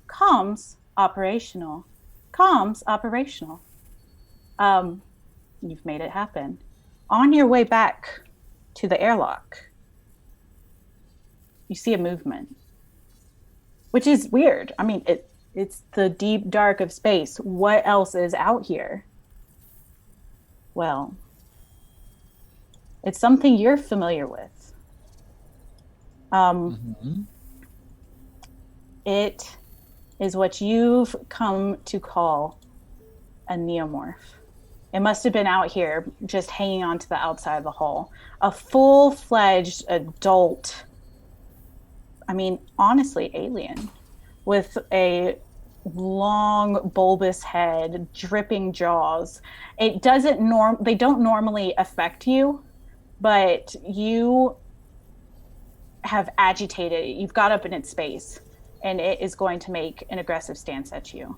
Comms operational. You've made it happen. On your way back to the airlock, you see a movement, which is weird. I mean, it's the deep dark of space. What else is out here? Well, it's something you're familiar with. It is what you've come to call a neomorph. It must have been out here just hanging on to the outside of the hull. A full-fledged adult, honestly, alien, with a long bulbous head, dripping jaws. They don't normally affect you, but you have agitated it. You've got up in its space, and it is going to make an aggressive stance at you.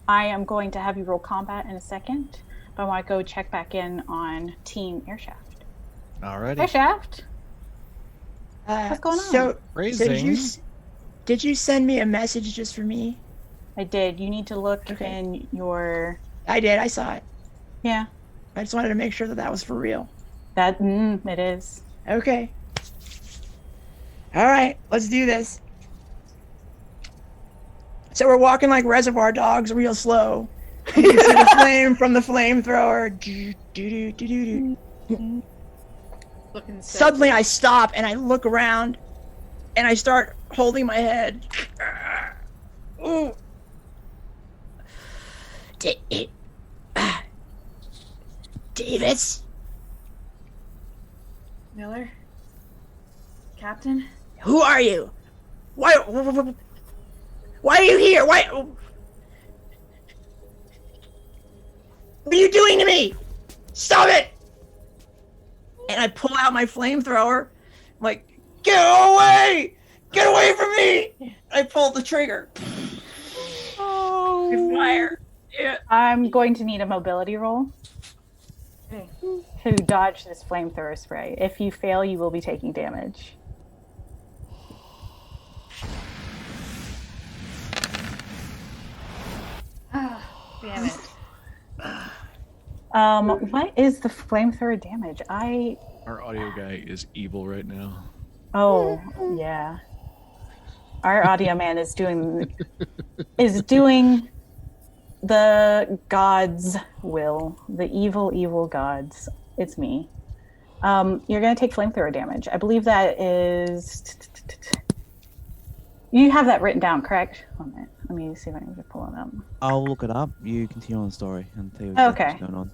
I am going to have you roll combat in a second, but I want to go check back in on Team Airshaft. Alrighty. Hi, Shaft. What's going on? So Raising. did you send me a message just for me? I did. You need to look in your... I did. I saw it. Yeah. I just wanted to make sure that was for real. It is. Okay. All right, let's do this. So we're walking like reservoir dogs, real slow. You can see the flame from the flamethrower. Looking so Suddenly, I stop and I look around, and I start holding my head. Ooh. Davis, Miller? Captain? who are you? Why are you here? Why? What are you doing to me? Stop it! And I pull out my flamethrower. I'm like, get away! Get away from me! I pull the trigger. I fire. Yeah. I'm going to need a mobility roll Okay. to dodge this flamethrower spray. If you fail, you will be taking damage. Damn it. What is the flamethrower damage? Our audio guy is evil right now. Oh, yeah. Our audio man is doing the gods' will, the evil gods. It's me. You're gonna take flamethrower damage. I believe that is. You have that written down, correct? 1 minute. Let me see if I can pull it up. I'll look it up. You continue on the story and tell you what's going on.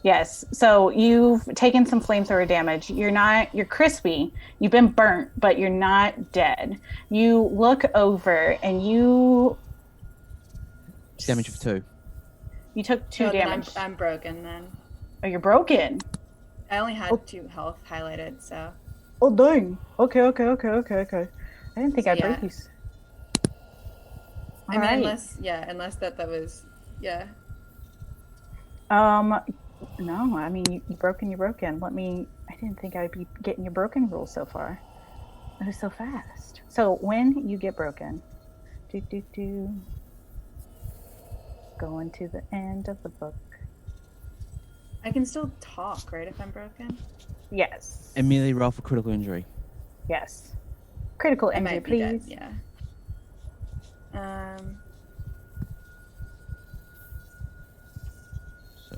Yes. So you've taken some flamethrower damage. You're crispy. You've been burnt, but you're not dead. You look over and you... Damage of 2. You took 2 Oh, then damage. I'm broken then. Oh, you're broken. I only had 2 health highlighted, so. Oh, dang. Okay. I didn't think I'd break you. I mean, unless that was, yeah. No, I mean, you're broken. I didn't think I'd be getting your broken rules so far. It was so fast. So when you get broken, going to the end of the book. I can still talk, right, if I'm broken? Yes. Immediately roll for critical injury. Yes. Critical I injury, might be dead, please. yeah. So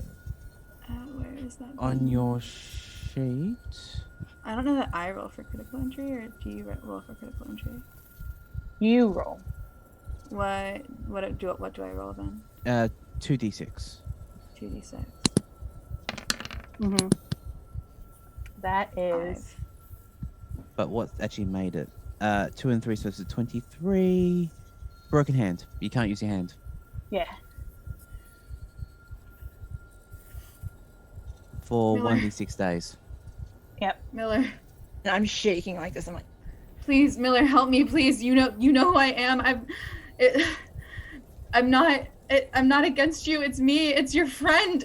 Where is that? on your sheet. I don't know that I roll for critical injury, or do you roll for critical injury? You roll. What do I roll then? 2d6. 2d6. Mm-hmm. That is 5. But what actually made it? 2 and 3, so it's a 23. Broken hand. You can't use your hand. yeah. For Miller. 1d6 days. Yep. Miller, And I'm shaking like this. I'm like, please, Miller, help me, please. You know who I am. I'm not against you. It's me. It's your friend.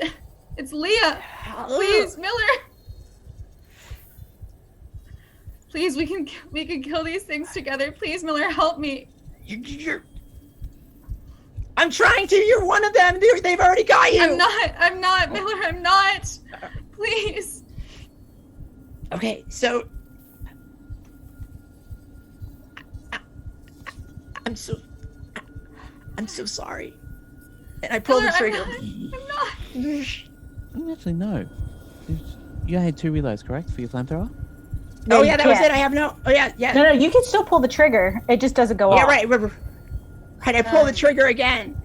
It's Leah. Please, Miller. Please, we can kill these things together. Please, Miller, help me. I'm trying to. You're one of them. They've already got you. I'm not, Miller. I'm not. Please. Okay, so I'm so sorry. And I pulled Miller, the trigger. I'm not. Actually, no. You had 2 reloads, correct, for your flamethrower? No, Oh you yeah, that was can't. it. I have no. Oh yeah. No, you can still pull the trigger. It just doesn't go Yeah, off. right. Right. I pull the trigger again.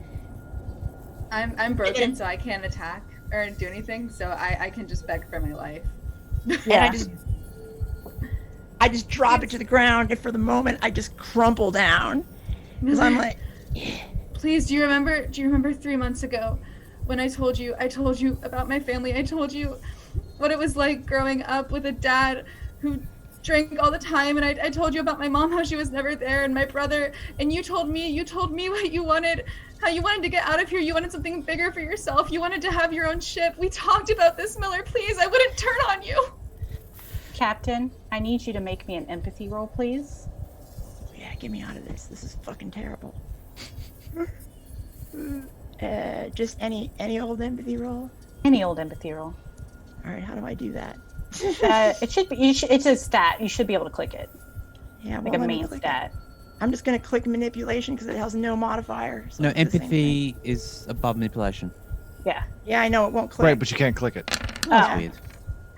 I'm broken, so I can't attack or do anything. So I can just beg for my life. Yeah. And I just drop it to the ground, and for the moment, I just crumple down because I'm like, Please, do you remember 3 months ago when I told you about my family? I told you what it was like growing up with a dad who drank all the time, and I told you about my mom, how she was never there, and my brother, and you told me what you wanted, how you wanted to get out of here. You wanted something bigger for yourself. You wanted to have your own ship. We talked about this, Miller. Please, I wouldn't turn on you. Captain, I need you to make me an empathy roll, please. Yeah, get me out of this. This is fucking terrible. Just any old empathy roll. Any old empathy roll. All right, how do I do that? It should be. It's a stat. You should be able to click it. Yeah, Like a main stat. I'm just gonna click manipulation because it has no modifier. So No, it's the same empathy is above manipulation. Yeah. Yeah, I know it won't click. Right, but you can't click it. That's weird.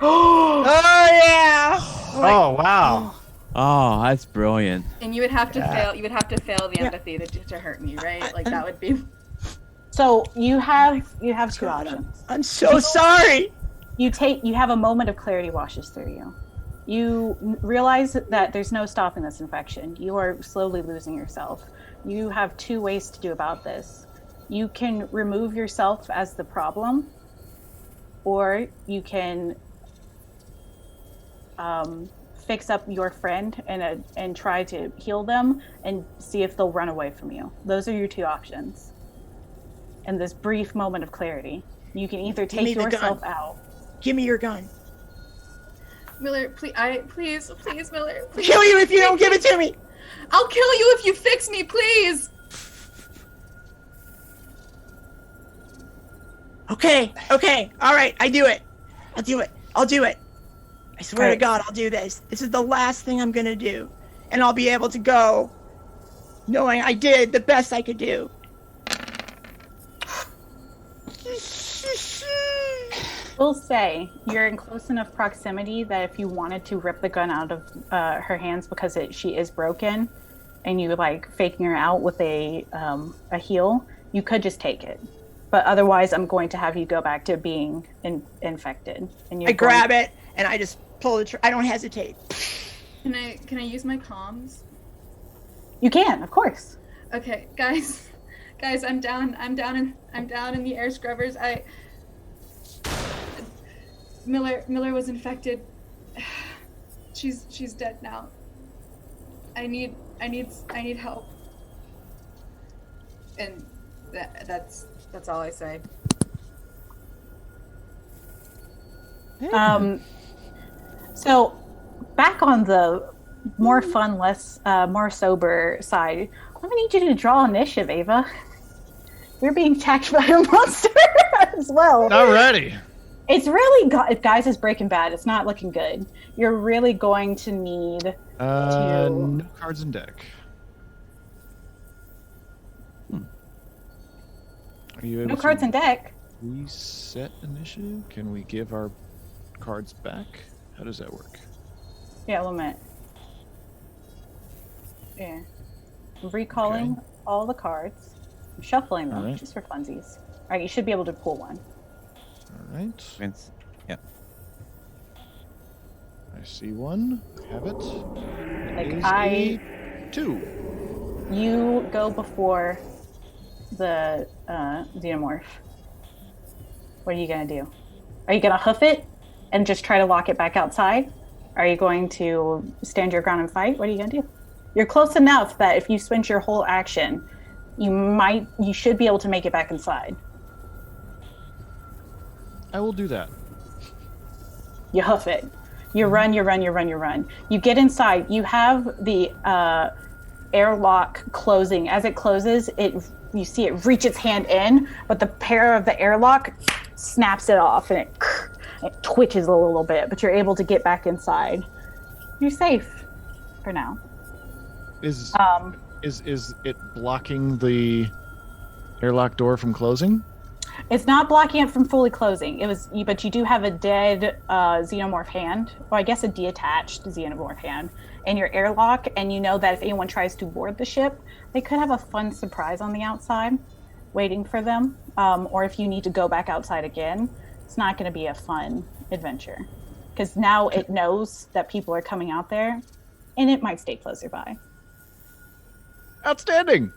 Oh yeah. Oh, wow. Oh, that's brilliant. And you would have to fail. You would have to fail the empathy to hurt me, right? Like that would be. So you have two options. I'm so sorry. You have a moment of clarity washes through you. You realize that there's no stopping this infection. You are slowly losing yourself. You have two ways to do about this. You can remove yourself as the problem, or you can fix up your friend and try to heal them and see if they'll run away from you. Those are your two options. In this brief moment of clarity, you can either take yourself out. Give me your gun. Miller, please, Miller. Please. Kill you if you don't give it to me. I'll kill you if you fix me, please. Okay. All right, I do it. I'll do it. I swear to God, I'll do this. This is the last thing I'm gonna do. And I'll be able to go knowing I did the best I could do. We'll say you're in close enough proximity that if you wanted to rip the gun out of her hands because she is broken, and you like faking her out with a heal, you could just take it. But otherwise, I'm going to have you go back to being infected. And I grab it and I just pull the. I don't hesitate. Can I use my comms? You can, of course. Okay, guys, I'm down in the air scrubbers. Miller was infected. She's dead now. I need help. And that's all I say. So back on the more fun, more sober side, I'm gonna need you to draw initiative, Ava. You're being attacked by a monster as well. Alrighty. It's really, guys, it's Breaking Bad. It's not looking good. You're really going to need No cards in deck. Are you able no cards in deck. reset initiative? Can we give our cards back? How does that work? Yeah, 1 minute. Yeah. I'm recalling all the cards. I'm shuffling them just for funsies. All right, you should be able to pull one. All right. Vince. Yeah. I see one. Have it. Like It is a 2. You go before the xenomorph. What are you gonna do? Are you gonna hoof it and just try to lock it back outside? Are you going to stand your ground and fight? What are you gonna do? You're close enough that if you spend your whole action, you should be able to make it back inside. I will do that. You hoof it. You run. You get inside. You have the airlock closing. As it closes, you see it reach its hand in, but the pair of the airlock snaps it off, and it twitches a little bit, but you're able to get back inside. You're safe for now. Is it blocking the airlock door from closing? It's not blocking it from fully closing. But you do have a dead xenomorph hand, or I guess a detached xenomorph hand, in your airlock, and you know that if anyone tries to board the ship, they could have a fun surprise on the outside waiting for them. Or if you need to go back outside again, it's not going to be a fun adventure. Because now it knows that people are coming out there, and it might stay closer by. Outstanding!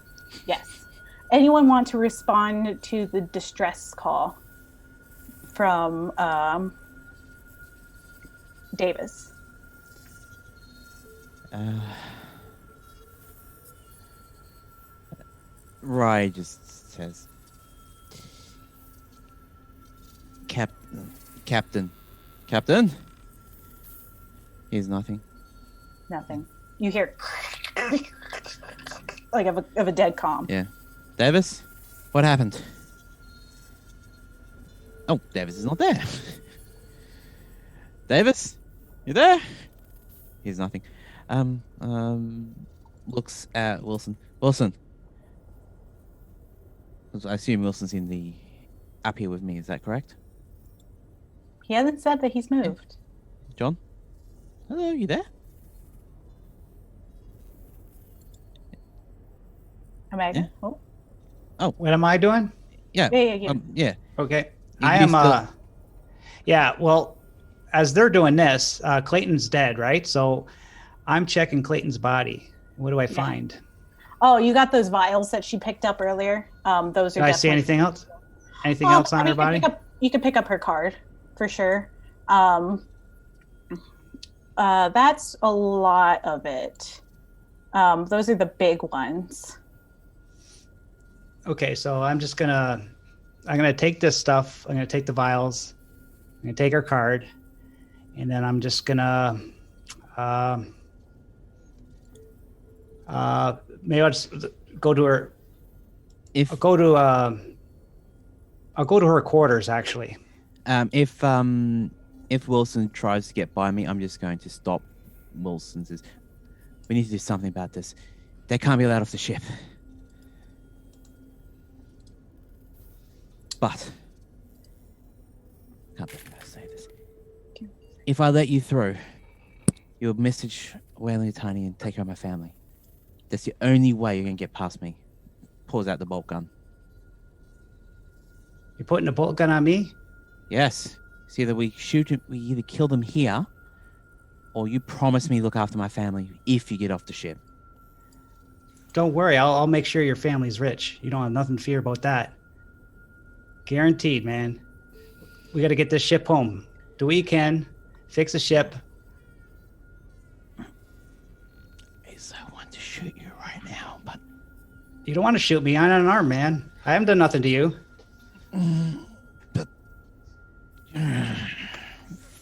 Yes. Anyone want to respond to the distress call from Davis? Rye just says, Captain. Here's nothing. Nothing. You hear like of a dead calm. Yeah. Davis, what happened? Oh, Davis is not there. Davis, you there? Here's nothing. Looks at Wilson. Wilson. I assume Wilson's up here with me. Is that correct? He hasn't said that he's moved. John? Hello, you there? Am I? Yeah. Oh, What am I doing? Yeah. yeah. Yeah. Okay. You I am. still- Yeah. Well, as they're doing this, Clayton's dead, right? So I'm checking Clayton's body. What do I find? Oh, you got those vials that she picked up earlier. Those are. Did I see anything else? Anything else on her body? You can pick up her card for sure. That's a lot of it. Those are the big ones. Okay, so I'm gonna take this stuff. I'm gonna take the vials. I'm gonna take her card, and then I'm just gonna maybe I'll just go to her. I'll go to her quarters actually. If Wilson tries to get by me, I'm just going to stop Wilson. Says, we need to do something about this. They can't be allowed off the ship. But can't believe I say this. If I let you through, you'll message Whaley and Tiny and take care of my family. That's the only way you're gonna get past me. Pulls out the bolt gun. You're putting a bolt gun on me? Yes. It's either we either kill them here, or you promise me look after my family if you get off the ship. Don't worry, I'll make sure your family's rich. You don't have nothing to fear about that. Guaranteed, man. We got to get this ship home. Do what you can. Fix the ship. I want to shoot you right now, but You don't want to shoot me. I'm unarmed, man. I haven't done nothing to you.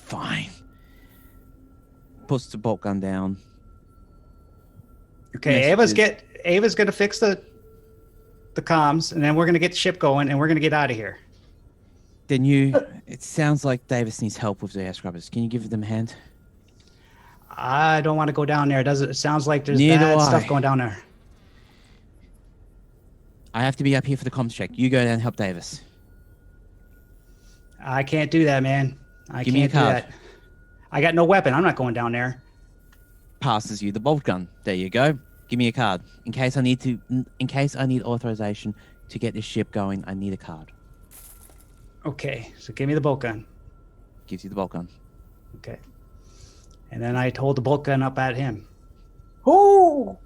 Fine. Puts the bolt gun down. Okay, Ava's gonna fix the comms, and then we're gonna get the ship going, and we're gonna get out of here. Then it sounds like Davis needs help with the air scrubbers. Can you give them a hand? I don't want to go down there. It sounds like there's Neither bad do stuff I. going down there. I have to be up here for the comms check. You go down and help Davis. I can't do that, man. I Give me a can't do card. that. I got no weapon. I'm not going down there. Passes you the bolt gun. There you go. Give me a card. In case I need authorization to get this ship going, I need a card. Okay, so give me the bolt gun. Gives you the bolt gun. Okay. And then I hold the bolt gun up at him. Oh,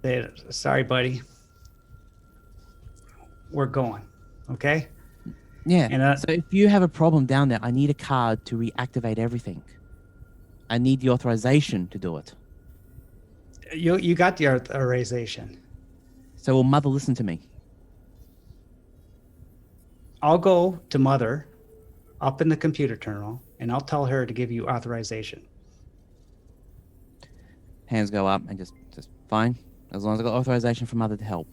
Say, sorry, buddy. We're going. Okay? Yeah. And, so if you have a problem down there, I need a card to reactivate everything. I need the authorization to do it. You got the authorization. So will Mother listen to me? I'll go to Mother up in the computer terminal, and I'll tell her to give you authorization. Hands go up and just fine. As long as I got authorization from Mother to help.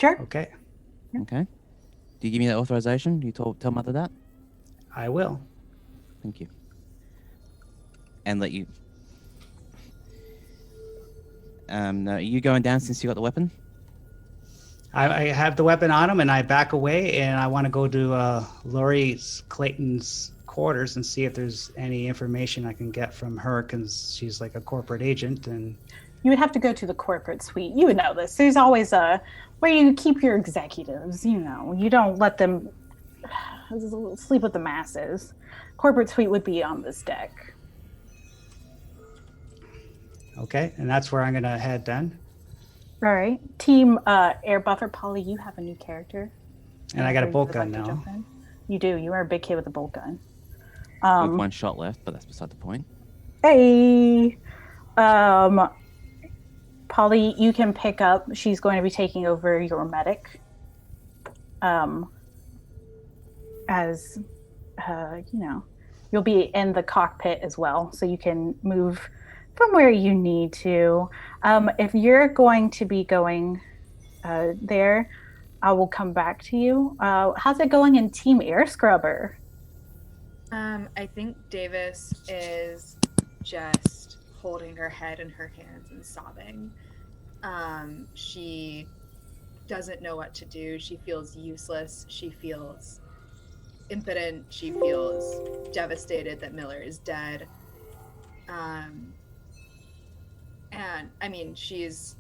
sure. Okay? Okay. Do you give me that authorization? Do you tell Mother that? I will. Thank you. And let you. No, are you going down since you got the weapon? I have the weapon on him, and I back away, and I want to go to Lori Clayton's quarters and see if there's any information I can get from her, because she's like a corporate agent. And You would have to go to the corporate suite. You would know this. There's always where you keep your executives. You know, you don't let them sleep with the masses. Corporate suite would be on this deck. okay, and that's where I'm gonna head then. All right, Team Air Buffer Polly, you have a new character. And I got a Who bolt would gun like to now. jump in? You do. You are a big kid with a bolt gun. With one shot left, but that's beside the point. Hey, Polly, you can pick up. She's going to be taking over your medic. As you'll be in the cockpit as well, so you can move from where you need to. If you're going to be going there, I will come back to you. How's it going in Team Air Scrubber? I think Davis is just holding her head in her hands and sobbing. She doesn't know what to do. She feels useless. She feels impotent. She feels devastated that Miller is dead. And I mean, she's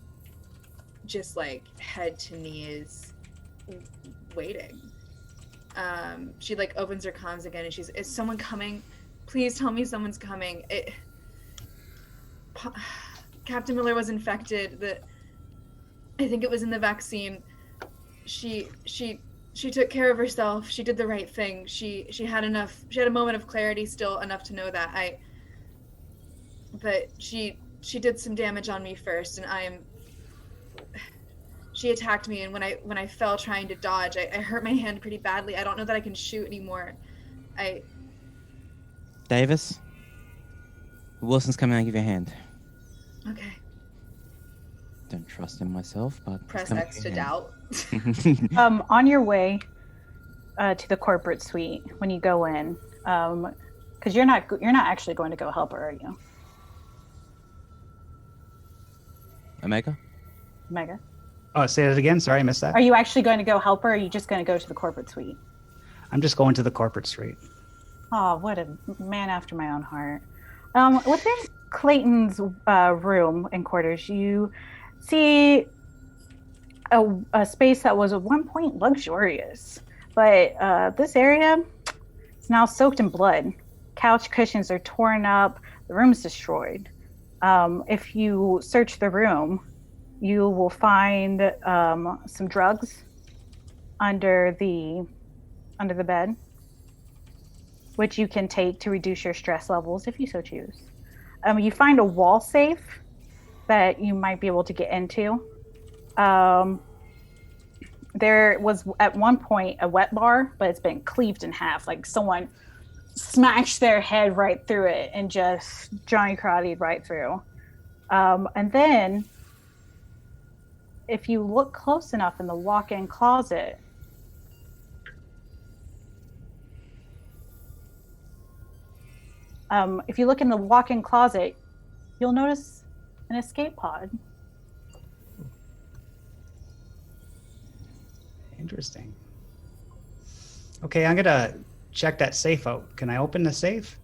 just like head to knees waiting. She like opens her comms again and she's, is someone coming? Please tell me someone's coming. Captain Miller was infected. I think it was in the vaccine. She took care of herself. She did the right thing. She had a moment of clarity still, enough to know that but she did some damage on me first, and she attacked me, and when I fell trying to dodge, I hurt my hand pretty badly. I don't know that I can shoot anymore. Davis, Wilson's coming out, give you a hand. Okay. Don't trust him myself, but Press X to doubt. On your way to the corporate suite, when you go in, because you're not actually going to go help her, are you? Omega? Oh, say that again. Sorry, I missed that. Are you actually going to go help her, or are you just going to go to the corporate suite? I'm just going to the corporate suite. Oh, what a man after my own heart. Within Clayton's room and quarters, you see a space that was at one point luxurious, but this area is now soaked in blood. Couch cushions are torn up. The room's destroyed. If you search the room, you will find some drugs under the bed, which you can take to reduce your stress levels if you so choose. You find a wall safe that you might be able to get into. There was at one point a wet bar, but it's been cleaved in half. Like someone smashed their head right through it and just Johnny Karate right through. And then if you look close enough in the walk-in closet, you'll notice an escape pod. Interesting. Okay, I'm gonna check that safe out. Can I open the safe?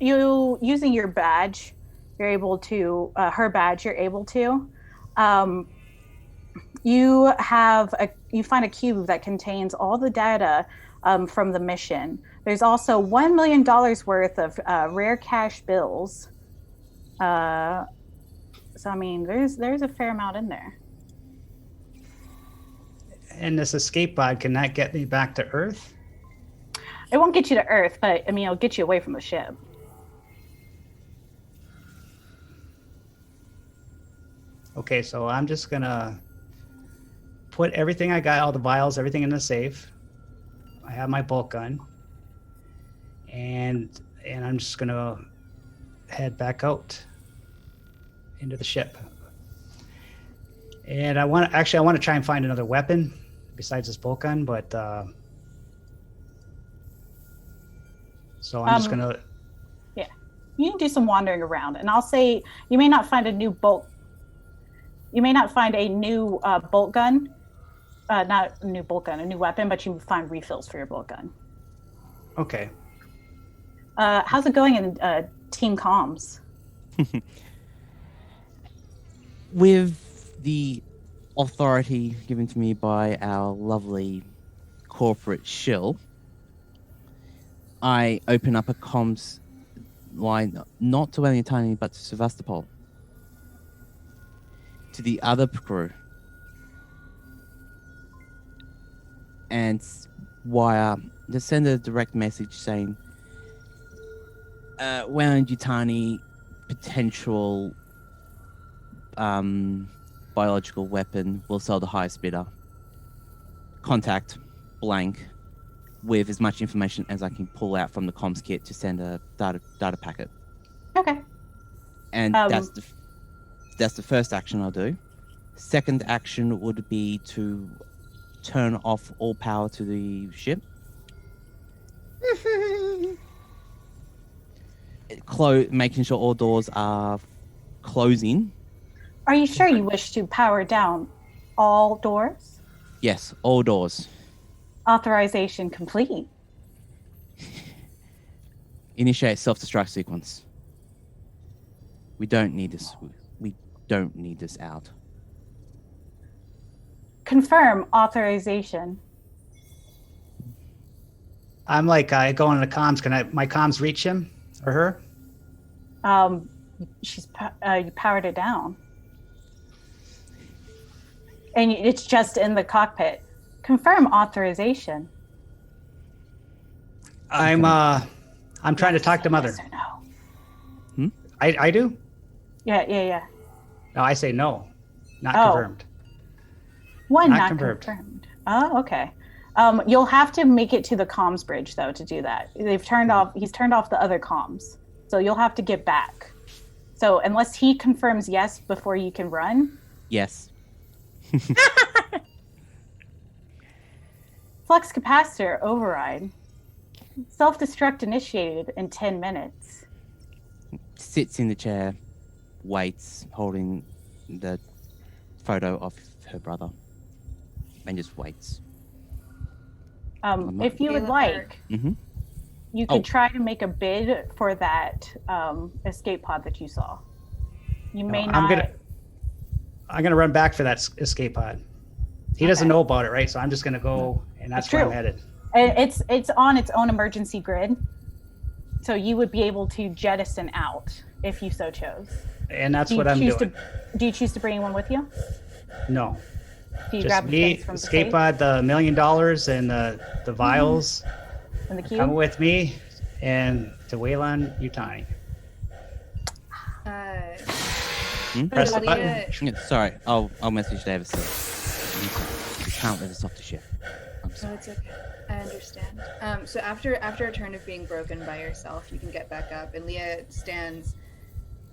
You using your badge, you're able to. Her badge, you're able to. You find a cube that contains all the data from the mission. There's also $1 million worth of rare cash bills. So I mean, there's a fair amount in there. And this escape pod, can that get me back to Earth? It won't get you to Earth, but I mean, it'll get you away from the ship. Okay, so I'm just gonna put everything I got, all the vials, everything in the safe. I have my bolt gun, and I'm just gonna head back out into the ship. And I want to try and find another weapon besides this bolt gun, but so I'm just gonna. Yeah, you can do some wandering around, and I'll say you may not find a new bolt. You may not find a new bolt gun, not a new bolt gun, a new weapon, but you find refills for your bolt gun. Okay. How's it going in Team Comms? With the authority given to me by our lovely corporate shill, I open up a comms line, not to Untitled, but to Sevastopol, to the other crew, and just send a direct message saying, Wellingutani potential biological weapon will sell the highest bidder. Contact blank with as much information as I can pull out from the comms kit to send a data packet. Okay. And that's the first action I'll do. Second action would be to turn off all power to the ship. Making sure all doors are closing. Are you sure you wish to power down all doors? Yes, all doors. Authorization complete. Initiate self-destruct sequence. We don't need this. We don't need this out. Confirm authorization. I'm like, I go on the comms. Can my comms reach him or her? You powered it down. And it's just in the cockpit. Confirm authorization. I'm trying to talk to Mother. Yes or no? I do? Yeah. No, I say no. Not Oh. confirmed. One Not not confirmed. Oh, okay. You'll have to make it to the comms bridge though to do that. He's turned off the other comms. So you'll have to get back. So unless he confirms yes before you can run. Yes. Flux capacitor override. Self-destruct initiated in 10 minutes. Sits in the chair, waits, holding the photo of her brother, and just waits. If you would like, you could Oh. try to make a bid for that escape pod that you saw. You may not. I'm gonna run back for that escape pod. He doesn't know about it, right? So I'm just gonna go, and that's where I'm headed. It's on its own emergency grid, so you would be able to jettison out if you so chose. And that's what I'm doing. Do you choose to bring one with you? No. Do you Just grab the me, things from the escape safe pod, the $1 million and the vials. and the cube? Come with me, and to Wayland Yutani. Press the button. Yeah, sorry, I'll message Davis. You can't let us off the ship. I'm No, sorry. it's okay. I understand. So after a turn of being broken by yourself, you can get back up, and Leah stands,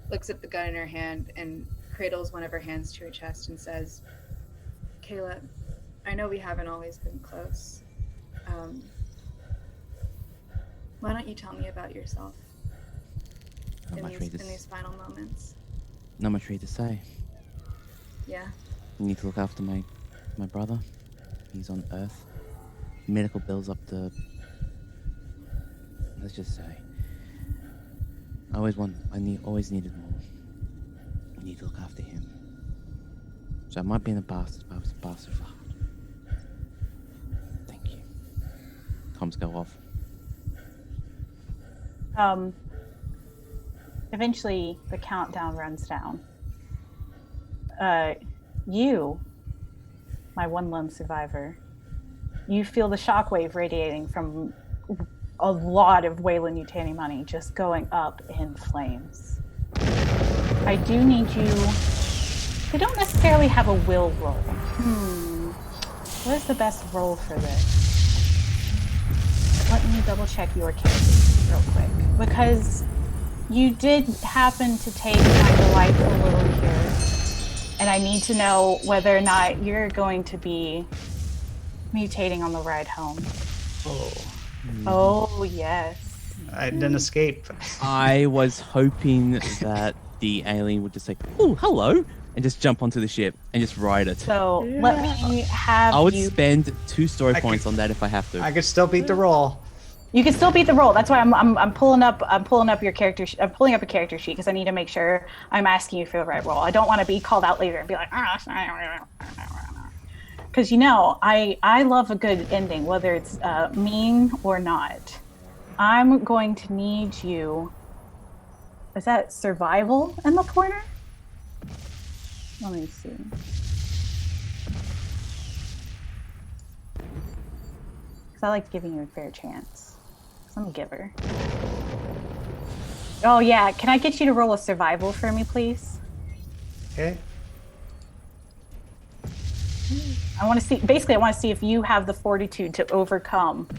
looks at the gun in her hand, and cradles one of her hands to her chest and says, "Kayla, I know we haven't always been close. Why don't you tell me about yourself in these final moments?" Not much for you to say. Yeah. You need to look after my brother. He's on Earth. Medical bills up to, let's just say, I always needed more. I need to look after him. So I might be in a bastard, but I was a bastard for heart. Thank you. Comms go off. Eventually, the countdown runs down. You, my one lone survivor, you feel the shockwave radiating from a lot of Wayland Yutani money just going up in flames. I do need you. We don't necessarily have a will roll. What is the best roll for this? Let me double check your case real quick. Because you did happen to take my life a little here. And I need to know whether or not you're going to be mutating on the ride home. Oh, yes. I didn't escape. I was hoping that the alien would just say, "Oh, hello," and just jump onto the ship and just ride it. So let me have I would you... spend 2 story points on that if I have to. I could still beat the roll. You can still beat the roll. That's why I'm pulling up your character. I'm pulling up a character sheet because I need to make sure I'm asking you for the right roll. I don't want to be called out later and be like, because I love a good ending, whether it's mean or not. I'm going to need you. Is that survival in the corner? Let me see. Because I like giving you a fair chance. I'm a giver. Oh yeah, can I get you to roll a survival for me, please? Okay. I want to see. Basically, I want to see if you have the fortitude to overcome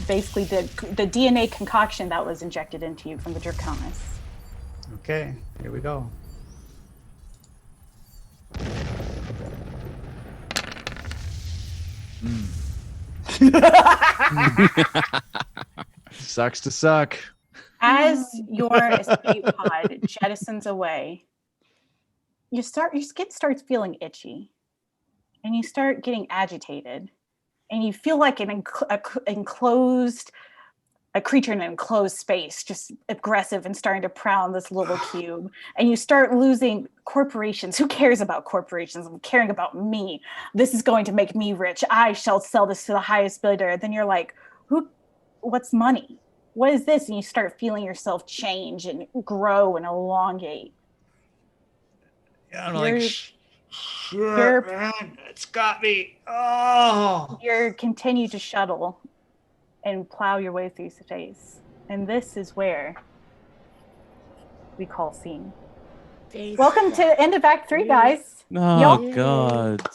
basically the DNA concoction that was injected into you from the Draconis. Okay, here we go. Sucks to suck. As your escape pod jettisons away, your skin starts feeling itchy, and you start getting agitated, and you feel like a creature in an enclosed space, just aggressive and starting to prowl in this little cube. And you start losing corporations. Who cares about corporations? I'm caring about me. This is going to make me rich. I shall sell this to the highest bidder. Then you're like, what's money? What is this? And you start feeling yourself change and grow and elongate. Yeah, I'm like, shit, man, it's got me. Oh. You continue to shuttle and plow your way through space. And this is where we call scene. Welcome to the end of Act 3, guys. Oh, God.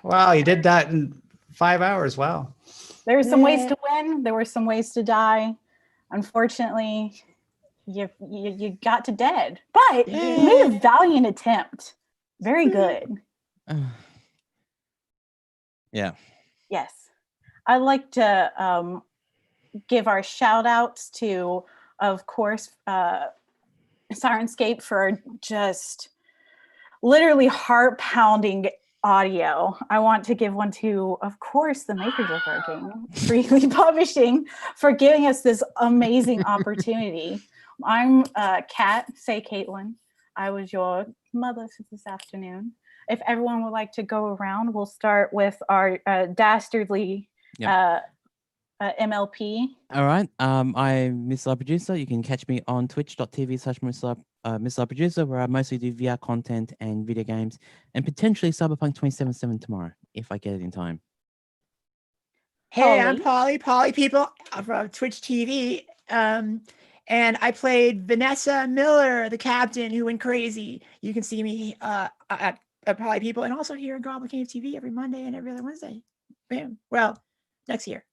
Wow, you did that in 5 hours. Wow. There were some ways to win. There were some ways to die. Unfortunately, you got to dead. But you made a valiant attempt. Very good. Yeah. Yes. I'd like to give our shout outs to, of course, Syrinscape for just literally heart pounding audio. I want to give one to, of course, the makers of our game, Freely Publishing, for giving us this amazing opportunity. I'm Cest Caitlin. I was your mother this afternoon. If everyone would like to go around, we'll start with our dastardly MLP. All right. I'm Miss Live Producer. You can catch me on twitch.tv/Miss Live Producer, where I mostly do VR content and video games, and potentially Cyberpunk 2077 tomorrow, if I get it in time. Hey, I'm Polly people from Twitch TV. And I played Vanessa Miller, the captain who went crazy. You can see me at Polly people, and also here in Goblin Cave TV every Monday and every other Wednesday. Bam. Well, next year.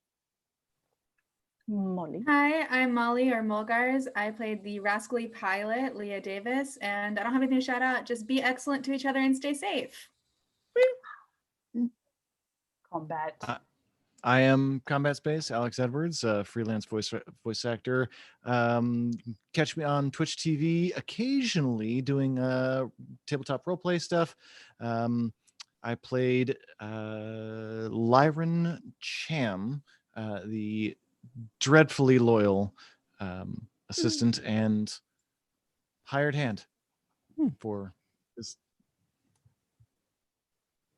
Molly. Hi, I'm Molly or Mulgars. I played the rascally pilot, Leah Davis, and I don't have anything to shout out. Just be excellent to each other and stay safe. Combat. I am Combat Space, Alex Edwards, freelance voice actor. Catch me on Twitch TV occasionally doing tabletop roleplay stuff. I played Lyron Cham, the dreadfully loyal assistant and hired hand for this.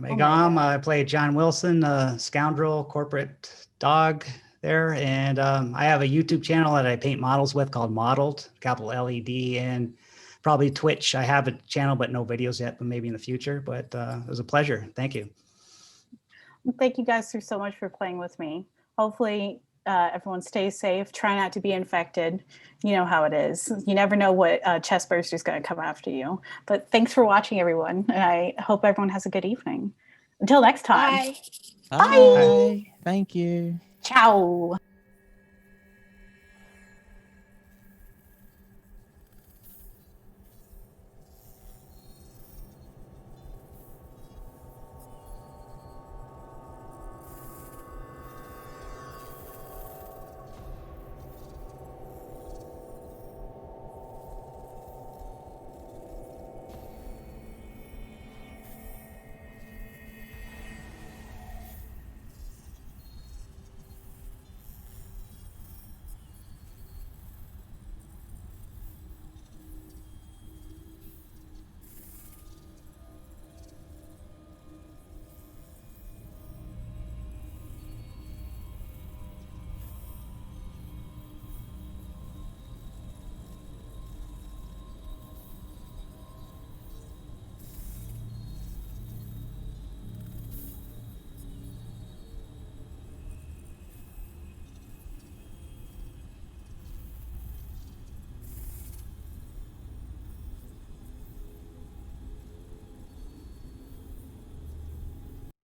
Megam, I played John Wilson, a scoundrel corporate dog there. And I have a YouTube channel that I paint models with called Modeled, capital LED, and probably Twitch. I have a channel, but no videos yet, but maybe in the future. But it was a pleasure. Thank you. Thank you guys so much for playing with me. Hopefully everyone stays safe. Try not to be infected. You know how it is. You never know what chest burster is going to come after you. But thanks for watching, everyone. And I hope everyone has a good evening. Until next time. Bye. Bye. Thank you. Ciao.